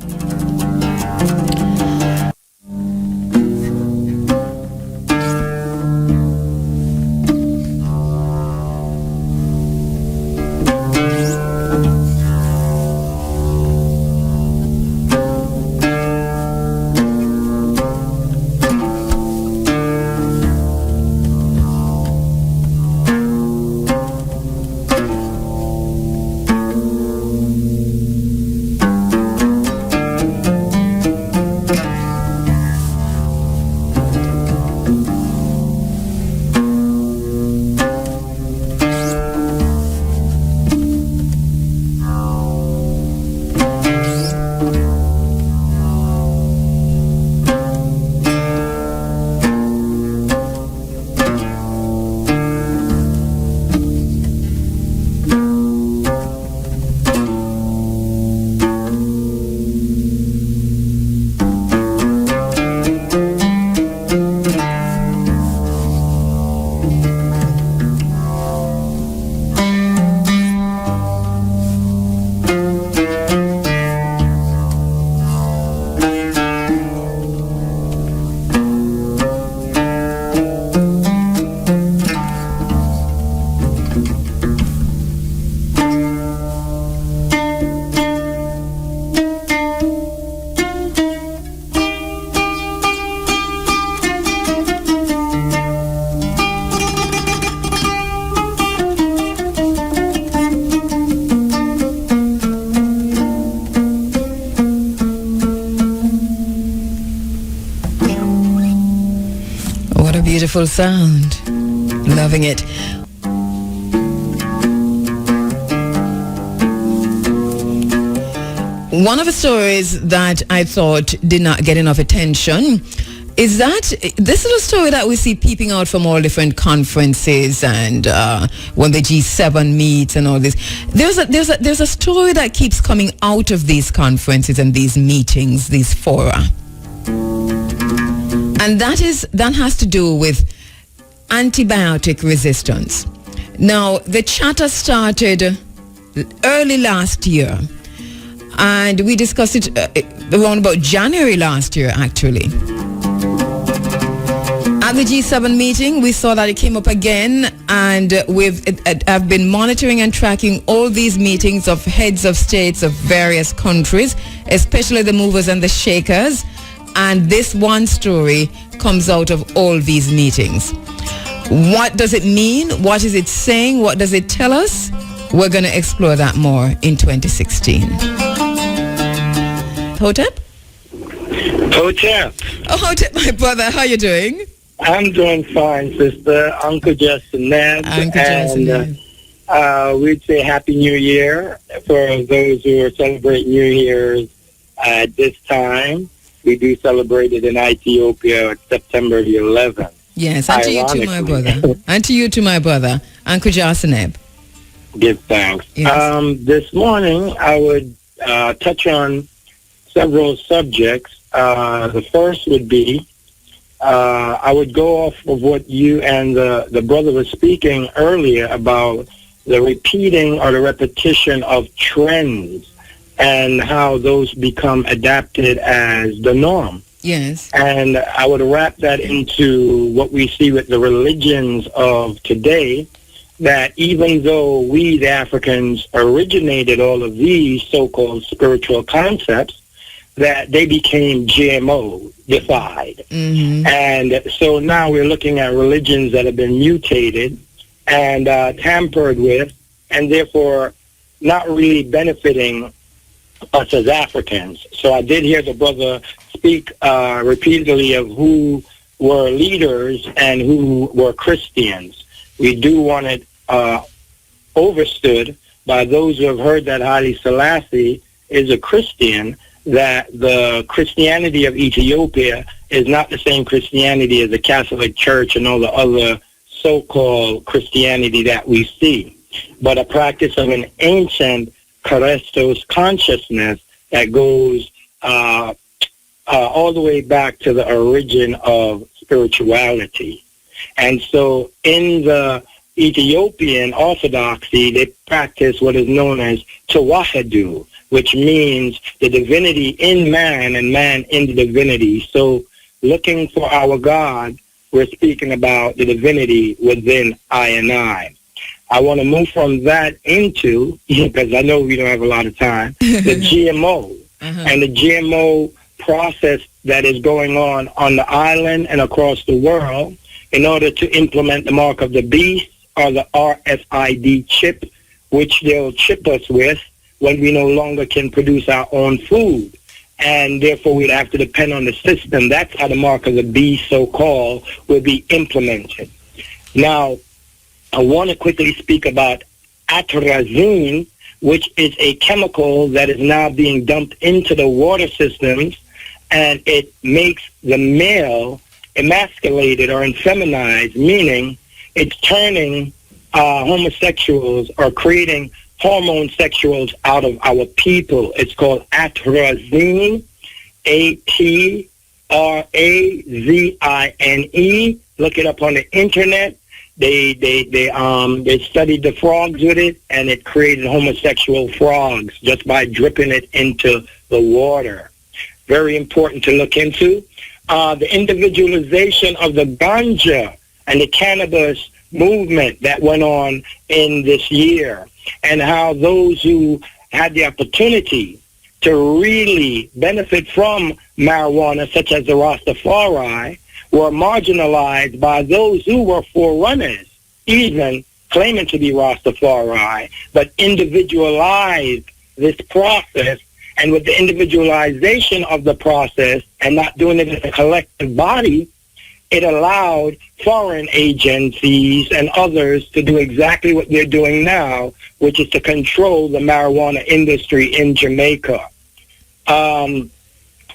beautiful sound. Loving it. One of the stories that I thought did not get enough attention is that this is a story that we see peeping out from all different conferences and when the G7 meets and all this. There's a story that keeps coming out of these conferences and these meetings, these fora. And that has to do with antibiotic resistance. Now, the chatter started early last year. And we discussed it around about January last year, actually. At the G7 meeting, we saw that it came up again, and I've been monitoring and tracking all these meetings of heads of states of various countries, especially the movers and the shakers, and this one story comes out of all these meetings. What does it mean? What is it saying? What does it tell us? We're going to explore that more in 2016. Hotep? Hotep. Oh, Hotep, my brother, how you doing? I'm doing fine, sister. Uncle Justin Ned. Uncle Justin Ned. We'd say Happy New Year for those who are celebrating New Year's at this time. We do celebrate it in Ethiopia on September the 11th. Yes, and to you too, my brother. And to you too, my brother. Uncle Justin. Give thanks. Yes. This morning, I would touch on several subjects. The first would be, I would go off of what you and the brother was speaking earlier about the repeating or the repetition of trends and how those become adapted as the norm. Yes. And I would wrap that into what we see with the religions of today, that even though we, the Africans, originated all of these so-called spiritual concepts, that they became GMO-defied. Mm-hmm. And so now we're looking at religions that have been mutated and tampered with, and therefore not really benefiting us as Africans. So I did hear the brother speak repeatedly of who were leaders and who were Christians. We do want it overstood by those who have heard that Haile Selassie is a Christian, that the Christianity of Ethiopia is not the same Christianity as the Catholic Church and all the other so-called Christianity that we see, but a practice of an ancient Christos consciousness that goes all the way back to the origin of spirituality. And so in the Ethiopian Orthodoxy, they practice what is known as Tawahadu, which means the divinity in man and man in the divinity. So looking for our God, we're speaking about the divinity within I and I. I want to move from that into, because I know we don't have a lot of time, the GMO and the GMO process that is going on the island and across the world in order to implement the mark of the beast or the RFID chip, which they'll chip us with when we no longer can produce our own food. And therefore, we'd have to depend on the system. That's how the mark of the beast, so-called, will be implemented. Now, I want to quickly speak about atrazine, which is a chemical that is now being dumped into the water systems, and it makes the male emasculated or effeminized, meaning it's turning homosexuals or creating hormone sexuals out of our people. It's called atrazine, ATRAZINE. Look it up on the internet. They studied the frogs with it, and it created homosexual frogs just by dripping it into the water. Very important to look into. The individualization of the ganja and the cannabis movement that went on in this year, and how those who had the opportunity to really benefit from marijuana, such as the Rastafari, were marginalized by those who were forerunners, even claiming to be Rastafari, but individualized this process. And with the individualization of the process and not doing it as a collective body, it allowed foreign agencies and others to do exactly what they're doing now, which is to control the marijuana industry in Jamaica.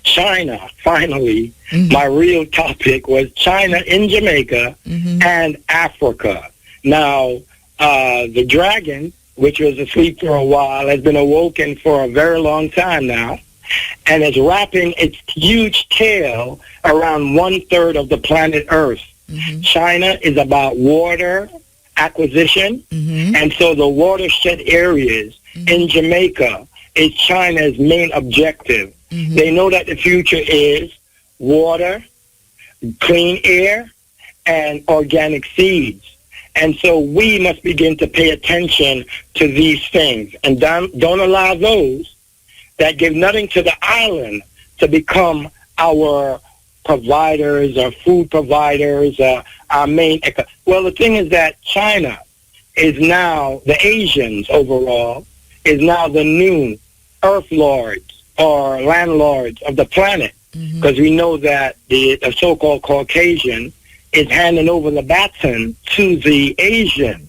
China, finally, my real topic was China in Jamaica and Africa. Now, the dragon, which was asleep for a while, has been awoken for a very long time now, and is wrapping its huge tail around 1/3 of the planet Earth. China is about water acquisition, and so the watershed areas in Jamaica is China's main objective. They know that the future is water, clean air, and organic seeds. And so we must begin to pay attention to these things and don't allow those that give nothing to the island to become our providers, our food providers, our main... Well, the thing is that China is now, the Asians overall, is now the new Earth Lords or landlords of the planet, because we know that the so-called Caucasian is handing over the baton to the Asian.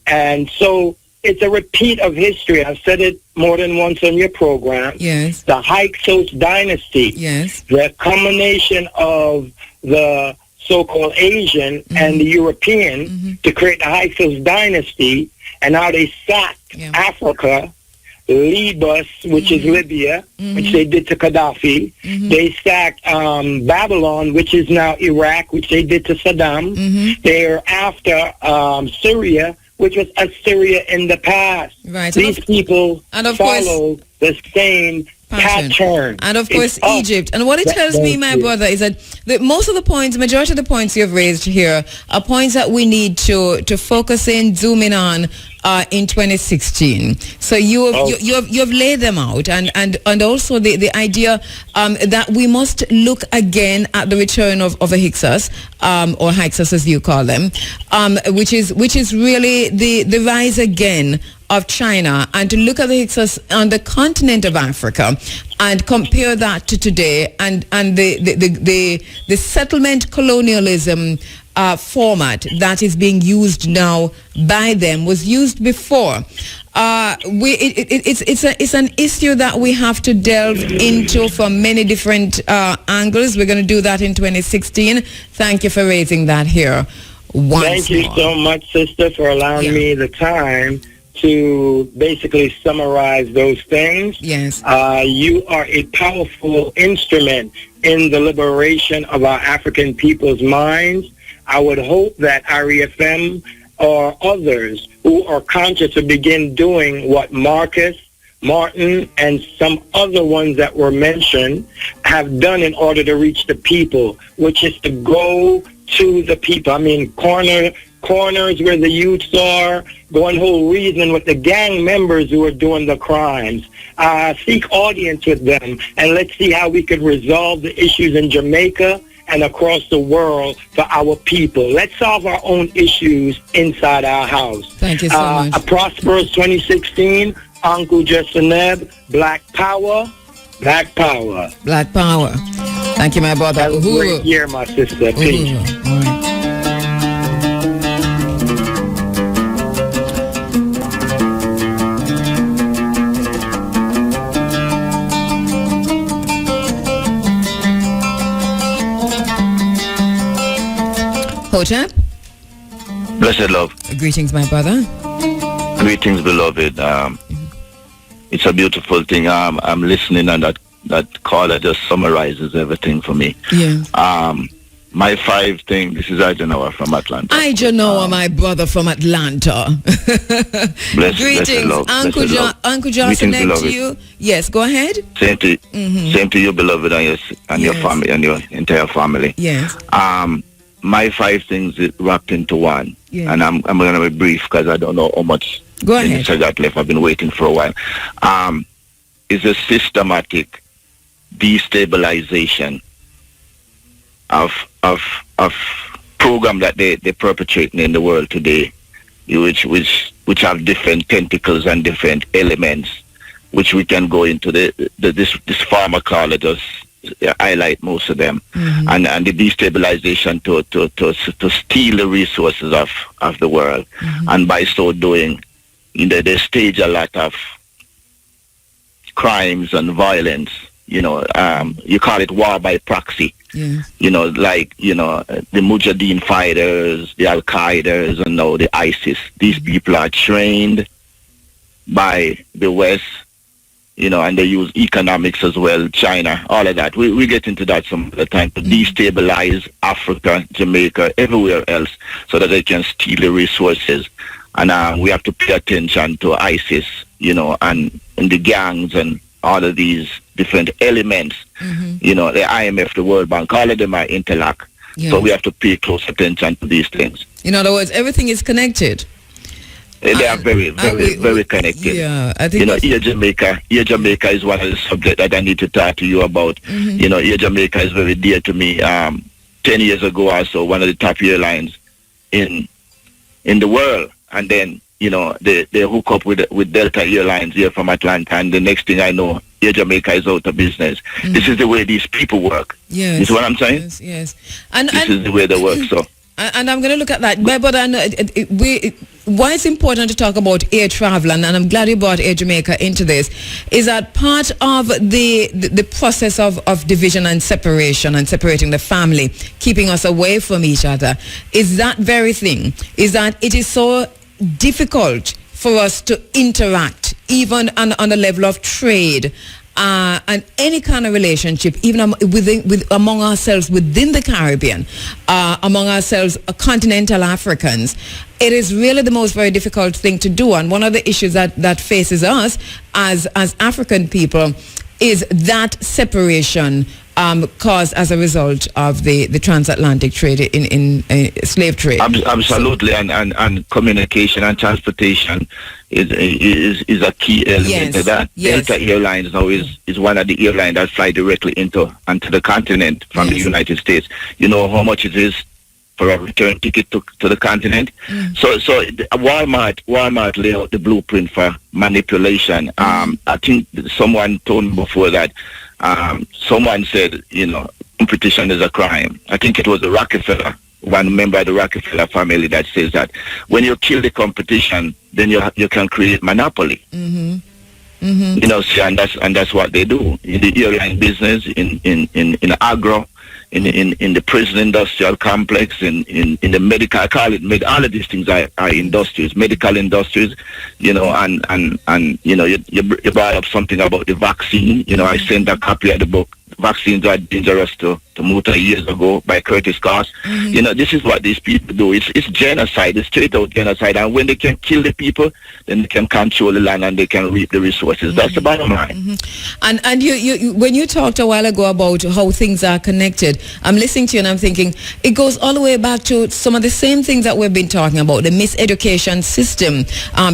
And so it's a repeat of history. I've said it more than once on your program. Yes. The Hyksos dynasty. Yes. The combination of the so-called Asian and the European to create the Hyksos dynasty, and how they sacked Africa, Libus, which is Libya, which they did to Gaddafi. They sacked Babylon, which is now Iraq, which they did to Saddam. They're after Syria, which was Assyria in the past. Right. These people follow the same pattern. And of course, Egypt. And what it tells me, my brother, is that most of the points, majority of the points you've raised here are points that we need to focus in, zoom in on in 2016. So you have laid them out, and also the idea that we must look again at the return of a Hyksos, or Hyksos as you call them, which is really the rise again of China, and to look at the Hyksos on the continent of Africa and compare that to today, and the settlement colonialism format that is being used now by them was used before. It's an issue that we have to delve into from many different angles. We're going to do that in 2016. Thank you for raising that here once Thank you more. so much, sister, for allowing me the time to basically summarize those things. Yes. You are a powerful instrument in the liberation of our African people's minds. I would hope that REFM or others who are conscious to begin doing what Marcus, Martin, and some other ones that were mentioned have done in order to reach the people, which is to go to the people. I mean, corners where the youths are, go and hold reason with the gang members who are doing the crimes. Seek audience with them, and let's see how we could resolve the issues in Jamaica and across the world for our people. Let's solve our own issues inside our house. Thank you so much. A prosperous 2016. Uncle Jesseneb, Black Power, Black Power. Black Power. Thank you, my brother. Have a great year, my sister. Peace. Hotep? Blessed love. Greetings, my brother. Greetings, beloved. It's a beautiful thing. I'm listening, and that caller just summarizes everything for me. Yeah. My 5 thing. This is Ajanoa from Atlanta. Ajanoa, my brother from Atlanta. Greetings, love. Uncle Johnson, Greetings, to you. Yes, go ahead. Same to you, beloved, and your family, and your entire family. Yes. My 5 things wrapped into one, and I'm going to be brief because I don't know how much Go ahead. I got left. I've been waiting for a while. Is a systematic destabilization of program that they're perpetrating in the world today, which have different tentacles and different elements, which we can go into. This farmer caller just highlight most of them, and the destabilization to steal the resources of the world, and by so doing, they stage a lot of crimes and violence. You call it war by proxy. Yeah. The Mujahideen fighters, the Al-Qaedas, and now the ISIS. These people are trained by the West, and they use economics as well, China, all of that. We get into that some of the time to destabilize Africa, Jamaica, everywhere else, so that they can steal the resources. And we have to pay attention to ISIS, and the gangs and all of these different elements. The IMF, the World Bank, all of them are interlocked. Yes. So we have to pay close attention to these things. In other words, everything is connected. They are very, very, very connected. Yeah, I think Air Jamaica is one of the subjects that I need to talk to you about. Air Jamaica is very dear to me. 10 years ago or so, one of the top airlines in the world, and then they hook up with Delta Airlines here from Atlanta, and the next thing I know, Air Jamaica is out of business. This is the way these people work. Yes. You see what I'm saying? Yes. This is the way they work. So. And I'm going to look at that. But I know why it's important to talk about air travel, and I'm glad you brought Air Jamaica into this, is that part of the process of division and separation and separating the family, keeping us away from each other, is that very thing, is that it is so difficult for us to interact, even on the level of trade, and any kind of relationship, even among ourselves within the Caribbean, among ourselves continental Africans. It is really the most very difficult thing to do, and one of the issues that faces us as African people is that separation caused as a result of the transatlantic trade in slave trade. Absolutely, and communication and transportation is a key element of that. Yes. Delta Airlines now is one of the airlines that fly directly onto the continent from the United States. You know how much it is for a return ticket to the continent. So Walmart lay out the blueprint for manipulation. I think someone told me before that someone said, competition is a crime. I think it was a Rockefeller, one member of the Rockefeller family, that says that when you kill the competition, then you can create monopoly. And that's what they do in the airline business, in agro, in the prison industrial complex, in the medical. I call it all of these things are industries, medical industries. You brought up something about the vaccine. I sent a copy of the book, Vaccines Are Dangerous to Muta, years ago, by Curtis Goss. This is what these people do. It's genocide. It's straight out genocide. And when they can kill the people, then they can control the land and they can reap the resources. That's the bottom line. And you when you talked a while ago about how things are connected, I'm listening to you and I'm thinking it goes all the way back to some of the same things that we've been talking about, the miseducation system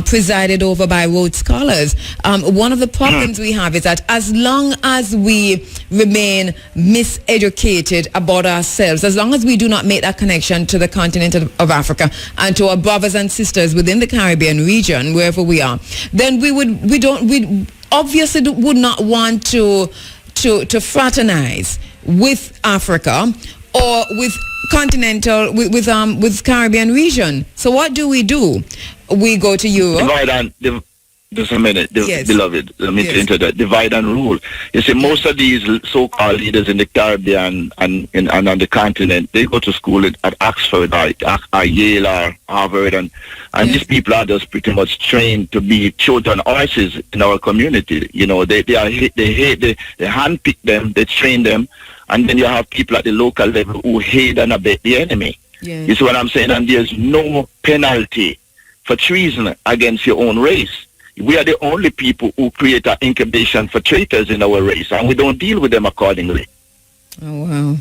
presided over by Rhodes Scholars. One of the problems we have is that as long as we remain miseducated about ourselves, as long as we do not make that connection to the continent of Africa and to our brothers and sisters within the Caribbean region, wherever we are, then we obviously would not want to fraternize with Africa or with continental with Caribbean region. So what do? We go to Europe. Just a minute, beloved. Let me enter that. Divide and rule. You see, most of these so-called leaders in the Caribbean and on the continent, they go to school at Oxford or Yale or Harvard, and these people are just pretty much trained to be Trojan horses in our community. They handpick them, they train them, and then you have people at the local level who hate and abet the enemy. Yeah. You see what I'm saying? And there's no penalty for treason against your own race. We are the only people who create an incubation for traitors in our race, and we don't deal with them accordingly. Oh, wow.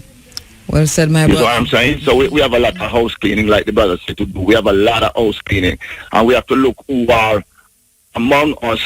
Well said, my brother. You know what I'm saying? So we have a lot of house cleaning, like the brother said to do. We have a lot of house cleaning, and we have to look who are among us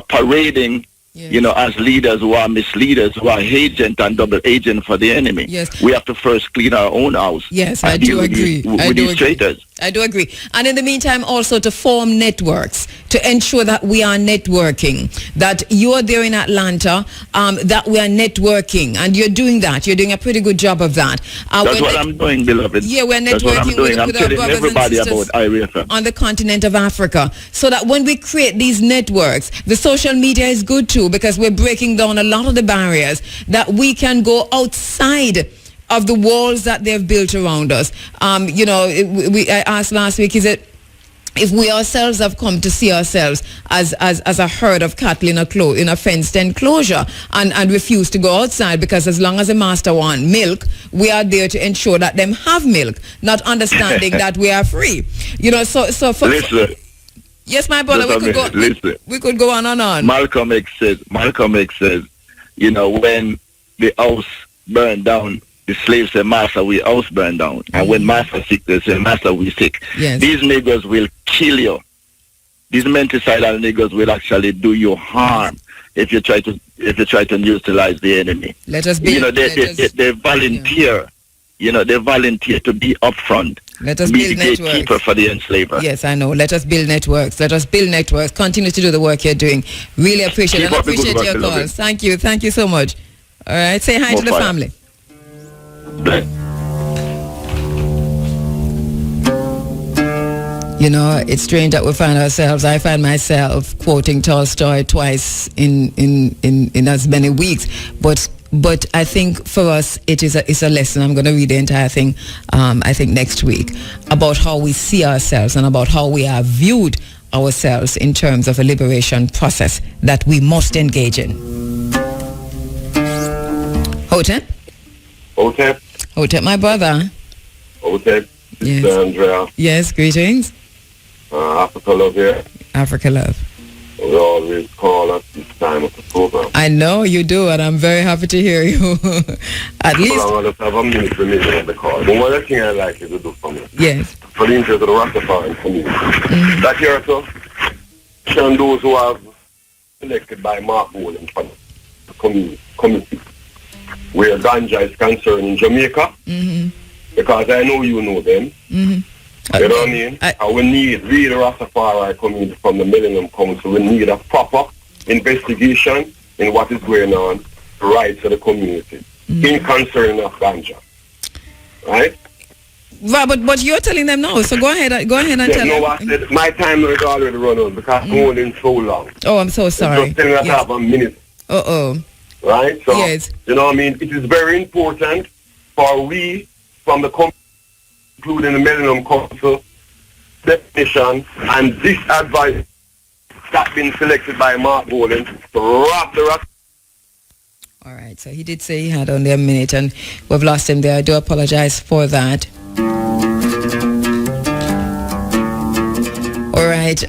parading, as leaders who are misleaders, who are agent and double agent for the enemy. Yes. We have to first clean our own house. Yes, I do agree. With these traitors. I do agree. And in the meantime, also to form networks, to ensure that we are networking, that you're there in Atlanta, that we are networking, and you're doing that. You're doing a pretty good job of that. That's what I'm doing, beloved. Yeah, we're networking. That's what I'm doing. I'm telling everybody about IRFM. On the continent of Africa, so that when we create these networks, the social media is good too, because we're breaking down a lot of the barriers that we can go outside of the walls that they've built around us. I asked last week, is it if we ourselves have come to see ourselves as a herd of cattle in a fenced enclosure and refuse to go outside, because as long as the master want milk, we are there to ensure that them have milk, not understanding that we are free. So for listen. Yes, my brother, we could go on and on. Malcolm X says, when the house burned down, the slaves say, master, we house burned down. And when master sick, they say, master, we sick. Yes. These niggers will kill you. These mental-sidal niggers will actually do you harm if you try to neutralize the enemy. Let us be. They volunteer. They volunteer to be upfront. Let us be build the gatekeeper networks for the enslaver. Yes, I know. Let us build networks. Continue to do the work you're doing. Really appreciate it. And appreciate your calls. Thank you. Thank you so much. All right. Say hi to the family. It's strange that we find ourselves. I find myself quoting Tolstoy twice in as many weeks, but I think for us it's a lesson. I'm going to read the entire thing. I think next week, about how we see ourselves and about how we are viewed ourselves in terms of a liberation process that we must engage in. Hotep, my brother. Hotep. Yes. Andrea. Yes, greetings. Africa Love here. Africa Love. We always call us this time of the program. I know you do, and I'm very happy to hear you. At least. I just have a minute for me to get the call. But one thing I like you to do for me. Yes. For the interest of the Rastafarian community. That here, so, showing those who have elected by Mark Bowling for the committee where ganja is concerned in Jamaica. Because I know you know them. You know what I mean? And we need really Rastafari community from the Millennium Council. We need a proper investigation in what is going on, right to the community, in concern of ganja. Right? But you're telling them no, so go ahead and tell them. I said my time is already run out because I'm holding so long. Oh, I'm so sorry. Just telling us I have a minute. Right? So, yes. You know what I mean? It is very important for we from the company, including the Millennium Council, definition, and this advice that's been selected by Mark Bowling to wrap the rock. All right, so he did say he had only a minute, and we've lost him there. I do apologize for that. All right,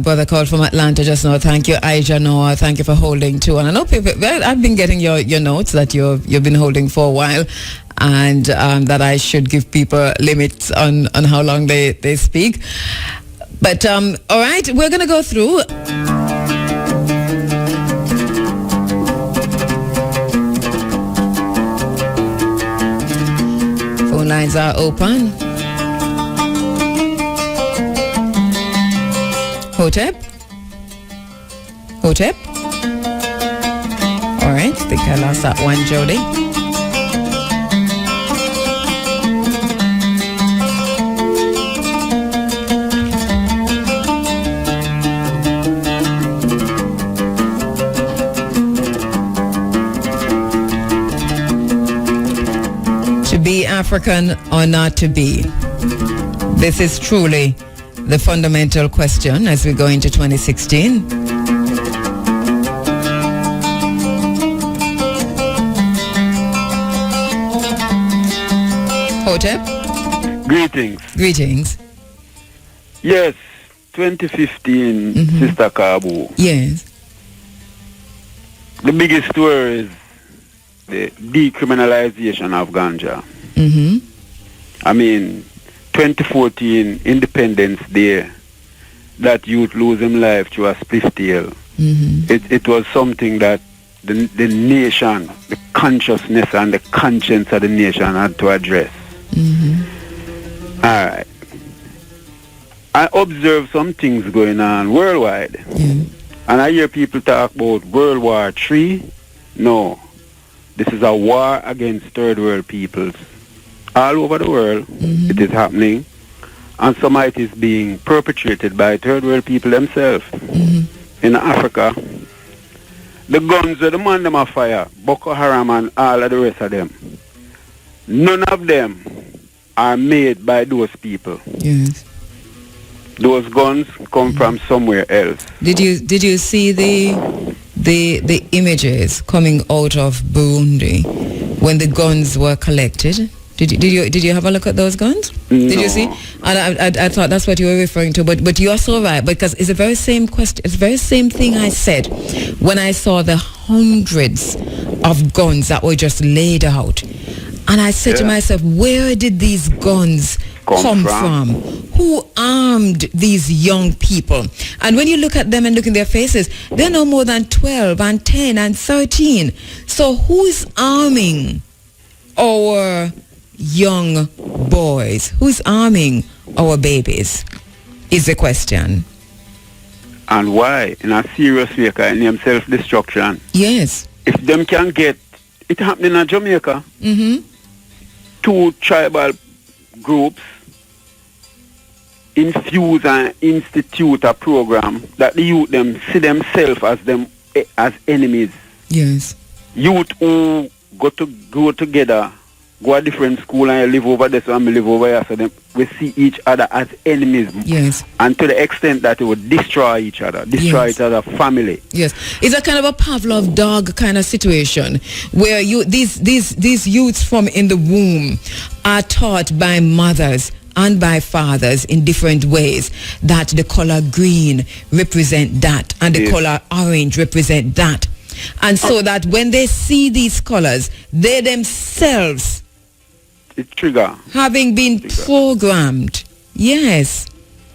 brother called from Atlanta just now. Thank you, Aija Noah. Thank you for holding too. And I know people, I've been getting your notes that you've been holding for a while, and that I should give people limits on how long they speak. But all right, we're going to go through. Phone lines are open. Hotep? All right, I think I lost that one, Jody. To be African or not to be? This is truly the fundamental question as we go into 2016. Hotep? Greetings. Yes, 2015, Sister Kabu. Yes. The biggest story is the decriminalization of ganja. I mean, 2014 Independence Day, that youth lose his life through a spliff tail. It was something that the nation, the consciousness and the conscience of the nation had to address. All right. I observe some things going on worldwide. And I hear people talk about World War III. No. This is a war against third world peoples. All over the world, it is happening. And some of it is being perpetrated by third world people themselves. In Africa, the guns that the man them are fire, Boko Haram and all of the rest of them, none of them are made by those people. Yes. Those guns come from somewhere else. Did you see the images coming out of Burundi when the guns were collected? Did you have a look at those guns? No. Did you see? And I thought that's what you were referring to. But you're so right, because it's the very same question. It's the very same thing I said when I saw the hundreds of guns that were just laid out. And I said to myself, where did these guns come from? Who armed these young people? And when you look at them and look in their faces, they're no more than 12 and 10 and 13. So who's arming our young boys? Who's arming our babies is the question. And why? In a serious way, because it names self-destruction. Yes. If them can get, it happened in Jamaica. Two tribal groups infuse and institute a program that the youth them see themselves as enemies. Yes. Youth who go together, go a different school and you live over there, so I live over here, so them we see each other as enemies. Yes. And to the extent that it would destroy each other, each other's family. Yes. It's a kind of a Pavlov dog kind of situation where these youths from in the womb are taught by mothers and by fathers in different ways that the color green represent that and the color orange represent that. And so that when they see these colors, they themselves having been programmed. Yes.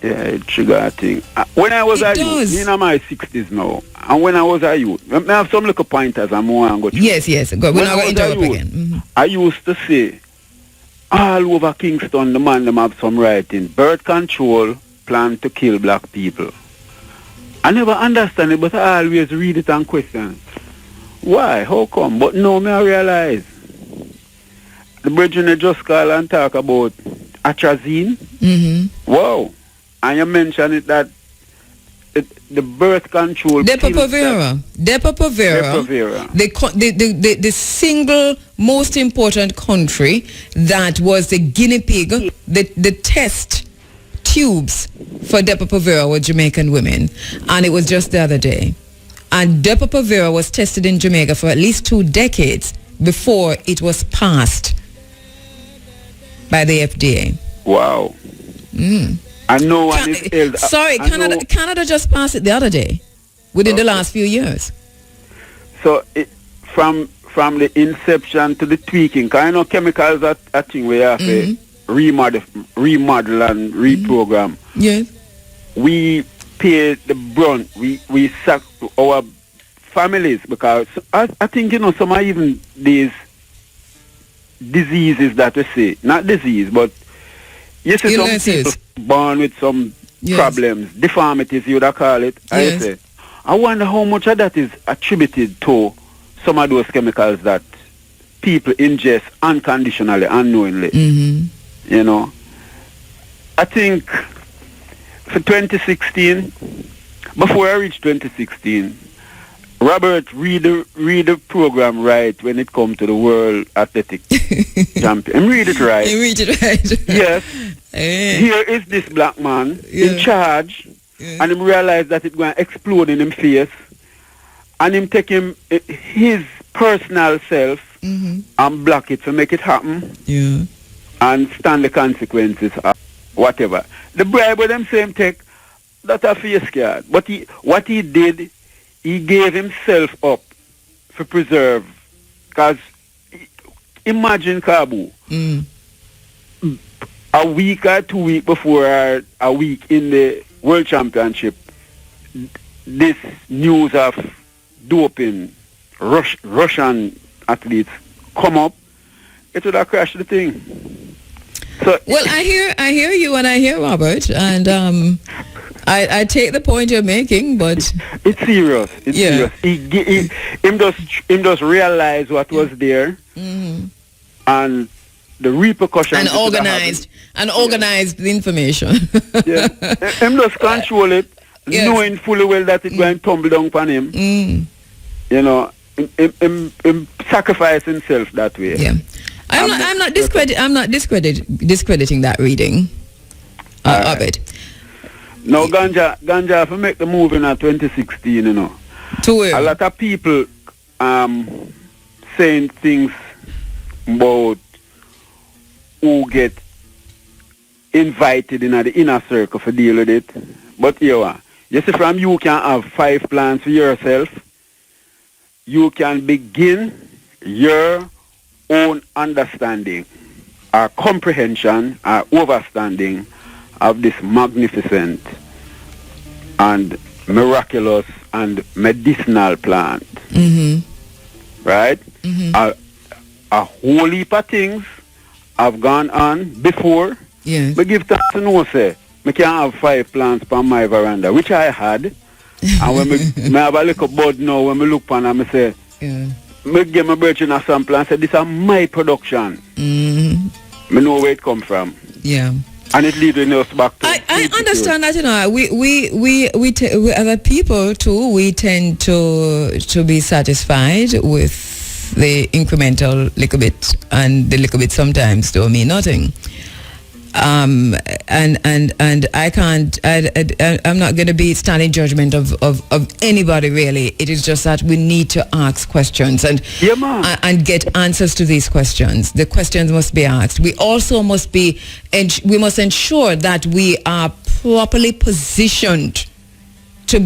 Yeah, it trigger a thing. When I was a youth, in my 60s now, and when I was a youth, I have some little pointers and more and go through. Yes. Good. We're not going to interrupt again. I used to say, all over Kingston, the man them have some writing. Birth control plan to kill black people. I never understand it, but I always read it and question. Why? How come? But now I realize. The brethren just call and talk about atrazine. Wow. And you mentioned it that the birth control Depo-Provera, the single most important country that was the guinea pig, the test tubes for Depo-Provera were Jamaican women. And it was just the other day. And Depo-Provera was tested in Jamaica for at least 2 decades before it was passed by the FDA. Wow. I know one is ill. Sorry, Canada just passed it the other day, within the last few years. So from the inception to the tweaking, because I know chemicals are a thing we have to remodel and reprogram. Yes. We pay the brunt. We sack our families, because I think, some are even these diseases that we say, not disease, but you see some people born with some problems, deformities you would call it. Yes. I wonder how much of that is attributed to some of those chemicals that people ingest unconditionally, unknowingly. I think for 2016, before I reached 2016, Robert, read the program right when it comes to the World Athletic Champion. Read it right. Yes. Here is this black man in charge, and him realize that it's going to explode in him face, and him take him his personal self and block it to make it happen, and stand the consequences of whatever. The bribe with them same take, that's a face card. But what he did, he gave himself up for preserve. Because imagine Kabu, a week or 2 weeks before a week in the World Championship, this news of doping Russian athletes come up, it would have crashed the thing. So well, I hear you and I hear Robert, and I take the point you're making, but it's serious. It's serious. Him just realize what was there, and the repercussions. And organized the information. Yeah, him just control it, knowing fully well that it's going to tumble down upon him. You know, him sacrifice himself that way. Yeah, I'm not discrediting that reading of it. Now, Ganja, if we make the move in 2016, you know, a lot of people saying things about who get invited in the inner circle to deal with it. But you see, from you can have 5 plans for yourself. You can begin your own understanding or comprehension or overstanding of this magnificent and miraculous and medicinal plant. Right? A whole heap of things have gone on before. Yes. But give thanks to know, say, I can't have 5 plants on my veranda, which I had. And when I have a little bud now, when I look on them, I say, I give my birch in a sample and say, this is my production. I know where it come from. Yeah. And it leads us back to... I understand that, you know, we as a people too, we tend to be satisfied with the incremental little bit, and the little bit sometimes don't mean nothing. And I can't, I'm not going to be standing judgment of anybody really. It is just that we need to ask questions and get answers to these questions. The questions must be asked. We also must we must ensure that we are properly positioned to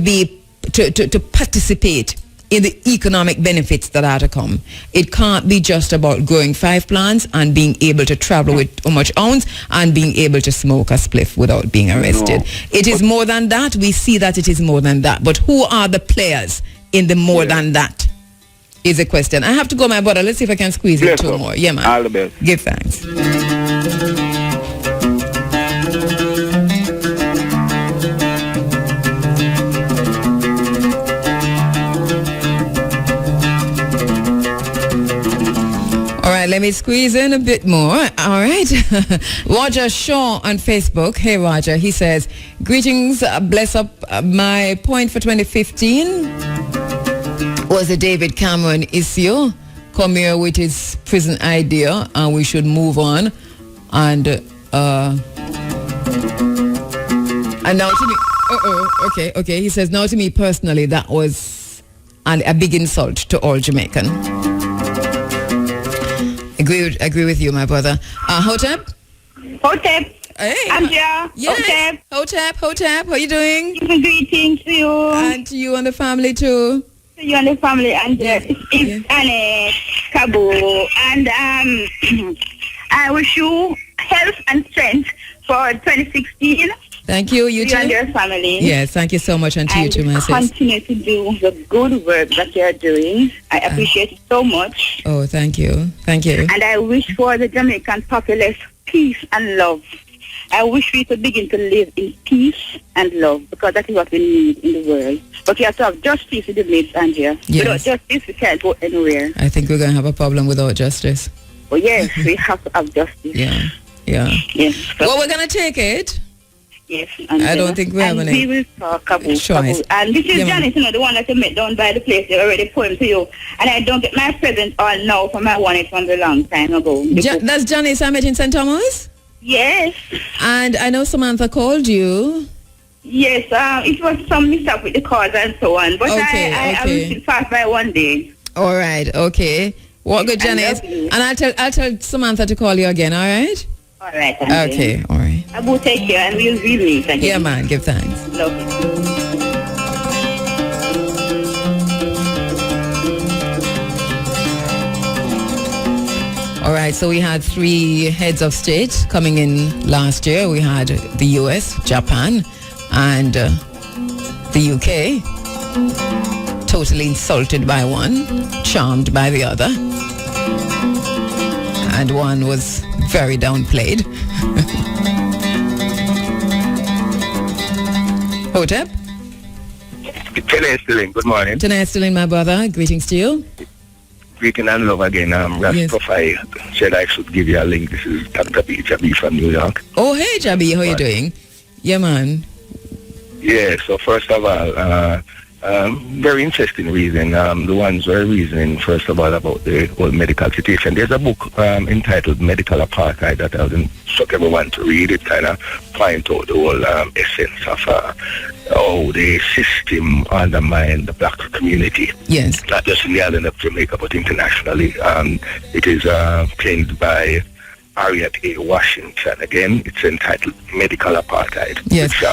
participate in the economic benefits that are to come. It can't be just about growing 5 plants and being able to travel with how much ounce and being able to smoke a spliff without being arrested. No. It is more than that. We see that it is more than that. But who are the players in the more than that is the question. I have to go, my brother. Let's see if I can squeeze in 2 more. Yeah, man. All the best. Give thanks. All right, let me squeeze in a bit more. All right. Roger Shaw on Facebook. Hey, Roger. He says, greetings, bless up. My point for 2015 was the David Cameron issue. Come here with his prison idea, and we should move on. And now to me, okay. He says, now to me personally, that was a big insult to all Jamaican. Agree with you, my brother. Hotep? Hey. Andrea. Yes. Hotep. How you doing? Greetings to you. And to you and the family too. To you and the family, Andrea. It's Anne, Cabo. And I wish you health and strength for 2016. Thank you. You too. And your family. Yes, thank you so much. And to you too, my sister. Continue to do the good work that you're doing. I appreciate it so much. Oh, thank you. Thank you. And I wish for the Jamaican populace peace and love. I wish we could begin to live in peace and love, because that is what we need in the world. But we have to have justice in the midst, Andrea. Yes. Without justice, we can't go anywhere. I think we're going to have a problem without justice. Well, yes, we have to have justice. Yeah. Yes. Well, we're going to take it. Yes. I don't think we have any. We will talk about choice. And this is Janice, the one that you met down by the place. They already poem to you. And I don't get my present all now from my one it from a long time ago. That's Janice I met in St. Thomas? Yes. And I know Samantha called you. Yes, it was some mishap with the cards and so on. But I will pass by one day. All right, okay. Well, good, Janice. And I'll tell Samantha to call you again, all right? All right. Okay, all right. I will take care and we'll meet again. Yeah, man, give thanks. Love you. All right, so we had 3 heads of state coming in last year. We had the US, Japan, and the UK. Totally insulted by one, charmed by the other. And one was very downplayed. Hotep? Tonight, Sterling, good morning. Tonight, Sterling, my brother. Greetings to you. Greeting and love again. Rastafari said I should give you a link. This is Dr. B. Jabi from New York. Oh, hey, Jabi, how you doing? Yeah, man. Yeah, so first of all, very interesting reason. The ones were reasoning, first of all, about the whole medical situation. There's a book entitled Medical Apartheid that I would instruct everyone to read. It kind of point out the whole essence of how the system undermined the black community. Yes. Not just in the island of Jamaica, but internationally. It is penned by Harriet A. Washington. Again, it's entitled Medical Apartheid. Yes. Which,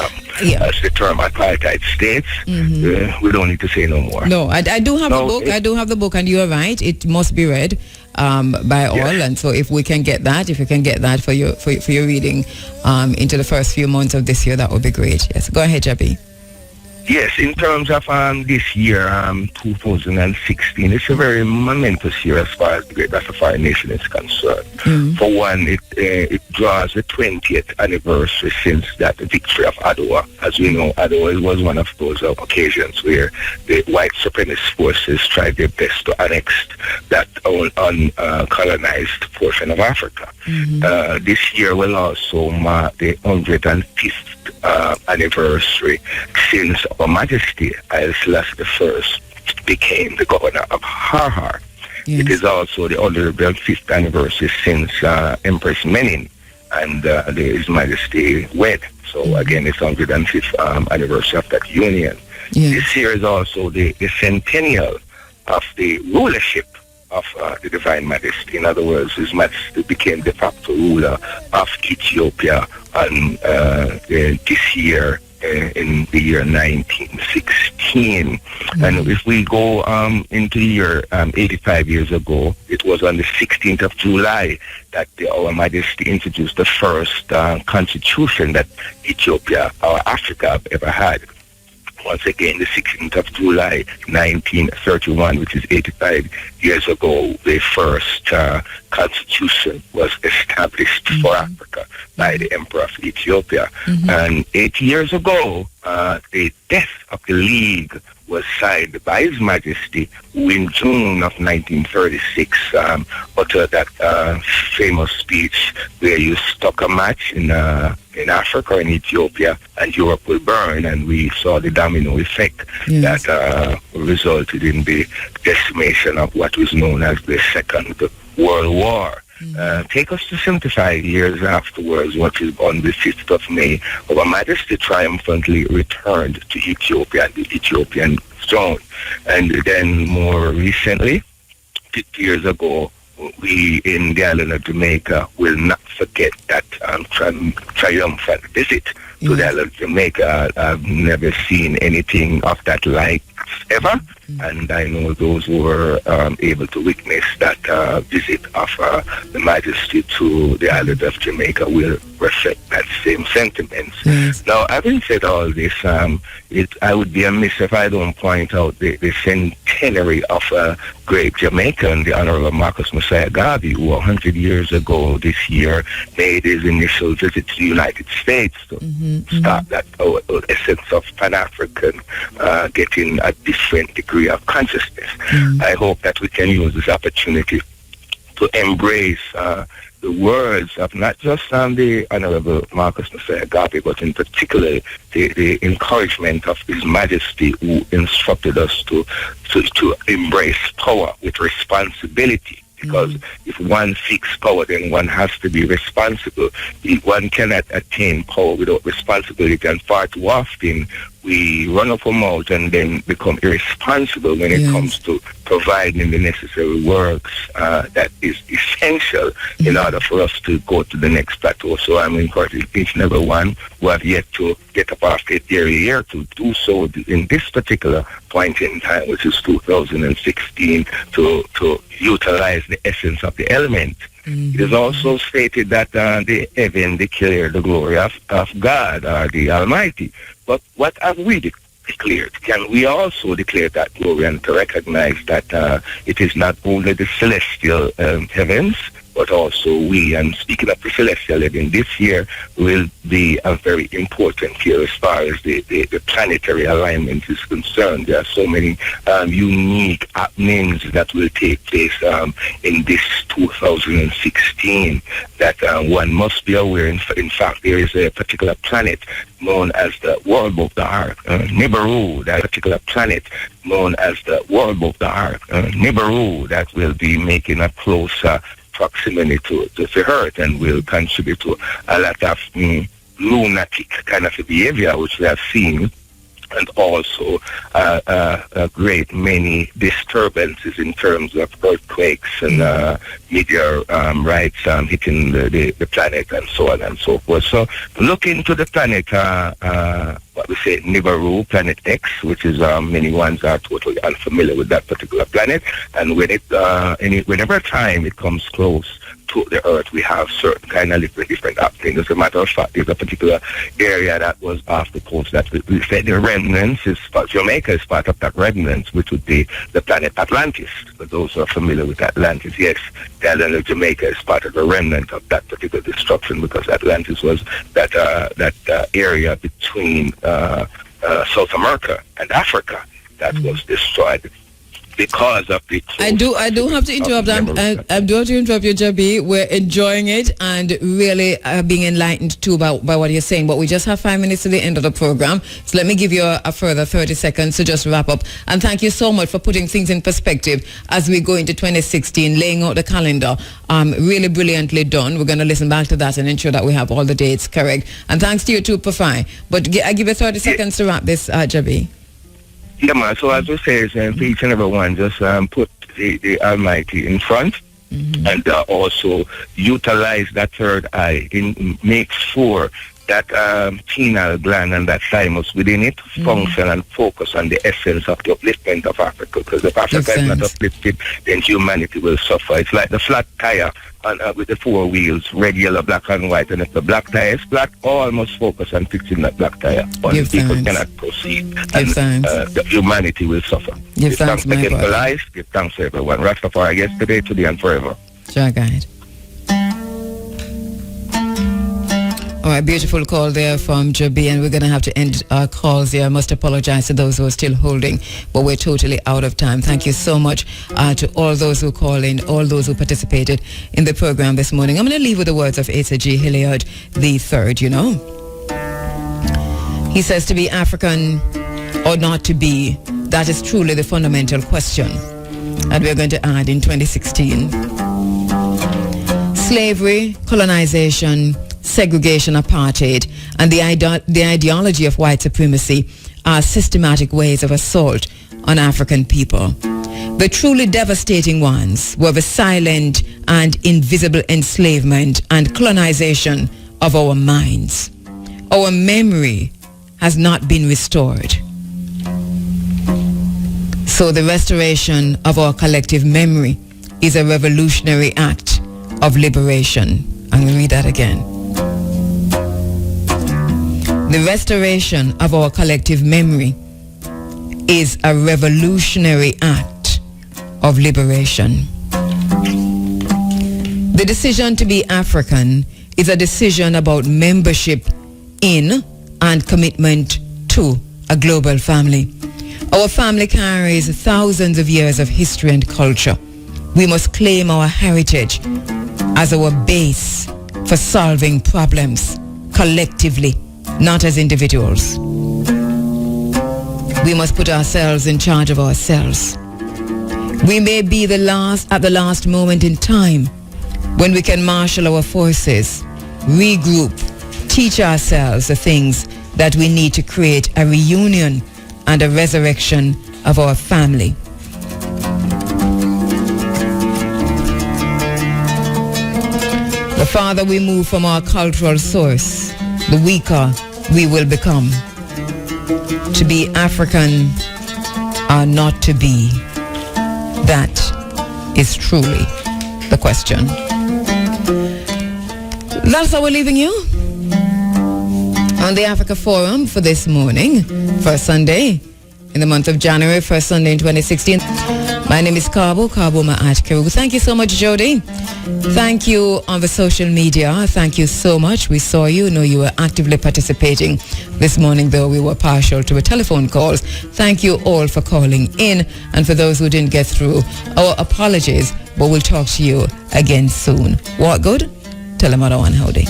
as the term apartheid states, we don't need to say no more. No, I do have the book. I do have the book, and you are right. It must be read by all. And so, if we can get that, for your reading into the first few months of this year, that would be great. Yes. Go ahead, Jabi. Yes, in terms of this year, 2016, it's a very momentous year as far as the Great Rastafari Nation is concerned. For one, it draws the 20th anniversary since that victory of Adwa. As we know, Adwa was one of those occasions where the white supremacist forces tried their best to annex that uncolonized portion of Africa. This year will also mark the 105th anniversary since Her Majesty Haile Selassie I became the governor of Harhar. It is also the 105th anniversary since Empress Menin and His Majesty wed. So again, it's 105th anniversary of that union. This year is also the centennial of the rulership of the Divine Majesty. In other words, His Majesty became de facto ruler of Ethiopia on this year, in the year 1916. And if we go into the year 85 years ago, it was on the 16th of July that Our Majesty introduced the first constitution that Ethiopia or Africa have ever had. Once again, the 16th of July, 1931, which is 85 years ago, the first constitution was established for Africa by the Emperor of Ethiopia. And 8 years ago, the death of the League was signed by His Majesty, who in June of 1936 uttered that famous speech where you struck a match in Africa, in Ethiopia, and Europe will burn. And we saw the domino effect that resulted in the decimation of what was known as the Second World War. Take us to 75 years afterwards, which is on the 5th of May, Her Majesty triumphantly returned to Ethiopia, the Ethiopian throne. And then more recently, 50 years ago, we in the island of Jamaica will not forget that triumphant visit to the island of Jamaica. I've never seen anything of that like ever, and I know those who were able to witness that visit of the Majesty to the island of Jamaica will reflect that same sentiments. Now, having said all this, I would be amiss if I don't point out the centenary of great Jamaican, the Honorable Marcus Messiah Garvey, who 100 years ago this year made his initial visit to the United States to start that essence of Pan-African, getting a different degree of consciousness. I hope that we can use this opportunity to embrace the words of not just the Honorable Marcus Messiah Garvey, but in particular the encouragement of His Majesty, who instructed us to embrace power with responsibility. Because if one seeks power, then one has to be responsible. One cannot attain power without responsibility, and far too often we run up a mouth and then become irresponsible when it comes to providing the necessary works that is essential in order for us to go to the next plateau. So I'm encouraging each and every one who have yet to get up off their ear to do so in this particular point in time, which is 2016, to utilize the essence of the element. It is also stated that the heaven declare the glory of God, or the Almighty. But what have we declared? Can we also declare that glory and to recognize that it is not only the celestial heavens, but also we, and speaking of the celestial living, this year will be a very important year as far as the planetary alignment is concerned. There are so many unique happenings that will take place in this 2016 that one must be aware. In fact, there is a particular planet known as the world of the ark, Nibiru, that particular planet known as the world of the ark, Nibiru, that will be making a closer proximity to the Earth and will contribute to a lot of lunatic kind of behavior which we have seen, and also a great many disturbances in terms of earthquakes and meteorites hitting the planet and so on and so forth. So look into the planet, what we say, Nibiru, Planet X, which is many ones are totally unfamiliar with that particular planet, and when whenever time it comes close to the Earth, we have certain kind of different happenings. As a matter of fact, there's a particular area that was off the coast that we said the remnants is Jamaica is part of that remnants, which would be the planet Atlantis. For those who are familiar with Atlantis, yes, the island of Jamaica is part of the remnant of that particular destruction, because Atlantis was that area between South America and Africa that was destroyed because of the... I do have to interrupt. I do have to interrupt you, Jabi. We're enjoying it and really being enlightened too by what you're saying. But we just have 5 minutes to the end of the program. So let me give you a further 30 seconds to just wrap up. And thank you so much for putting things in perspective as we go into 2016, laying out the calendar. Really brilliantly done. We're going to listen back to that and ensure that we have all the dates correct. And thanks to you too, Pafai. But I give you 30 seconds to wrap this, Jabi. Yeah, man. So as we say, for each and every one, just put the Almighty in front, and also utilize that third eye. Make sure that pineal gland and that thymus within it function and focus on the essence of the upliftment of Africa. Because if Africa is not uplifted, then humanity will suffer. It's like the flat tire with the four wheels, red, yellow, black, and white. And if the black tire is flat, all must focus on fixing that black tire. Or people cannot proceed. And the humanity will suffer. Give thanks again for life. Give thanks to everyone. Rastafari, yesterday, today, and forever. Sure, guide. All right, beautiful call there from Jabi, and we're going to have to end our calls here. I must apologize to those who are still holding, but we're totally out of time. Thank you so much to all those who called in, all those who participated in the program this morning. I'm going to leave with the words of Asa G. Hilliard III, you know. He says to be African or not to be, that is truly the fundamental question. And we're going to add in 2016. Slavery, colonization, segregation, apartheid, and the ideology of white supremacy are systematic ways of assault on African people. The truly devastating ones were the silent and invisible enslavement and colonization of our minds. Our memory has not been restored. So the restoration of our collective memory is a revolutionary act of liberation. I'm going to read that again. The restoration of our collective memory is a revolutionary act of liberation. The decision to be African is a decision about membership in and commitment to a global family. Our family carries thousands of years of history and culture. We must claim our heritage as our base for solving problems collectively, not as individuals. We must put ourselves in charge of ourselves. We may be at the last moment in time when we can marshal our forces, regroup, teach ourselves the things that we need to create a reunion and a resurrection of our family. The farther we move from our cultural source, the weaker we will become. To be African or not to be, that is truly the question. That's how we're leaving you on the Africa Forum for this morning, first Sunday in the month of January, first Sunday in 2016. My name is Kabo Maatkeru. Thank you so much, Jody. Thank you on the social media. Thank you so much. We saw you. Know you were actively participating this morning, though we were partial to the telephone calls. Thank you all for calling in. And for those who didn't get through, our apologies, but we'll talk to you again soon. What good? Tell them what I want, howdy.